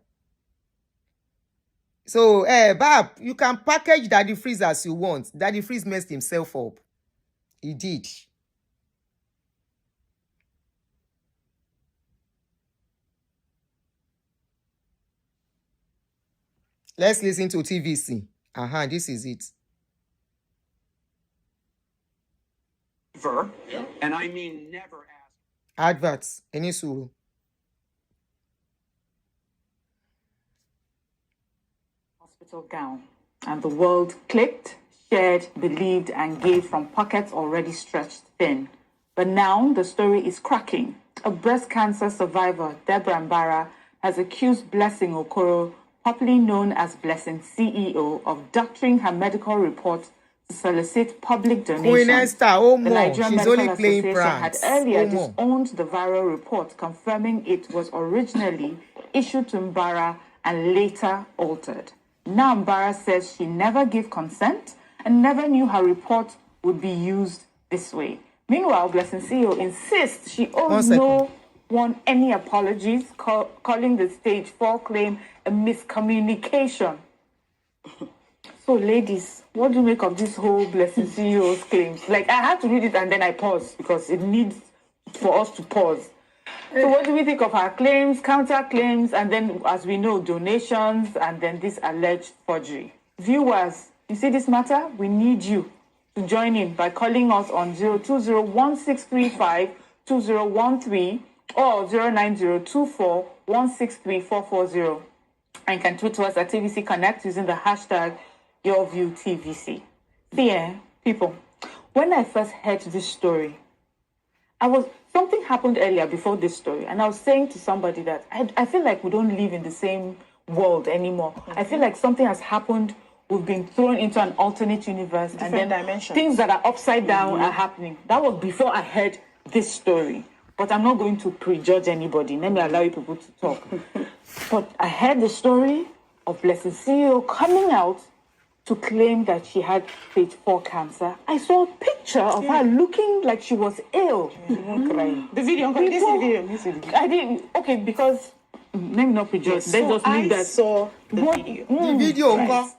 So, Bab, you can package Daddy Freeze as you want. Daddy Freeze messed himself up. He did. Let's listen to TVC. This is it. And I mean never ask. Adverts. Any suru. Hospital gown. And the world clicked, shared, believed, and gave from pockets already stretched thin. But now the story is cracking. A breast cancer survivor, Deborah Mbara, has accused Blessing Okoro, popularly known as Blessing CEO, of doctoring her medical report to solicit public donations. The Nigerian Medical Association had earlier disowned the viral report, confirming it was originally issued to Mbara and later altered. Now Mbara says she never gave consent and never knew her report would be used this way. Meanwhile, Blessing CEO insists she owes no one any apologies, calling the stage 4 claim a miscommunication. So, ladies, what do you make of this whole Blessing CEO's claims? Like, I had to read it and then I paused because it needs for us to pause. So what do we think of her claims, counter-claims, and then, as we know, donations, and then this alleged forgery? Viewers, you see this matter? We need you to join in by calling us on 020-1635-2013 or 09024-163440. And you can tweet to us at TVC Connect using the hashtag YourViewTVC. See, people, when I first heard this story, something happened earlier before this story, and I was saying to somebody that I feel like we don't live in the same world anymore. Mm-hmm. I feel like something has happened. We've been thrown into an alternate universe, and then dimensions. Things that are upside down are happening. That was before I heard this story. But I'm not going to prejudge anybody. Let me allow you people to talk. But I heard the story of Blessing CEO coming out to claim that she had stage 4 cancer. I saw a picture of her looking like she was ill. The video, this video. I didn't, okay, because, let me not prejudge. Yes, so I saw the video. The video, right.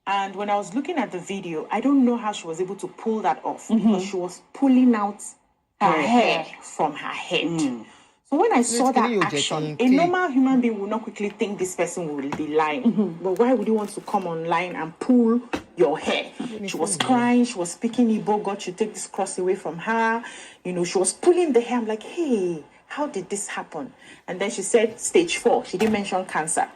And when I was looking at the video, I don't know how she was able to pull that off because she was pulling out her hair from her head. So when I saw that action, a normal human being would not quickly think this person will be lying. But why would you want to come online and pull your hair? She was crying, she was speaking Igbo, God should take this cross away from her. You know, she was pulling the hair. I'm like, hey, how did this happen? And then she said stage 4. She didn't mention cancer.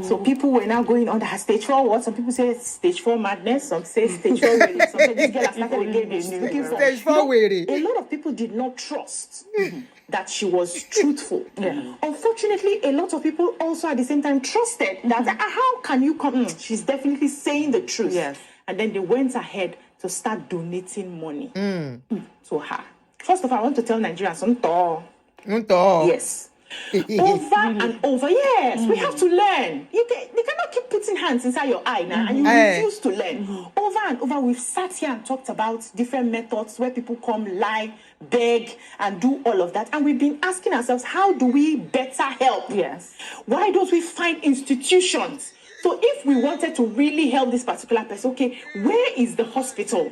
So people were now going on her stage 4 what? Some people say stage 4 madness. Some say stage 4 weary. Some say this girl has started again. Looking for stage 4 weary. A lot of people did not trust that she was truthful. Unfortunately, a lot of people also at the same time trusted that how can you come? She's definitely saying the truth. Yes. And then they went ahead to start donating money to her. First of all, I want to tell Nigerians, yes. Over and over. Yes, we have to learn. They cannot keep putting hands inside your eye now, and you refuse to learn. Over and over, we've sat here and talked about different methods where people come live, beg, and do all of that. And we've been asking ourselves, how do we better help? Yes. Why don't we find institutions? So if we wanted to really help this particular person, okay, where is the hospital?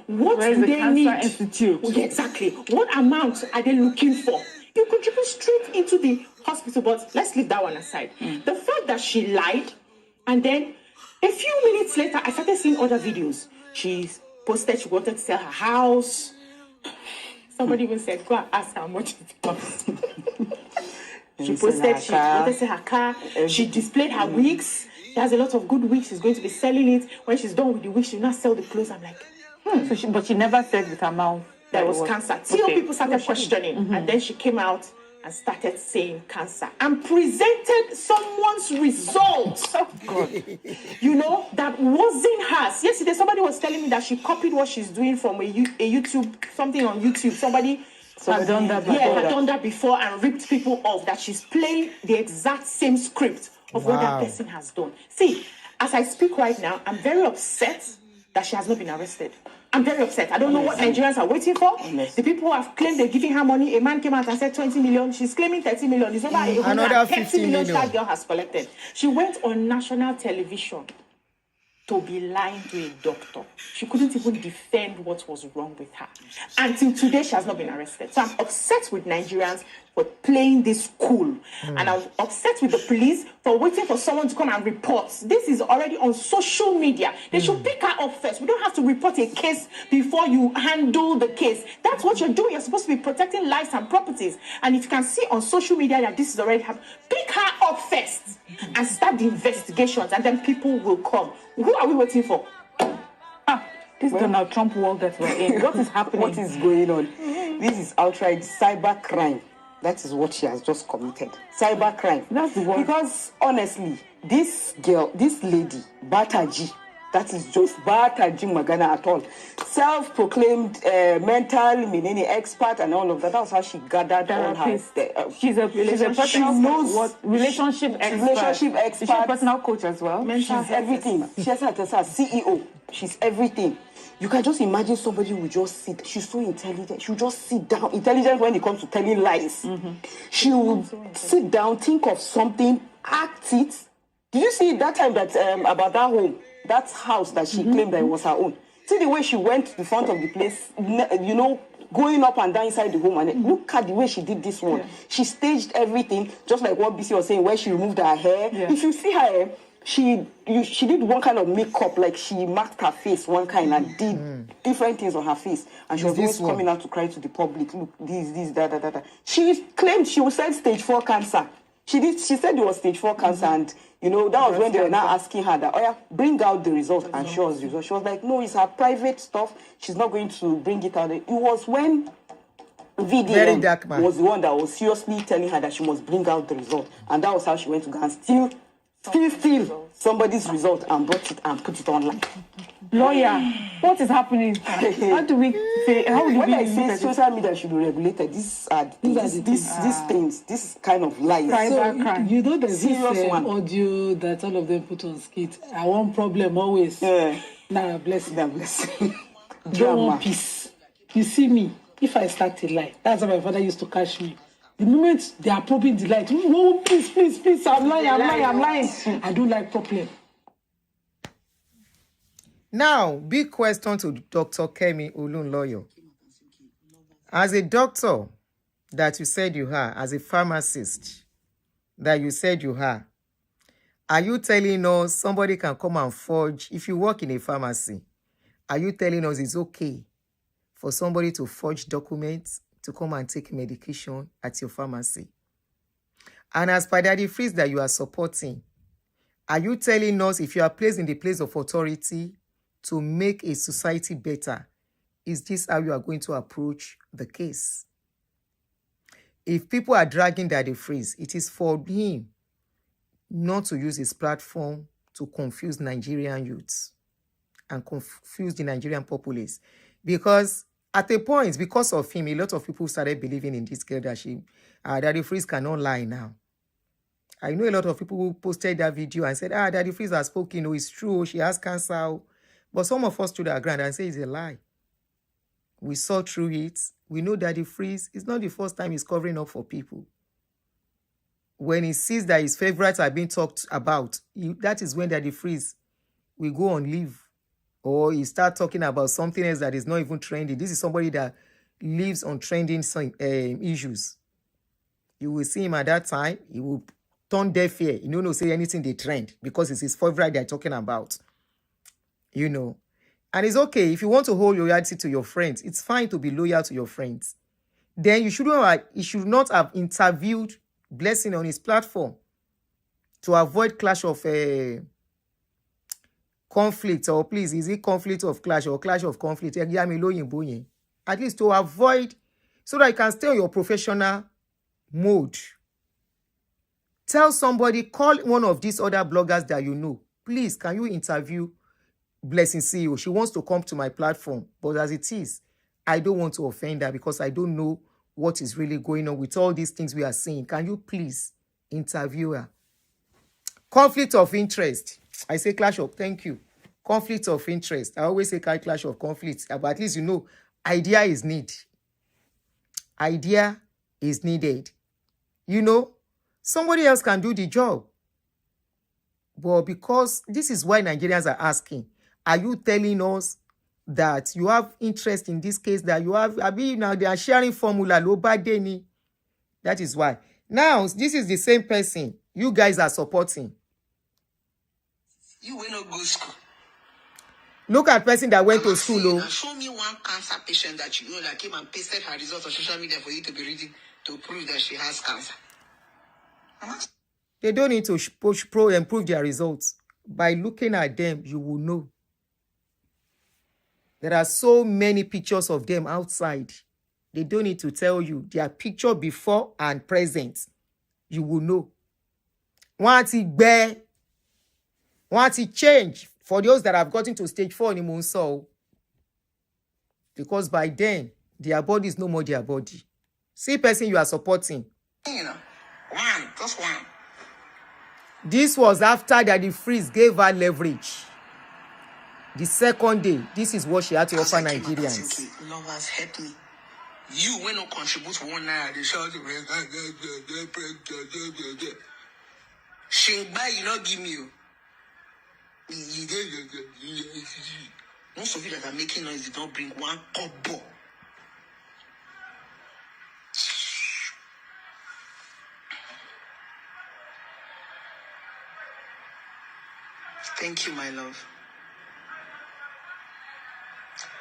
What Where is do the they Cancer need? Institute? Yeah, exactly. What amount are they looking for? You contribute straight into the hospital, but let's leave that one aside. The fact that she lied, and then a few minutes later, I started seeing other videos. She posted she wanted to sell her house. Somebody even said, go and ask her how much it costs. She posted she wanted to sell her car. She displayed her wigs. She has a lot of good wigs. She's going to be selling it. When she's done with the wigs, she'll not sell the clothes. I'm like, So but she never said with her mouth there was cancer. Till people started questioning. And then she came out and started saying cancer and presented someone's results. Oh, God. You know, that wasn't hers. Yesterday, somebody was telling me that she copied what she's doing from a YouTube, something on YouTube. Somebody had done that before. Yeah, had done that before and ripped people off, that she's playing the exact same script of what that person has done. See, as I speak right now, I'm very upset that she has not been arrested. I'm very upset. I don't know what Nigerians are waiting for. The people who have claimed they're giving her money. A man came out and said 20 million. She's claiming 30 million. It's over 130 million that girl has collected. She went on national television to be lying to a doctor. She couldn't even defend what was wrong with her. Until today, she has not been arrested. So I'm upset with Nigerians for playing this cool. And I'm upset with the police for waiting for someone to come and report. This is already on social media. They should pick her up first. We don't have to report a case before you handle the case. That's what you're doing. You're supposed to be protecting lives and properties. And if you can see on social media that this is already happening, pick her up first and start the investigations, and then people will come. Who are we waiting for? This Donald Trump world that we're in. What is happening? What is going on? This is outright cyber crime. That is what she has just committed. Cyber crime. That's the word. Because honestly, this girl, this lady, Bataji, that is just Bataji Magana at all. Self-proclaimed mental meaning expert and all of that. That's how she gathered all her. She's a person. She knows what relationship expert. Relationship expert. She's a personal coach as well. She's everything. She has her CEO. She's everything. You can just imagine somebody will just sit. She's so intelligent. She'll just sit down. Intelligent when it comes to telling lies. She will sit down, think of something, act it. Did you see that time that about that home, that house that she claimed that it was her own? See the way she went to the front of the place, you know, going up and down inside the home, and look at the way she did this one. She staged everything, just like what BC was saying, where she removed her hair. If you see her hair, she did one kind of makeup, like she marked her face one kind and did different things on her face, and she was always coming out to cry to the public. Look, this, that. She claimed she was said stage 4 cancer. She said it was stage 4 cancer, and you know that was when they were now asking her that, oh yeah, bring out the result and show us the result. She was like, no, it's her private stuff. She's not going to bring it out. It was when VDM was the one that was seriously telling her that she must bring out the result, and that was how she went to go and steal somebody's result and brought it and put it online. Lawyer, what is happening? How do we say? How do when we I say social media should be regulated, these things, this kind of lies. So, you know, there's this one audio that all of them put on skit. I want problem always. Nah, blessing. Don't want peace. You see me, if I start a lie, that's how my father used to catch me. The moment they are probing the light, oh, please, I'm lying. I don't like problem. Now, big question to Dr. Kemi Olunloyo. As a doctor that you said you are, as a pharmacist that you said you are you telling us somebody can come and forge, if you work in a pharmacy, are you telling us it's okay for somebody to forge documents to come and take medication at your pharmacy? And as per the freeze that you are supporting, are you telling us if you are placed in the place of authority to make a society better, is this how you are going to approach the case? If people are dragging Daddy Freeze, it is for him not to use his platform to confuse Nigerian youths and confuse the Nigerian populace. Because At a point, because of him, a lot of people started believing in this girl that Daddy Freeze cannot lie now. I know a lot of people who posted that video and said, Daddy Freeze has spoken. Oh, it's true. She has cancer. But some of us stood our ground and say it's a lie. We saw through it. We know Daddy Freeze. It's not the first time he's covering up for people. When he sees that his favorites are being talked about, that is when Daddy Freeze will go on leave. Or he start talking about something else that is not even trending. This is somebody that lives on trending issues. You will see him at that time. He will turn deaf ear. You don't say anything they trend because it's his favorite they're talking about. You know. And it's okay. If you want to hold loyalty to your friends, it's fine to be loyal to your friends. Then you should not have interviewed Blessing on his platform to avoid clash of conflict, or please, is it conflict of clash or clash of conflict? At least to avoid, so that you can stay on your professional mode. Tell somebody, call one of these other bloggers that you know. Please, can you interview Blessing CEO? She wants to come to my platform. But as it is, I don't want to offend her because I don't know what is really going on with all these things we are seeing. Can you please interview her? Conflict of interest. I say clash of, thank you. Conflict of interest. I always say clash of conflicts. But at least you know, idea is needed. Idea is needed. You know, somebody else can do the job. But because this is why Nigerians are asking, are you telling us that you have interest in this case, that you have, now they are sharing formula, Deni. That is why. Now, this is the same person you guys are supporting. You will not go to school. Look at person that went to school. Show me one cancer patient that you know that came and pasted her results on social media for you to be reading to prove that she has cancer. They don't need to improve their results. By looking at them, you will know. There are so many pictures of them outside. They don't need to tell you. Their picture before and present. You will know. Want it bear? Want it change? For those that have gotten to stage 4 in Monso. Because by then, their body is no more their body. See person you are supporting. You know, just one. This was after Daddy Freeze gave her leverage. The second day, this is what she had to offer Nigerians. Lovers, help me. You will not contribute 1 naira. They shout, Shingbai, you not give me. Most of you that are making noise did not bring 1 kobo. Thank you, my love.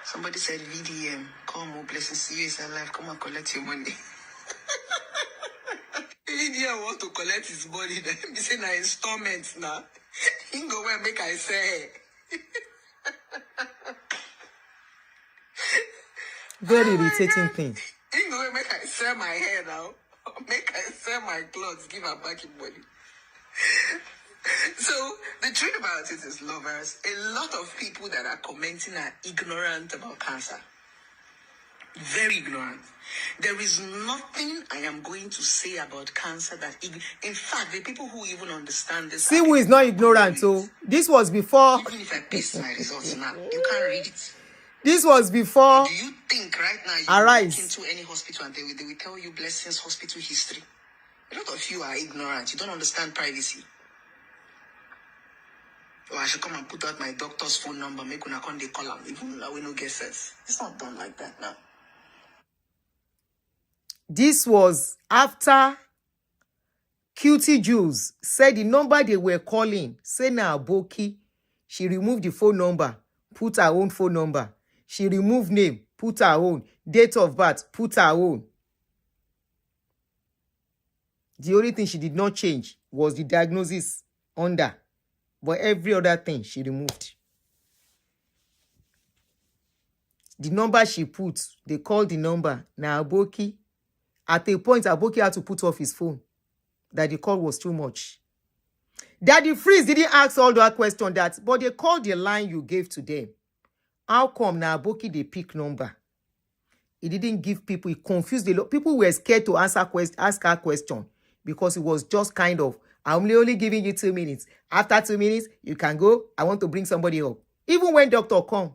Somebody said VDM, come on, Blessing, see you is alive, come and collect your money. VDM want to collect his money, then he say na installments now. He go where make I say. Very irritating thing. He go where make I sell my hair now. Make I sell my clothes, give her back your money. So the truth about it is, lovers, a lot of people that are commenting are ignorant about cancer. Very ignorant. There is nothing I am going to say about cancer that, in fact, the people who even understand this. See who is not ignorant, so this was before. Even if I paste my results now, you can't read it. This was before. Do you think right now you walk into any hospital and they will tell you Blessing's hospital history? A lot of you are ignorant. You don't understand privacy. Or I should come and put out my doctor's phone number, make una come they call him, even though we no get sense. It's not done like that now. This was after Cutie Jules said the number they were calling, say na Aboki. She removed the phone number, put her own phone number. She removed name, put her own. Date of birth, put her own. The only thing she did not change was the diagnosis under. But every other thing she removed. The number she put, they called the number, na Aboki. At a point, Aboki had to put off his phone. That the call was too much. Daddy Freeze didn't ask all that question that, but they called the line you gave to them. How come na Aboki they pick number? He didn't give people, he confused a lot. People were scared to ask her question because it was just kind of, I'm only giving you 2 minutes. After 2 minutes, you can go. I want to bring somebody up. Even when doctor come,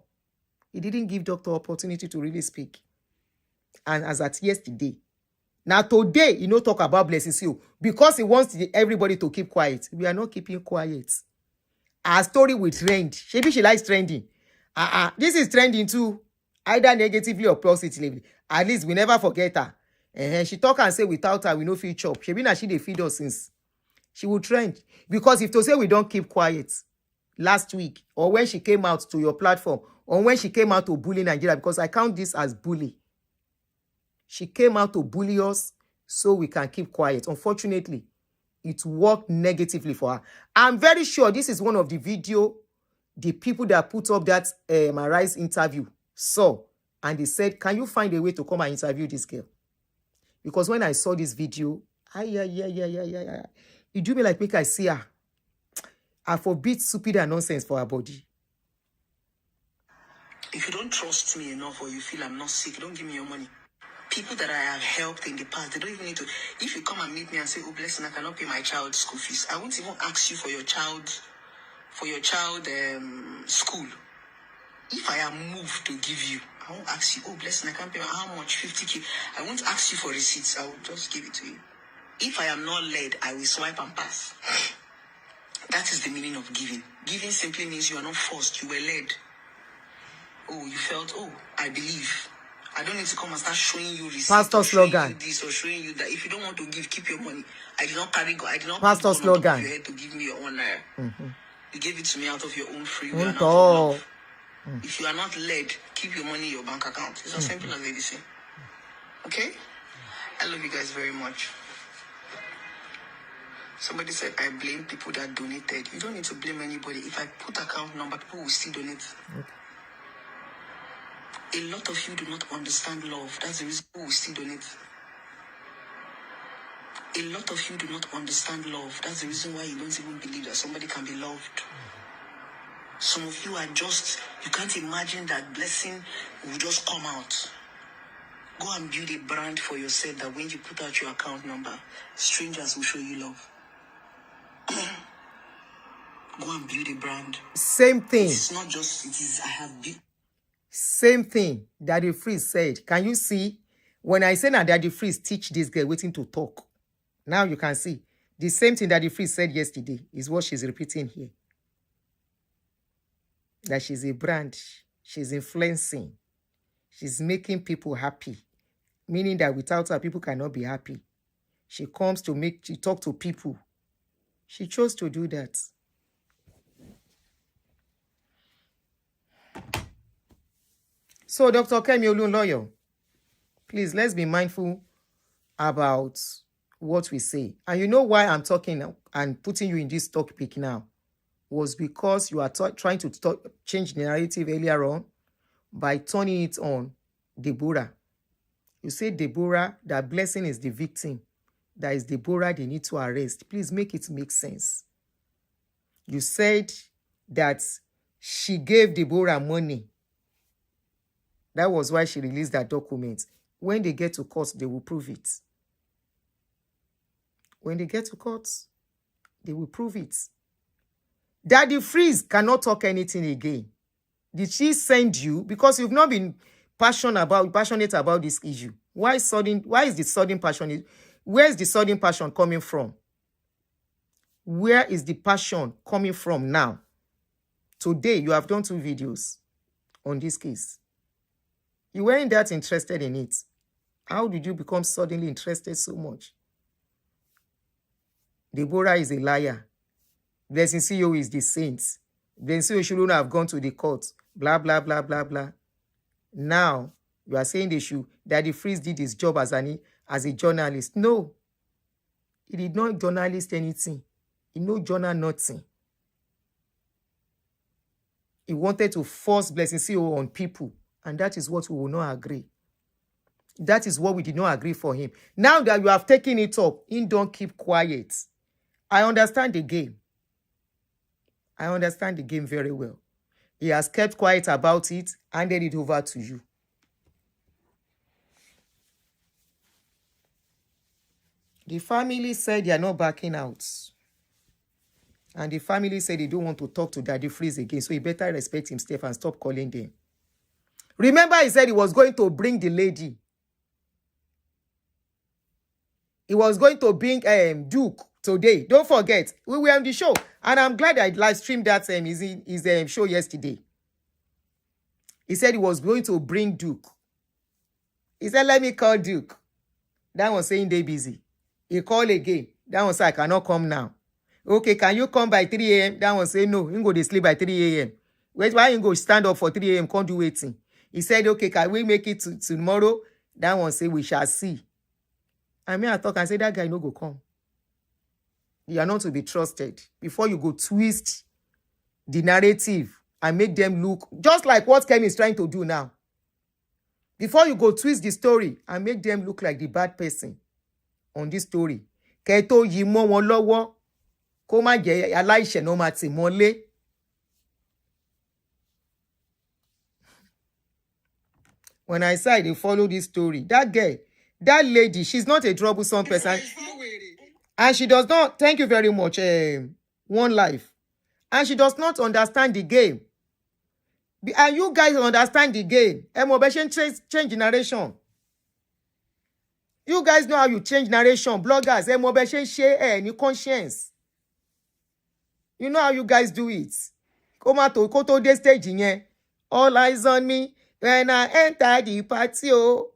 he didn't give doctor opportunity to really speak. And as at yesterday, now today, talk about blessings you because he wants everybody to keep quiet. We are not keeping quiet. Our story will trend. Maybe she likes trending. This is trending too. Either negatively or positively. At least we never forget her. She talk and say without her, we no feel chop. She been she dey feed us since. She will trend. Because if to say we don't keep quiet last week, or when she came out to your platform, or when she came out to bully Nigeria, because I count this as bully. She came out to bully us so we can keep quiet. Unfortunately, it worked negatively for her. I'm very sure this is one of the video the people that put up that Mariah's interview saw. And they said, can you find a way to come and interview this girl? Because when I saw this video, it do me like make I see her. I forbid stupid and nonsense for her body. If you don't trust me enough or you feel I'm not sick, don't give me your money. People that I have helped in the past, they don't even need to. If you come and meet me and say, oh, blessing, I cannot pay my child's school fees, I won't even ask you for your child school. If I am moved to give you, I won't ask you, oh, blessing, I can't pay how much, 50K. I won't ask you for receipts. I will just give it to you. If I am not led, I will swipe and pass. That is the meaning of giving. Giving simply means you are not forced, you were led. Oh, you felt, oh, I believe. I don't need to come and start showing you receipts. Pastor slogan. You this or showing you that. If you don't want to give, keep your money. I did not Pastor slogan. Your head to give me your own naira. Mm-hmm. You gave it to me out of your own free will and out of love. If you are not led, keep your money in your bank account. It's as simple as they say. Okay? I love you guys very much. Somebody said I blame people that donated. You don't need to blame anybody. If I put account number, people will still donate. Okay. A lot of you do not understand love. That's the reason people will still donate. A lot of you do not understand love. That's the reason why you don't even believe that somebody can be loved. Some of you are just, you can't imagine that blessing will just come out. Go and build a brand for yourself that when you put out your account number, strangers will show you love. Go and build a brand. Same thing. It's not just, it is, I have built. Same thing Daddy Freeze said. Can you see? When I say that Daddy Freeze teach this girl waiting to talk. Now you can see. The same thing Daddy Freeze said yesterday is what she's repeating here. That she's a brand. She's influencing. She's making people happy. Meaning that without her, people cannot be happy. She comes to talk to people. She chose to do that. So, Dr. Kemi Olunloyo, please, let's be mindful about what we say. And you know why I'm talking and putting you in this topic now? Was because you are trying to change the narrative earlier on by turning it on Deborah. You say Deborah, that blessing is the victim. That is Deborah they need to arrest. Please make it make sense. You said that she gave Deborah money. That was why she released that document. When they get to court, they will prove it. When they get to court, they will prove it. Daddy Freeze cannot talk anything again. Did she send you? Because you've not been passionate about this issue. Why is the sudden passion? Where is the sudden passion coming from? Where is the passion coming from now? Today, you have done 2 videos on this case. You weren't that interested in it. How did you become suddenly interested so much? Deborah is a liar. Blessing CEO is the saint. Blessing CEO shouldn't have gone to the court. Blah, blah, blah, blah, blah. Now, you are saying Daddy Freeze did his job as a journalist. No. He did not journalist anything. He no journal nothing. He wanted to force Blessing CEO on people. And that is what we will not agree. That is what we did not agree for him. Now that you have taken it up, he don't keep quiet. I understand the game. I understand the game very well. He has kept quiet about it, handed it over to you. The family said they are not backing out. And the family said they don't want to talk to Daddy Freeze again. So he better respect himself and stop calling them. Remember, he said he was going to bring the lady. He was going to bring Duke today. Don't forget, we were on the show. And I'm glad I live streamed that his show yesterday. He said he was going to bring Duke. He said, let me call Duke. That one saying they busy. He called again. That one said, I cannot come now. Okay, can you come by 3 a.m.? That one say, no, you go to sleep by 3 a.m. Wait, why you go stand up for 3 a.m.? Can't do waiting. He said, okay, can we make it to tomorrow? That one say, we shall see. I mean, I talk and say, that guy no go come. You are not to be trusted. Before you go twist the narrative and make them look, just like what Kemi is trying to do now. Before you go twist the story and make them look like the bad person on this story. Keto yi mo won lowo. Kó má jẹ́ aláìṣẹ̀ no ma tì mọ́lé. When I say they follow this story, that girl, that lady, she's not a troublesome person. And she does not, thank you very much, One Life. And she does not understand the game. And you guys understand the game. Emotion change generation. You guys know how you change narration. Bloggers, emotion share any conscience. You know how you guys do it. Come to koto de stage in. All eyes on me when I enter the party. Oh.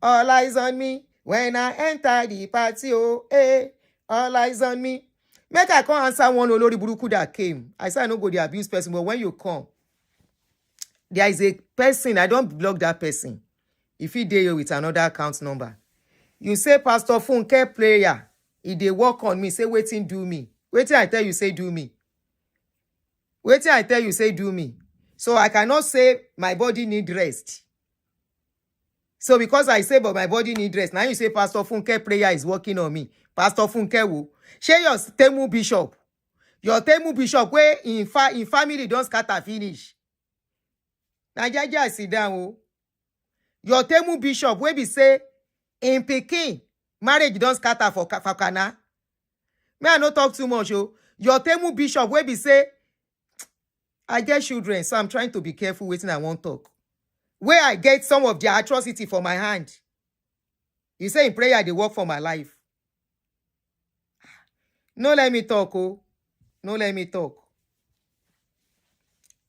All eyes on me when I enter the party. Oh. Hey. All eyes on me. Make I come answer one olori buruku that came. I said I no go the abuse person, but when you come, there is a person, I don't block that person. If he dare you with another account number. You say, Pastor Funke prayer. If they work on me, say, waiting, do me. Waiting, I tell you, say, do me. Waiting, I tell you, say, do me. So I cannot say my body need rest. So because I say, but my body need rest. Now you say, Pastor Funke prayer is working on me. Pastor Funke wo. Share your Temu Bishop. Your Temu Bishop, where in family don't scatter finish. Now, Jaja, sit down. Oh. Your Temu Bishop, where be say, in Peking, marriage don't scatter for Kana. May I not talk too much, oh. Your Temu Bishop, where be say, I get children, so I'm trying to be careful waiting I won't talk. Where I get some of the atrocity for my hand. You say in prayer, they work for my life. No, let me talk, oh. No, let me talk.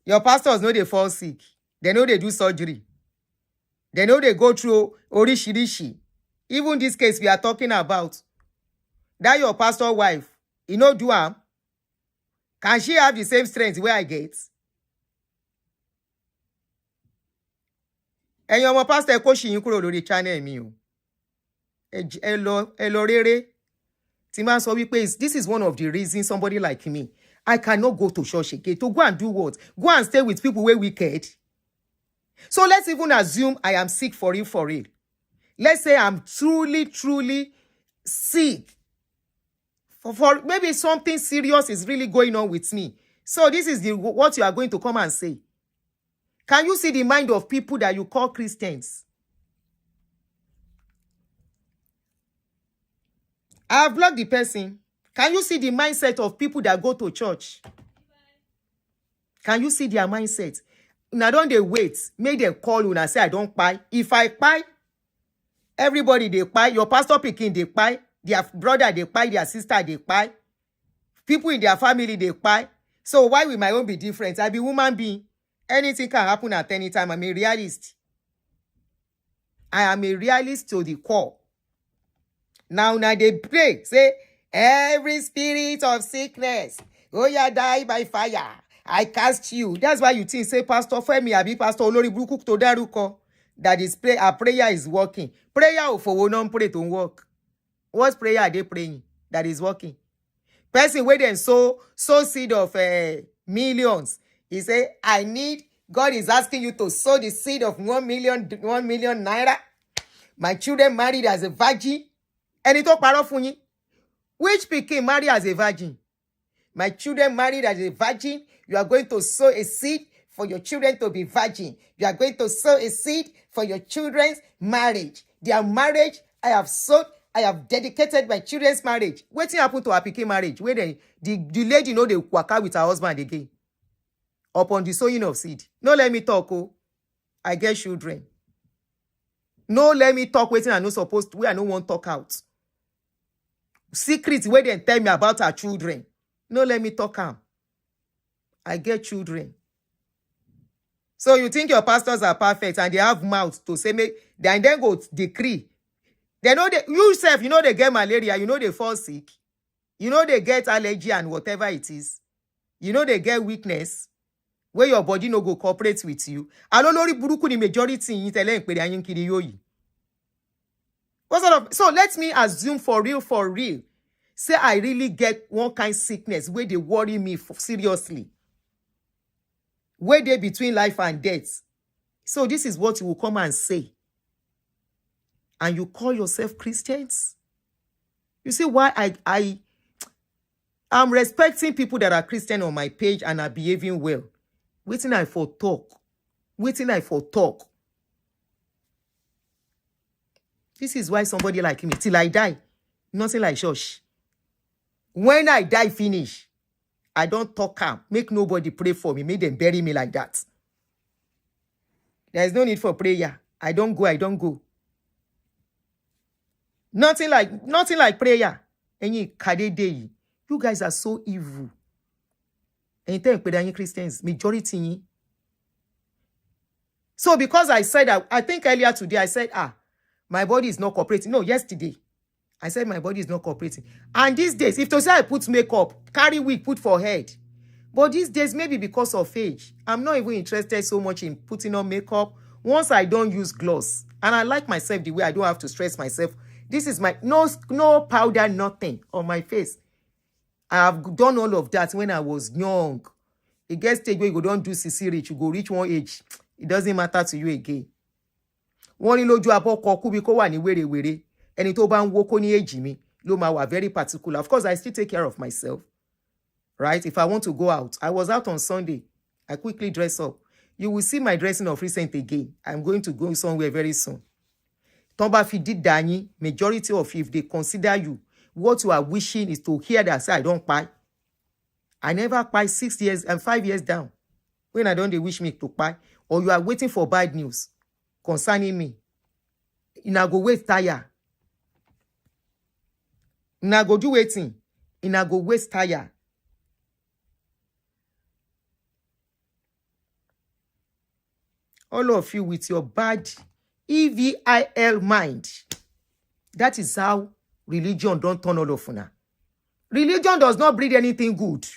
Your pastors know they fall sick. They know they do surgery. They know they go through orishirishi. Even this case we are talking about. That your pastor wife, you know, do am. Can she have the same strength where I get? And your pastor coaching you kúrò channel mi o. Elo rere. Timan so this is one of the reasons somebody like me, I cannot go to church again. To go and do what? Go and stay with people where wicked. So let's even assume I am sick for real. Let's say I'm truly sick. For maybe something serious is really going on with me. So this is what you are going to come and say. Can you see the mind of people that you call Christians? I have blocked the person. Can you see the mindset of people that go to church? Can you see their mindset? Now don't they wait? Make them call you and say, I don't buy. If I buy, everybody they buy. Your pastor picking they buy. Their brother they buy. Their sister they buy. People in their family they buy. So why will my own be different? I be human being. Anything can happen at any time. I'm a realist. I am a realist to the core. Now they pray. Say, every spirit of sickness, oh yeah, die by fire. I cast you. That's why you think, say, Pastor Femi, abi Pastor Olori Buruku to daruko, that is our prayer is working. Prayer for we non pray to work. What prayer are they praying that is working? Person where then sow seed of millions. He say, God is asking you to sow the seed of 1 million naira. My children married as a virgin. And it talk parọ́ fún yín. Which became married as a virgin? My children married as a virgin. You are going to sow a seed for your children to be virgin. You are going to sow a seed for your children's marriage. Their marriage, I have sowed I have dedicated my children's marriage. Wetin happen to her pikin marriage? Where the lady know they waka with her husband again. Upon the sowing of seed. No let me talk, oh. I get children. No let me talk wetin I no supposed to, where I no want talk out. Secrets where they tell me about her children. No let me talk am. I get children. So you think your pastors are perfect and they have mouth to say, make, then go decree. They know they, you self, you know they get malaria, you know they fall sick. You know they get allergy and whatever it is. You know they get weakness. Where your body no go cooperate with you. Alolori buruku ni majority in tele nkpere anyin kiri yoyi. What sort of, so let me assume for real. Say I really get one kind sickness where they worry me seriously. Where they between life and death. So this is what you will come and say. And you call yourself Christians? You see why I'm respecting people that are Christian on my page and are behaving well. Waiting I for talk. This is why somebody like me, till I die, nothing like church. When I die finish, I don't talk am. Make nobody pray for me. Make them bury me like that. There is no need for prayer. I don't go. Nothing like prayer. You guys are so evil. And Christians, majority. So because I said that, I think earlier today, I said, my body is not cooperating. No, yesterday, I said my body is not cooperating. And these days, if to say I put makeup, carry wig, put for head. But these days, maybe because of age, I'm not even interested so much in putting on makeup. Once I don't use gloss, and I like myself the way I don't have to stress myself. This is my, no powder, nothing on my face. I have done all of that when I was young. It gets stage where you don't do CC reach, you go reach one age. It doesn't matter to you again. One in loju aboko kubi ko wa ni were. Ẹni tó bá ń wo kó ní age mi ló máa wà very particular. Of course, I still take care of myself. Right? If I want to go out, I was out on Sunday. I quickly dress up. You will see my dressing of recent again. I'm going to go somewhere very soon. Tomba fi did dani, majority of you, if they consider you, what you are wishing is to hear that say I don't buy. I never buy 6 years and 5 years down. When I don't, they wish me to buy. Or you are waiting for bad news concerning me. You now go waste tire. You now go do waiting. You now go waste tire. All of you with your bad EVIL mind. That is how religion don't turn all of una. Religion does not breed anything good.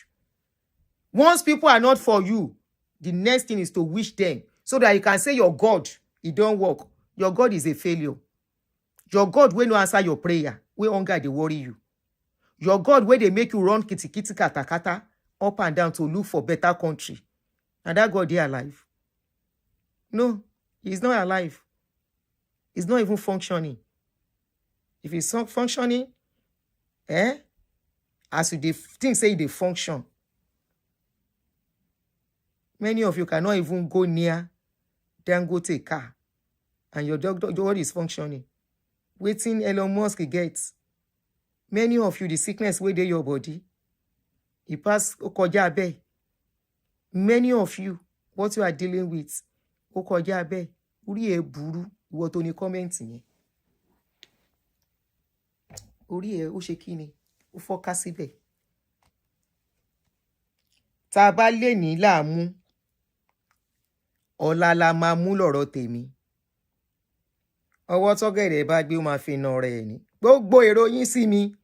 Once people are not for you, the next thing is to wish them so that you can say your God, it don't work. Your God is a failure. Your God will not answer your prayer. We hunger, they worry you. Your God, where they make you run kitty kata kata up and down to look for better country. And that God, they alive. No, he's not alive. He's not even functioning. If he's not functioning, as you things say they function. Many of you cannot even go near, then go take car. And your God is functioning. Waiting Elon Musk gets. Many of you, the sickness where they your body. He pass okojabe. Many of you, what you are dealing with, okojabe. Uri e buru, what only commenting. Uri e ushekini, ufokasibe. Tabale ni la mu. Ọ̀la la máa mú lọ́rọ̀ tèmi. Ọwọ́ tọ́gẹ̀dẹ̀ bá gbé ó máa fi na rẹ̀ ni. Gbogbo èrò yín sí mi.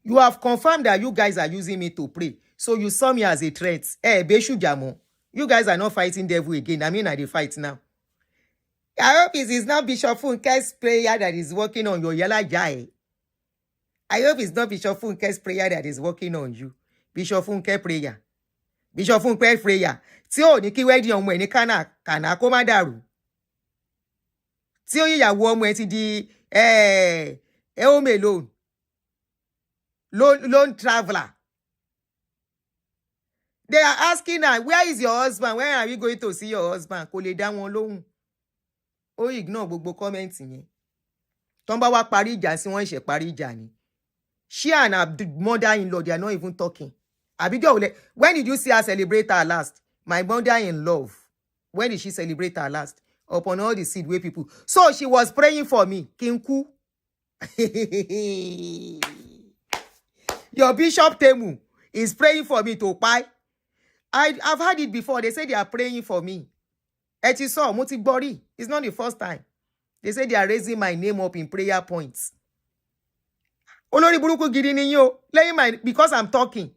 You have confirmed that you guys are using me to pray. So you saw me as a threat. Beshu Jamo. You guys are not fighting devil again. I mean, I dey fight now. I hope it is not Bishop Funke's prayer that is working on your yellow jai. I hope it's not Bishop Funke's prayer that is working on you. Bishop Funke prayer. Bishop Funke prayer. Tí ó ní kí wedding ọmọ ẹ̀ ní kànáà kó má dàrú. Tí ó yíyàwó ọmọ ẹ̀ ti di home alone. Lone traveler. They are asking her, where is your husband? When are we going to see your husband? Kò lè dá wọn lóhùn. Ó ignore gbogbo comment yẹn. Tó bá wá parí ìjà sí wọ́n ṣe parí ìjà ni. She and her mother-in-law, they are not even talking. Abijo, when did you see her celebrate her last? My mother-in-law, when did she celebrate her last? Upon all the seed way people. So she was praying for me. Kinku. Your Bishop Temu is praying for me to buy. I've heard it before. They say they are praying for me. Etiso, Motigbori. It's not the first time. They say they are raising my name up in prayer points. Olori buruku gidi ni yo. Because I'm talking.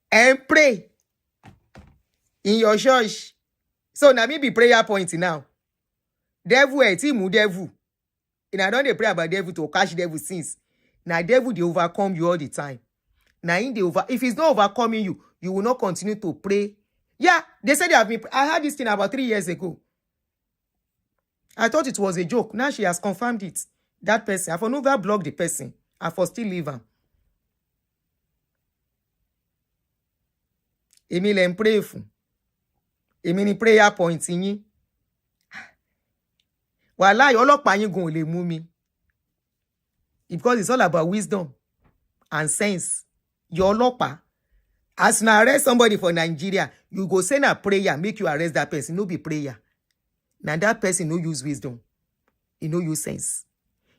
And pray in your church. So now me be prayer point now. Devil mu devil. And I don't pray about devil to catch devil since. Now devil they overcome you all the time. Now if it's not overcoming you, you will not continue to pray. Yeah, they said they have been. I heard this thing about 3 years ago. I thought it was a joke. Now she has confirmed it. That person, I for never block the person. I for still leave him. Emile and pray for. Emini prayer point in ye. Wallahi, ọlọ́pàá yín gon lè mú mi. Because it's all about wisdom and sense. Your ọlọ́pàá. As you arrest somebody for Nigeria, you go send a prayer, make you arrest that person. No be prayer. Now that person no use wisdom. You no use sense.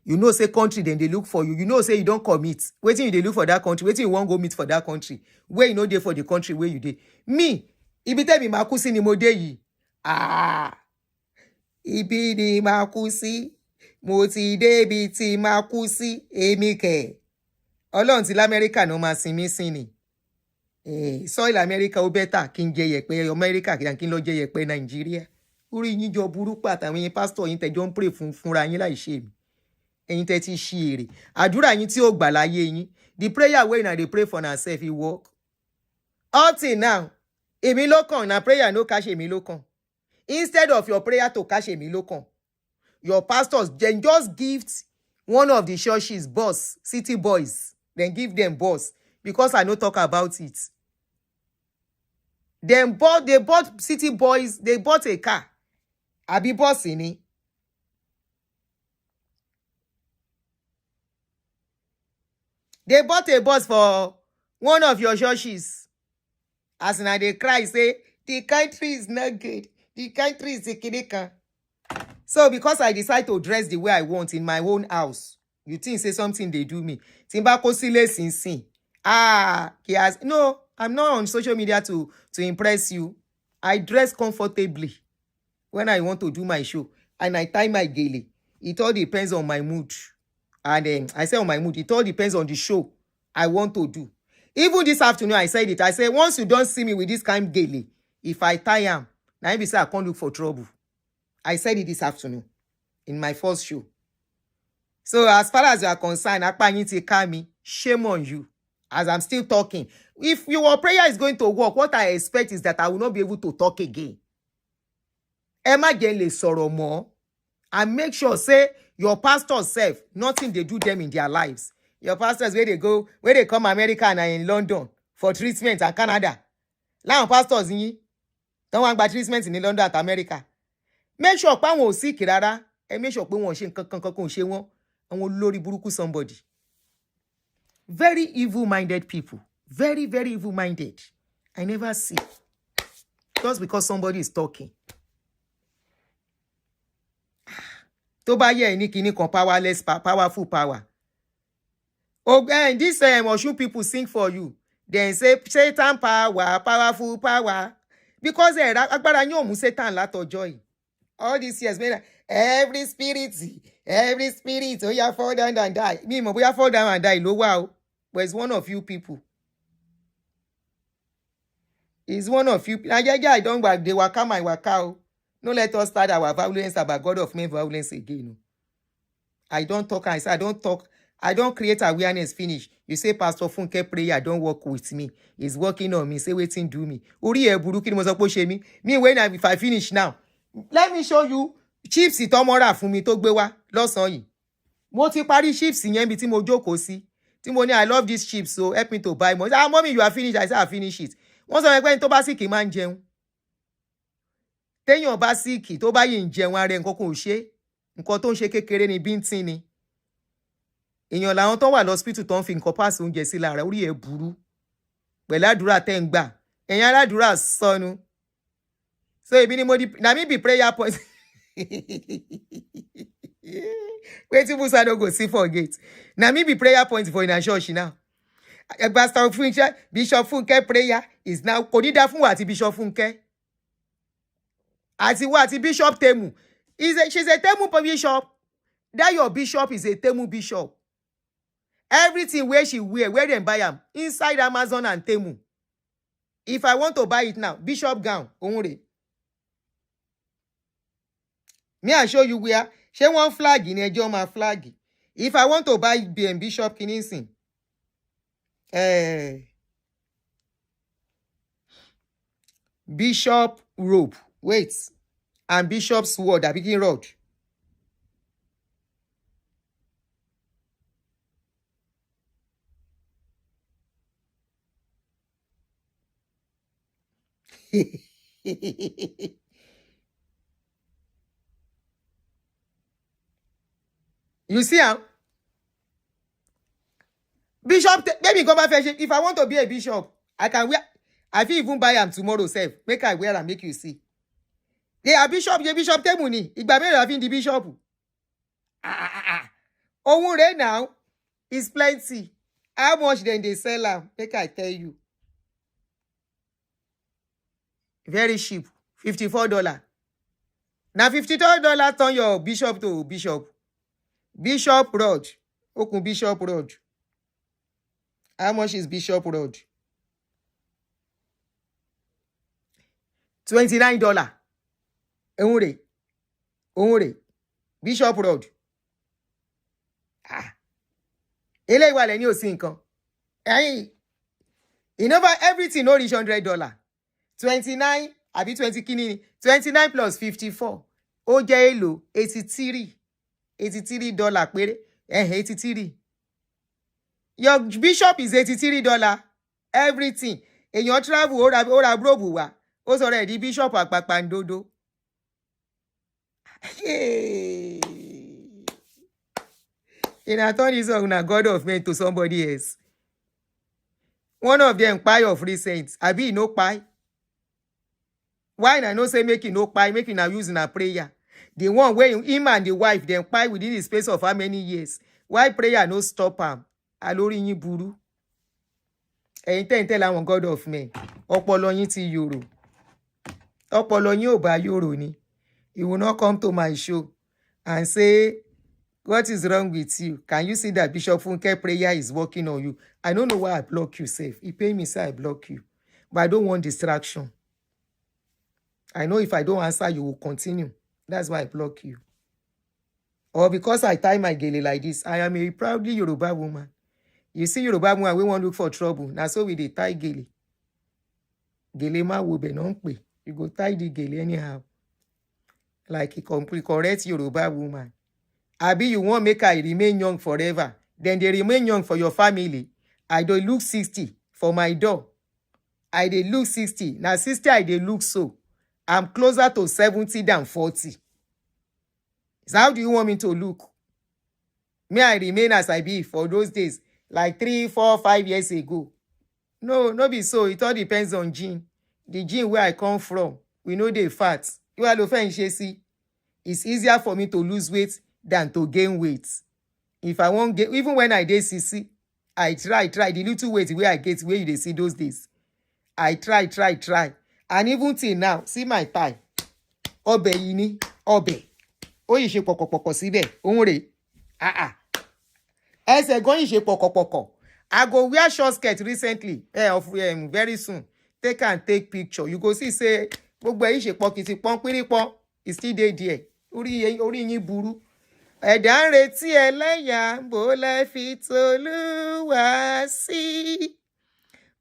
You know say country, then they look for you. You know say you don't commit. Waiting you they look for that country. Waiting you won't go meet for that country. Where you know they for the country where you dey. Me, ibi tell me makusi ni mo dey yi. Ibi ni makusi. Mo ti débi ti makusi. Èmi kẹ̀. Ọlọ́run ti l'Amẹ́ríkà no ma sin mi sin ni. Soil America ó better kí n jẹ yẹ̀pẹ̀ America kí n lọ jẹ yẹ̀pẹ̀ Nigeria. Orí yín jọ burúkú àtàwọn yín pastor yín tẹ́ jọ ń pray fúnra yín láì ṣe mi. Ẹ̀yin tẹ́ ti ṣí èrè. Àdúrà yín tí ó gbà láyé yín. The prayer wey na dey pray for na self e work. All till now, èmi ló kàn na prayer no cash èmi ló kàn. Instead of your prayer to cash èmi ló kàn. Your pastors then just gift one of the churches boss, city boys. Then give them boss because I no talk about it. They bought city boys, they bought a car. Abi boss ini. They bought a bus for one of your churches. As now they cry, say, the country is not good. The country is a kidika. So because I decide to dress the way I want in my own house, you think say something they do me. Timbako sile sin. No, I'm not on social media to impress you. I dress comfortably when I want to do my show. And I tie my gele. It all depends on my mood. And I say on my mood, it all depends on the show I want to do. Even this afternoon, I said it. I said, once you don't see me with this kind of gele, if I tie am, now I say I can't look for trouble. I said it this afternoon in my first show. So as far as you are concerned, Kemi, shame on you. As I'm still talking. If your prayer is going to work, what I expect is that I will not be able to talk again. Emma Gen le sọ̀rọ̀ more. And make sure, say, your pastors self, nothing they do them in their lives. Your pastors, where they come America and are in London for treatment and Canada. Now pastors don't want bad treatment in London and America. Make sure pa won sick rara. And make sure pe won ṣe nǹkan kan ṣe wọ́n. Àwọn olórí burúkú somebody. Very evil-minded people. Very, very evil-minded. I never see. Just because somebody is talking. Tó bá yẹ ní kíní kan powerless, powerful power. Oh, and this Osun people sing for you. Then say Satan power, powerful power. Because agbára yín ò mú Satan látọjọ́ yìí. All these years, every spirit, oh yeah, fall down and die. Me, mo boya fall down and die. No wow. But it's one of you people. It's one of you. I don't back. They waka my waka. No, let us start our violence about God of men violence again. I don't talk. I say I don't talk. I don't create awareness. Finish. You say Pastor Funke prayer don't work with me. He's working on me. Say waiting do me. Uri e buruki ni mo sọ pé ṣe mí. Me if I finish now, let me show you chips itomora fún mi tó gbé wá lọ́sàn yìí. Mo ti parí chips yẹn bí tí mo jókòó sí. Tí mo ní I love these chips, so help me to buy more. Ah, mommy, you are finished. I say I finish it. wọ́n sọ pé ẹni tó bá síkì máa ń jẹun téèyàn bá síkì tó bá yìí ń jẹun ara ẹ̀ nǹkan kan ò ṣe nǹkan tó ń ṣe kékeré ni bíntín ni èèyàn làwọn tó wà lọ́sípítù tó ń fi nǹkan páàsì oúnjẹ sí lára orí ẹ̀ burú pẹ̀lú àdúrà tẹ́ ń gbà ẹ̀yin aládùúrà sọnù so ebi ni mo di na me be prayer point wetin Musa no go see forget na me be prayer point for una church now Pastor Funke Bishop Funke prayer is now kò ní dá fún wa àti Bishop Funke àti wa àti Bishop Temu she's a Temu bishop that your bishop is a Temu bishop everything where she wear where dem buy am inside Amazon and Temu if I want to buy it now bishop gown onre me I show you where she one flag in ẹjọ́ ma flag if I want to buy bishop kinisin bishop robe wait and bishop sword abikin rod you see how bishop maybe go back fashion if I want to be a bishop I can wear I fit even buy am tomorrow sef make I wear am make you see they are bishop ye bishop Temu ni ìgbà mélòó la fi di bishop ohun rẹ̀ now is plenty how much then they sell am make I tell you very cheap $54 na $54 turn your bishop to bishop rod okun bishop rod how much is bishop rod $29 ohun rẹ̀ bishop rod eléyìí wà lẹ́ni ò sí nǹkan ẹ̀yìn inova everything no reach $100 29 àbí 20 kíní ni 29 plus 54 ó jẹ́ èlò $83 péré 83 your bishop is $83 everything èèyàn travel ó ra robe wá ó sọ̀rọ̀ ẹ̀ di bishop àpàpàǹdodo in turn this song na God of men to somebody else one of them kpai of recent abi e no kpai why na no say make e no kpai make una use na prayer the one wey him and the wife dem kpai within the space of how many years why prayer no stop am alórí yín burú ẹ̀yin tẹ́ láwọn God of men ọpọlọ yín ti yòrò ọpọlọ yín ò bá yòrò ni you will not come to my show and say what is wrong with you can you see that Bishop Funke prayer is working on you I don't know why I block you safe he pay me say I block you but I don't want distraction I know if I don't answer you will continue that's why I block you or because I tie my gele like this I am a proudly Yoruba woman. You see Yoruba woman we won't look for trouble. Now so we dey tie gele. Gele ma wo be non pe. You go tie the gele anyhow. Like a complete correct Yoruba woman. Abi you want make I remain young forever. Then they remain young for your family. I dey look 60 for my door. I dey look 60. Now 60 I dey look so. I'm closer to 70 than 40. So how do you want me to look? May I remain as I be for those days, like 3, 4, 5 years ago? No be so. It all depends on gene. The gene where I come from, we know they fat. You are see. It's easier for me to lose weight than to gain weight. If I won't get, even when I did CC, I try. The little weight where I get, where you they see those days. I try. And even till now, see my thigh. Obe yini, obe. Ó yìí ṣe pọ̀kọ̀pọ̀kọ̀ síbẹ̀ òun rè ẹsẹ̀ gan yìí ṣe pọ̀kọ̀pọ̀kọ̀ I go wear short skirt recently very soon take and take picture you go see say gbogbo ẹ̀ yìí ṣe pọ̀kìtì pọ́npínrípọ́n e still dey there orí yín burú ẹ̀dá ń retí ẹlẹ́yà bó lẹ́ fi t'Olúwa sí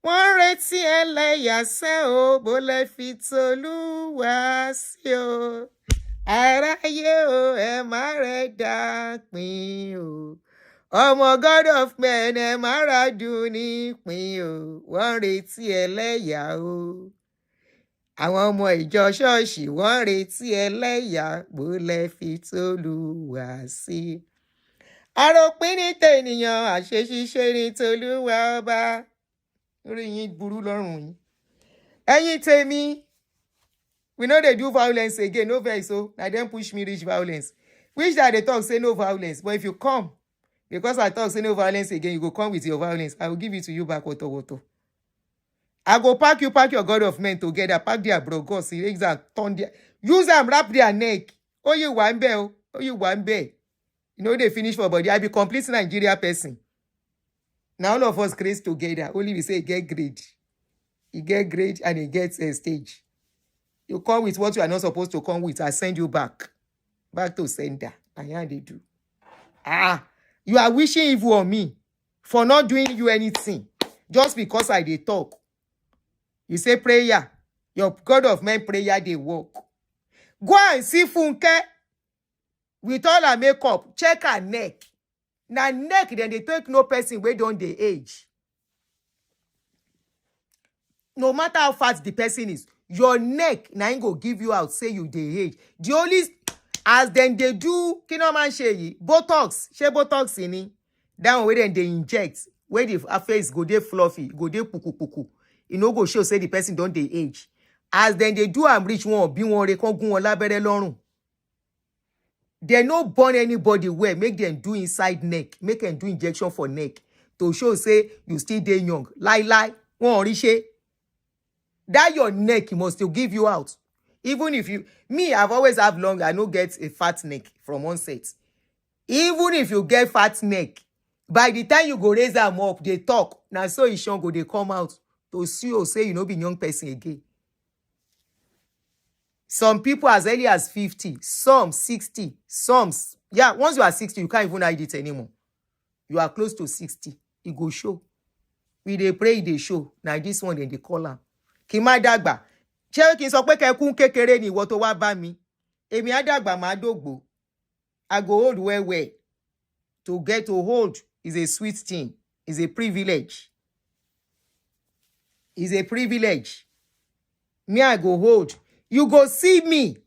wọ́n retí ẹlẹ́yà sẹ́ o bó lẹ́ fi t'Olúwa sí o. Aráyé o ẹ má rẹ̀ dápin o ọmọ God of men ẹ má ra Aduni pín o, wọ́n retí ẹlẹ́yà o. Àwọn ọmọ ìjọ ṣọ́ọ̀ṣì wọ́n retí ẹlẹ́yà, gbólẹ̀ fi t'Olúwa sí. Àròpin ní tènìyàn, àṣeṣiṣẹ́ ní t'Olúwa ọba. Orí yín burú lọ́rùn yín. Ẹ̀yin tèmi, we no dey do violence again, no vex o. Na dem push me reach violence. Which that they talk say no violence, but if you come, because I talk say no violence again, you go come with your violence. I will give it to you back, woto. I go pack your God of men together, pack their brogos, erase and turn their, use them, wrap their neck. Oh, you one bell, oh, you one bell. You know they finish for body. I be complete Nigeria person. Now all of us grace together. Only we say get grade. You get grade and it gets a stage. You come with what you are not supposed to come with. I send you back to sender. And how they do. You are wishing evil on me for not doing you anything. Just because I dey talk. You say prayer. Your God of men prayer, they work. Go and see Funke with all her makeup. Check her neck. Na neck, then they take no person wey don dey age. No matter how fat the person is, your neck na im go give you out, say you dey age. The only, as then they do, kino man shey Botox, she Botox ini. That one wey then they inject, where the face go dey fluffy, go dey puku. You no go show say the person don dey age. As then they do am reach one, be one rekon gun labere lorun. They no burn anybody well, make them do inside neck, make them do injection for neck to show say you still dey young. Lie, won riche. That your neck must still give you out. Even if you, me, I've always have long, I no get a fat neck from onset. Even if you get fat neck, by the time you go raise them up, they talk. Now so it go, they come out to see or say you no be young person again. Some people as early as 50, some 60, some, yeah, once you are 60, you can't even hide it anymore. You are close to 60, it go show. We dey pray, they show. Now this one, then they call am. Kí má dàgbà. Ṣé kí n sọ pé kẹ́kún kékeré ni ìwọ tó wá bá mi. Èmi á dàgbà má dògbò. I go hold well. To get to hold is a sweet thing. Is a privilege. Is a privilege. Me, I go hold. You go see me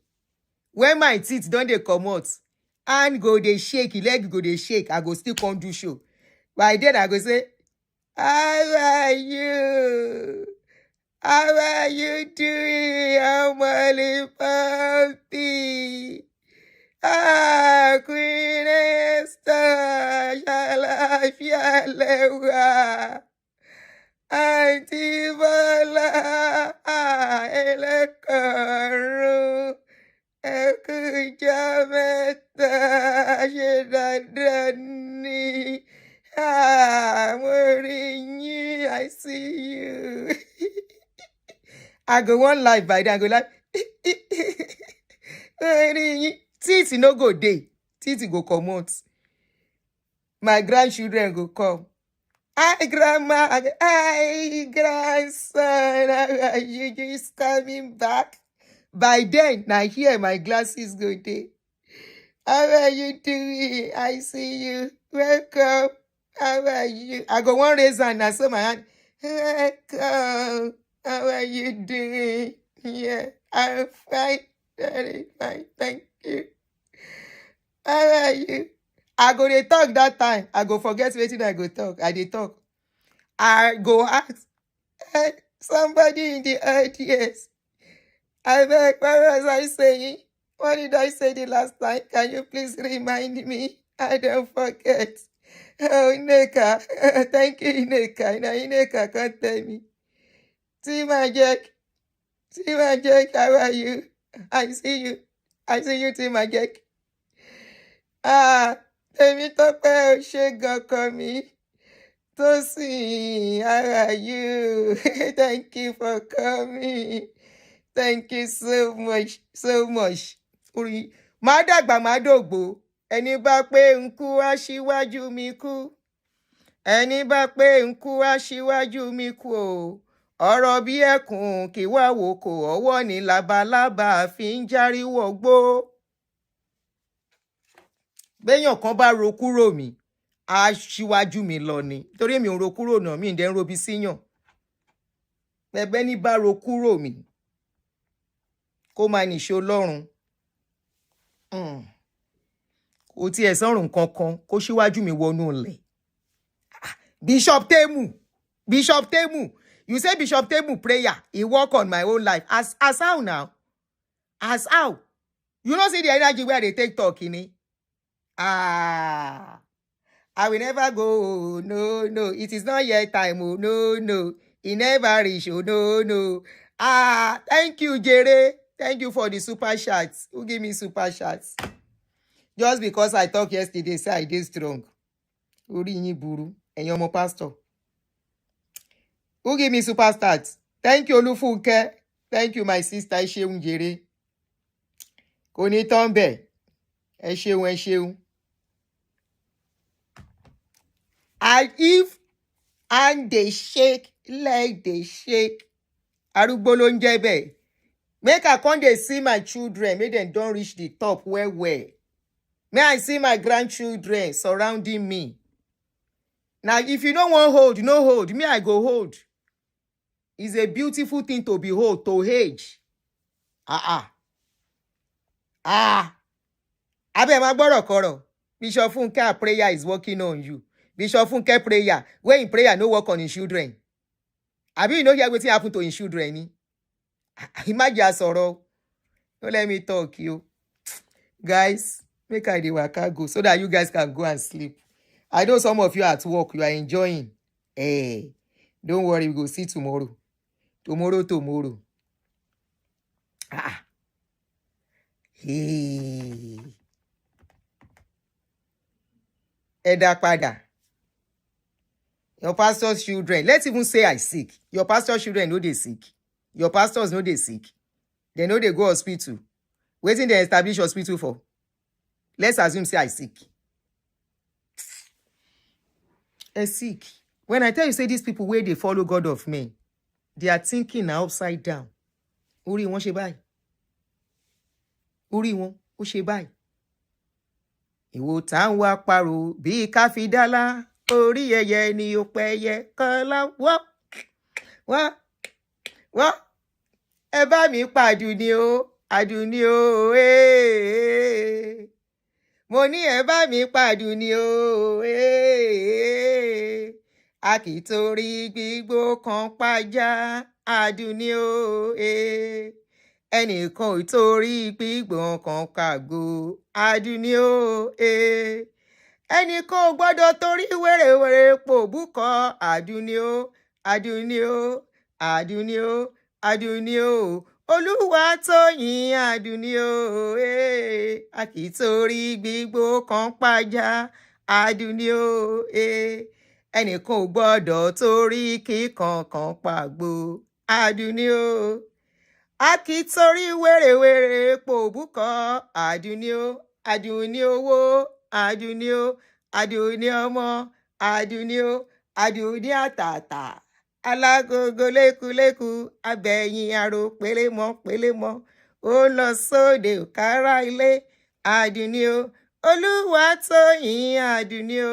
when my teeth don dey comot. Hand go dey shake, leg go dey shake. I go still come do show. By then I go say, how are you? How are you doing? I'm only puppy. Queen Esther, ṣàlàáfíà lẹ́wà. Aunty Bọ́lá, ẹlẹ́kọ̀ọ́rùn. Ẹ kú ọjọ́ mẹ́ta, ṣe dáadáa ni. Mo rí yín, I see you. I go one live by then, I go like, teeth no go dey, teeth go comot. My grandchildren go come. Hi, grandma. Hi, grandson. How are you just coming back? By then, now here my glasses go dey. How are you doing? I see you. Welcome. How are you? I go one raise hand, I saw my hand. Welcome. How are you doing? Yeah, I'm fine. Very fine. Thank you. How are you? I go dey talk that time. I go forget wetin I go talk. I dey talk. I go ask somebody in the audience. I beg, what was I saying? What did I say the last time? Can you please remind me? I don't forget. Oh, Ineka. Thank you, Ineka. Now, Ineka can't tell me. See my Jack, how are you? I see you, see my Jack. Tèmi tọ́pẹ́ Ṣẹ́gun ọkọ mi. Tosin, how are you? Thank you for coming. Thank you so much. Má dàgbà má dògbò. Ẹni bá pé ń kú aṣíwájú mi kú. Ẹni bá pé ń kú aṣíwájú mi kú o. Ọ̀rọ̀ bí ẹkùn kì wá wò kò, ọwọ́ ni labalábá fi ń járí wọ̀gbó. Béèyàn kan bá ro kúrò mí, aṣíwájú mi lọ ni torí mi ò ro kúrò náà mi ǹdẹ́ ń robi síyàn bẹ́ẹ̀ ní bá ro kúrò mi kó máa nìṣó lọ́rùn kò tiẹ̀ sọ̀rùn kankan kó síwájú mi wọnú ilẹ̀. Bishop Temu, you say Bishop Temu prayer, he work on my own life. As how now? As how? You know see the energy where they take talk in it? I will never go. No. It is not yet time. Oh, no. It never reach. Oh, no. Thank you, Jere. Thank you for the super chats. Who give me super chats? Just because I talked yesterday, say I did strong. Uri yín burú. Ẹ̀yin ọmọ pastor. Who give me super stats? Thank you, Olufunke. Thank you, my sister. Ẹ ṣeun jèrè. Kò ní tán bẹ́ẹ̀. Ẹ ṣeun. And if and they shake, leg they shake. Arúgbó ló ń jẹ́ bẹ́ẹ̀. Make I come dey see my children, make them don't reach the top well. May I see my grandchildren surrounding me. Now, if you don't want hold, no hold. Me, I go hold. It's a beautiful thing to behold, to age. Abe ma gbọ́rọ̀ kọ́rọ̀. Bishop Funke prayer is working on you. Bishop Funke prayer. When in prayer, no work on his children. Abi you know hear wetin happen to his children ni? Imagine asoro. Don't let me talk you. Guys, make I dey waka go so that you guys can go and sleep. I know some of you at work, you are enjoying. Hey, don't worry, we go see tomorrow. Tomorrow. Hey. Edapada. Your pastor's children, let's even say I sick. Your pastor's children know they sick. Your pastors know they sick. They know they go hospital. Waiting they establish hospital for. Let's assume say I sick. Sick. When I tell you, say these people where they follow God of men, they are thinking upside down. Uri won ṣe báyìí. Uri won ó ṣe báyìí. Ìwò tá ń wá parò bí káfídálá orí ẹyẹ ni ó pẹyẹ kọlá wọ́. Ẹ bá mi pa Aduni o. Mo ní ẹ bá mi pa Aduni o. A kì í torí gbígbó kan pàjá Aduni o. Ẹnìkan ò torí gbígbó kan kàgbó Aduni o. Ẹnìkan ò gbọ́dọ̀ torí wèrèwèrè pò búkọ Aduni o. Olúwa tóyìn Aduni o. A kì í torí gbígbó kan pàjá Aduni o. Ẹnìkan ò gbọ́dọ̀ torí kíkan kan pàgbó Aduni o. A kì í torí wèrèwèrè pò búkọ Aduni o. Aduni owó, Aduni o. Aduni ọmọ, Aduni o. Aduni àtàtà. Alágogo lékuléku, abẹ́yìn aró pélémọ́. Ó lọ sóde òkárá ilé, Aduni o. Olúwa tóyìn Aduni o.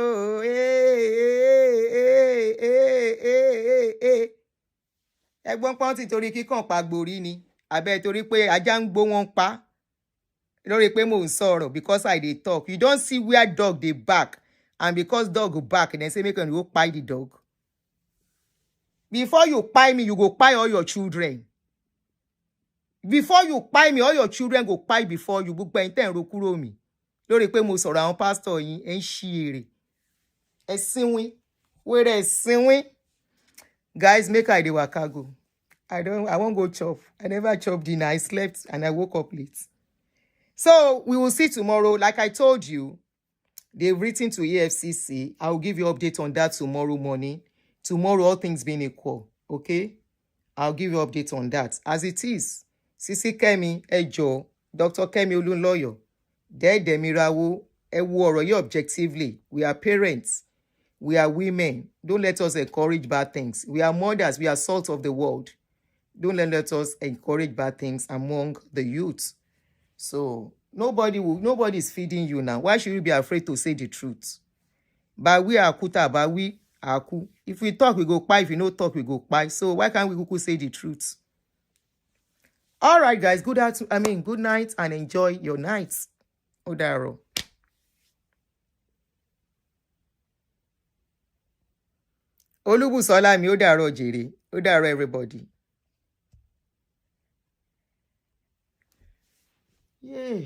Ẹgbọ́n pọ́n ti torí kíkàn pàgbòrí ni. Àbẹ́ torí pé ajá ń gbó wọn pa. Lórí pé mò ń sọ̀rọ̀ because I dey talk. You don't see where dog dey bark. And because dog go bark, then say make you go kpai the dog. Before you kpai me, you go kpai all your children. Before you kpai me, all your children go kpai before you. Gbogbo ẹ̀yin tẹ́ ń ro kúrò mi. Lórí pé mo sọ̀rọ̀ àwọn pastor yín, ẹ ń ṣí èrè. Ẹ sínwín. Wẹ́rẹ́ ẹ sínwín. Guys, make I dey waka go. I won't go chop. I never chop dinner. I slept and I woke up late. So we will see tomorrow. Like I told you, they've written to EFCC. I will give you update on that tomorrow morning. Tomorrow, all things being equal. Okay? I'll give you update on that. As it is, Sisi Kemi, Ejo, Dr. Kemi Olunloyo, Mirawo, Ewo objectively. We are parents. We are women. Don't let us encourage bad things. We are mothers. We are salt of the world. Don't let us encourage bad things among the youth. So nobody is feeding you now. Why should you be afraid to say the truth? But we are kuta, but we are ku. If we talk, we go pie. If we no talk, we go pie. So why can't we kuku say the truth? All right, guys. Good night and enjoy your nights. Odaro. Olubusola mi odaro jere. Odaro everybody. Yeah.